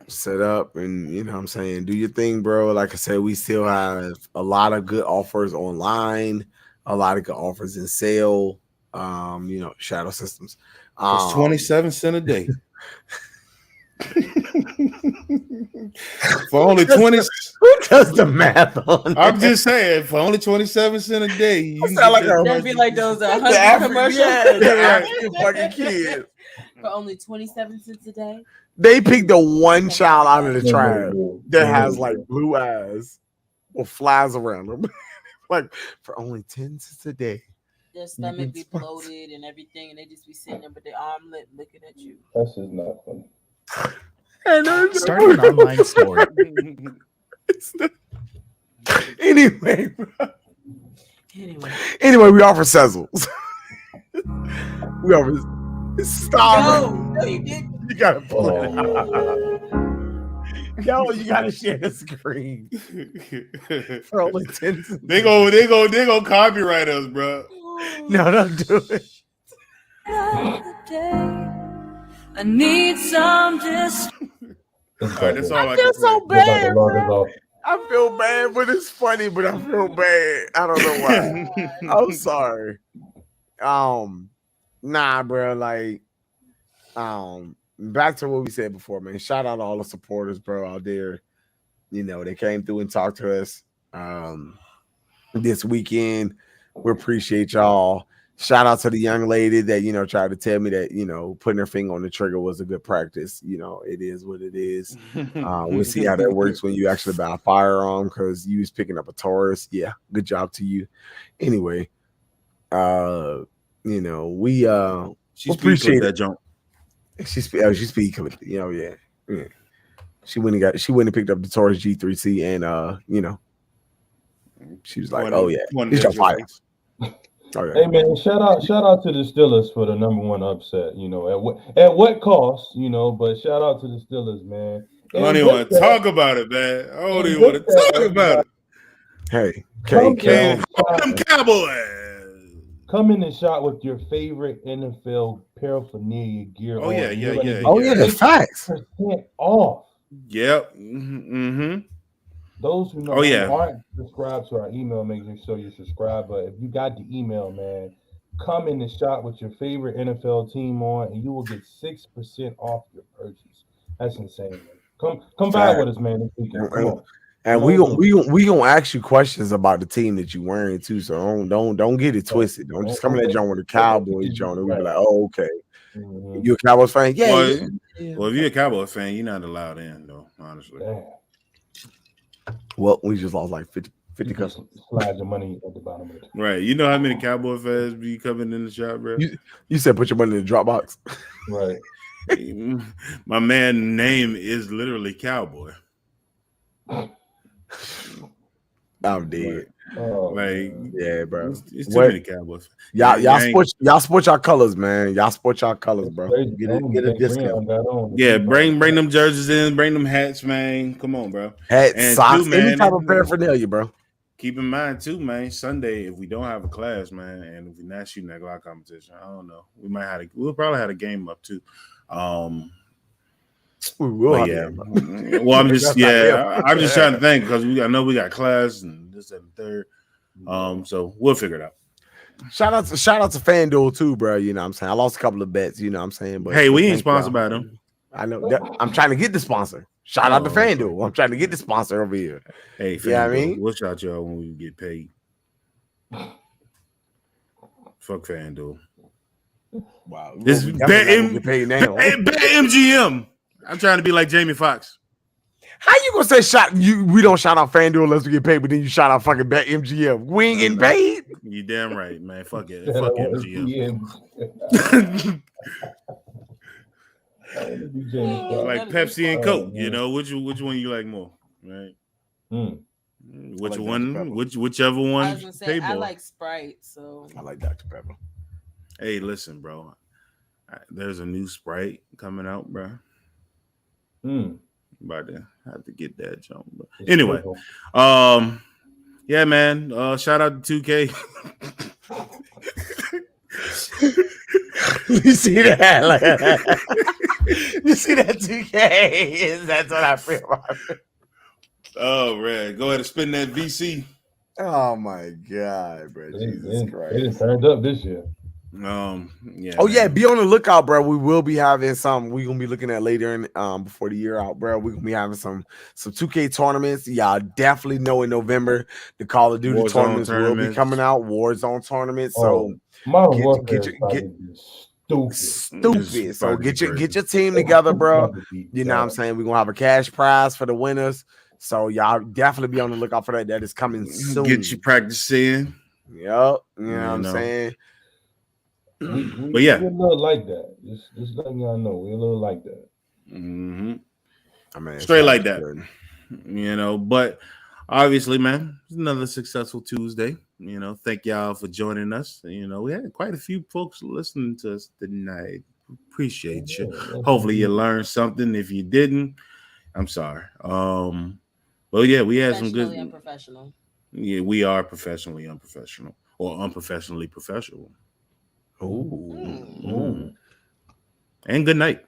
S3: Set up and what I'm saying, do your thing, bro. Like I said, we still have a lot of good offers online, a lot of good offers in sale. Shadow Systems.
S1: It's 27 cents a day. For only 20.
S3: Who does the math on that?
S1: I'm just saying, for only 27 cents a day, you
S2: sound like that'd be like those 100 commercials.
S3: African fucking kids.
S2: For only 27 cents a day.
S3: They picked the one child out of the tribe that has like blue eyes or flies around them. Like for only 10 cents a day.
S2: Their stomach be bloated and everything, and they just be sitting there with their armlet looking at you.
S4: That's just not funny.
S5: Starting an online store.
S3: Anyway, we offer Sezzles. We offer. Stop.
S2: No, you didn't.
S3: You gotta pull it out. Yo, you gotta share the screen. For only 10 cents.
S1: They go copyright us, bro.
S3: No, don't do it.
S6: I need some
S1: That's all
S3: I feel so bad, bro. I feel bad, but it's funny, but I feel bad. I don't know why. I'm sorry. Nah, bro, like, back to what we said before, man. Shout out to all the supporters, bro, out there. They came through and talked to us this weekend. We appreciate y'all. Shout out to the young lady that tried to tell me that putting her finger on the trigger was a good practice. It is what it is. We'll see how that works when you actually buy a firearm, because you was picking up a Taurus. Yeah, good job to you. Anyway, we
S1: she appreciate that jump.
S3: She speak. Yeah. She went and picked up the Taurus G3C, and she was like, "Oh yeah, it's your fire." Okay.
S4: Hey man, shout out to the Steelers for the #1 upset. At what cost? But shout out to the Steelers, man.
S1: I don't even want to talk about it, man. I don't even want to talk about it.
S3: Hey,
S1: them Cowboys.
S4: Come in and shop with your favorite NFL paraphernalia gear.
S1: Oh yeah.
S3: The facts.
S4: % off.
S1: Yep. Mm-hmm.
S4: Those who know aren't subscribed to our email, make sure you subscribe. But if you got the email, man, come in the shop with your favorite NFL team on, and you will get 6% off your purchase. That's insane, man. Come by with us, man. This weekend. Come on.
S3: And we gonna ask you questions about the team that you're wearing too. So don't get it twisted. Don't just come in that joint with the Cowboys joint and we be like, oh, okay. You a Cowboys fan? Yeah.
S1: Well, if you're a Cowboys fan, you're not allowed in though. honestly.
S4: Damn.
S3: Well, we just lost like 50 customers.
S4: Slide your money at the bottom of it.
S1: Right. You know how many Cowboy fans be coming in the shop, bro?
S3: You said put your money in the Dropbox.
S4: Right.
S1: My man name is literally Cowboy.
S3: I'm dead.
S1: Like,
S3: yeah, bro.
S1: It's too many Cowboys.
S3: Y'all sport y'all colors, man. Y'all sport y'all colors, bro. Get a discount.
S1: Yeah, bring them jerseys in, bring them hats, man. Come on, bro.
S3: Hats,
S1: And
S3: socks,
S1: man,
S3: any type of paraphernalia, bro.
S1: Keep in mind too, man. Sunday, if we don't have a class, man, and if we're not shooting that Glock competition, I don't know. We'll probably have a game up too.
S3: We will.
S1: Yeah. Well, I'm just trying to think because I know we got class and this and the third. So we'll figure it out.
S3: Shout out to FanDuel too, bro. You know what I'm saying? I lost a couple of bets, you know what I'm saying? But
S1: hey, we ain't sponsored by them.
S3: I know that I'm trying to get the sponsor. Shout out to FanDuel. I'm trying to get the sponsor over here.
S1: Hey, FanDuel,
S3: I mean?
S1: We'll shout y'all when we get paid. Fuck FanDuel.
S3: Wow.
S1: This is BetMGM. I'm trying to be like Jamie Foxx.
S3: How you gonna say we don't shout out FanDuel unless we get paid, but then you shout out fucking BetMGM? We ain't getting paid.
S1: You damn right, man. Fuck it. Fuck MGM. Like Pepsi and Coke, you know, which one you like more, right? Whichever one.
S2: I was gonna say I like Sprite, so
S3: I like Dr. Pepper.
S1: Hey, listen, bro. There's a new Sprite coming out, bro. About to have to get that jump. But anyway, yeah, man. Shout out to 2K.
S3: You see that? You see that 2K? That's what I feel about it.
S1: Oh, man. Go ahead and spin that VC.
S3: Oh my God, bro. Jesus Christ.
S4: It just turned up this year.
S1: Yeah.
S3: Oh, yeah. Be on the lookout, bro. We will be having some. We're gonna be looking at later in before the year out, bro. We're gonna be having some 2K tournaments. Y'all definitely know in November the Call of Duty tournaments will be coming out. Warzone tournaments. So stupid. So get your team together, bro. You know what I'm saying? We're gonna have a cash prize for the winners. So y'all definitely be on the lookout for that. That is coming soon.
S1: Get you practicing.
S3: Yep. You know what I'm saying?
S1: But yeah,
S4: we're a little like that. Just letting y'all know, we're a little like that.
S1: Mm-hmm.
S3: I mean,
S1: straight like that. Good. You know, but obviously, man, it's another successful Tuesday. You know, thank y'all for joining us. You know, we had quite a few folks listening to us tonight. Appreciate you. Hopefully, you learned something. If you didn't, I'm sorry. But yeah, we had some good.
S2: Unprofessional.
S1: Yeah, we are professionally unprofessional or unprofessionally professional.
S3: Ooh.
S1: And good night.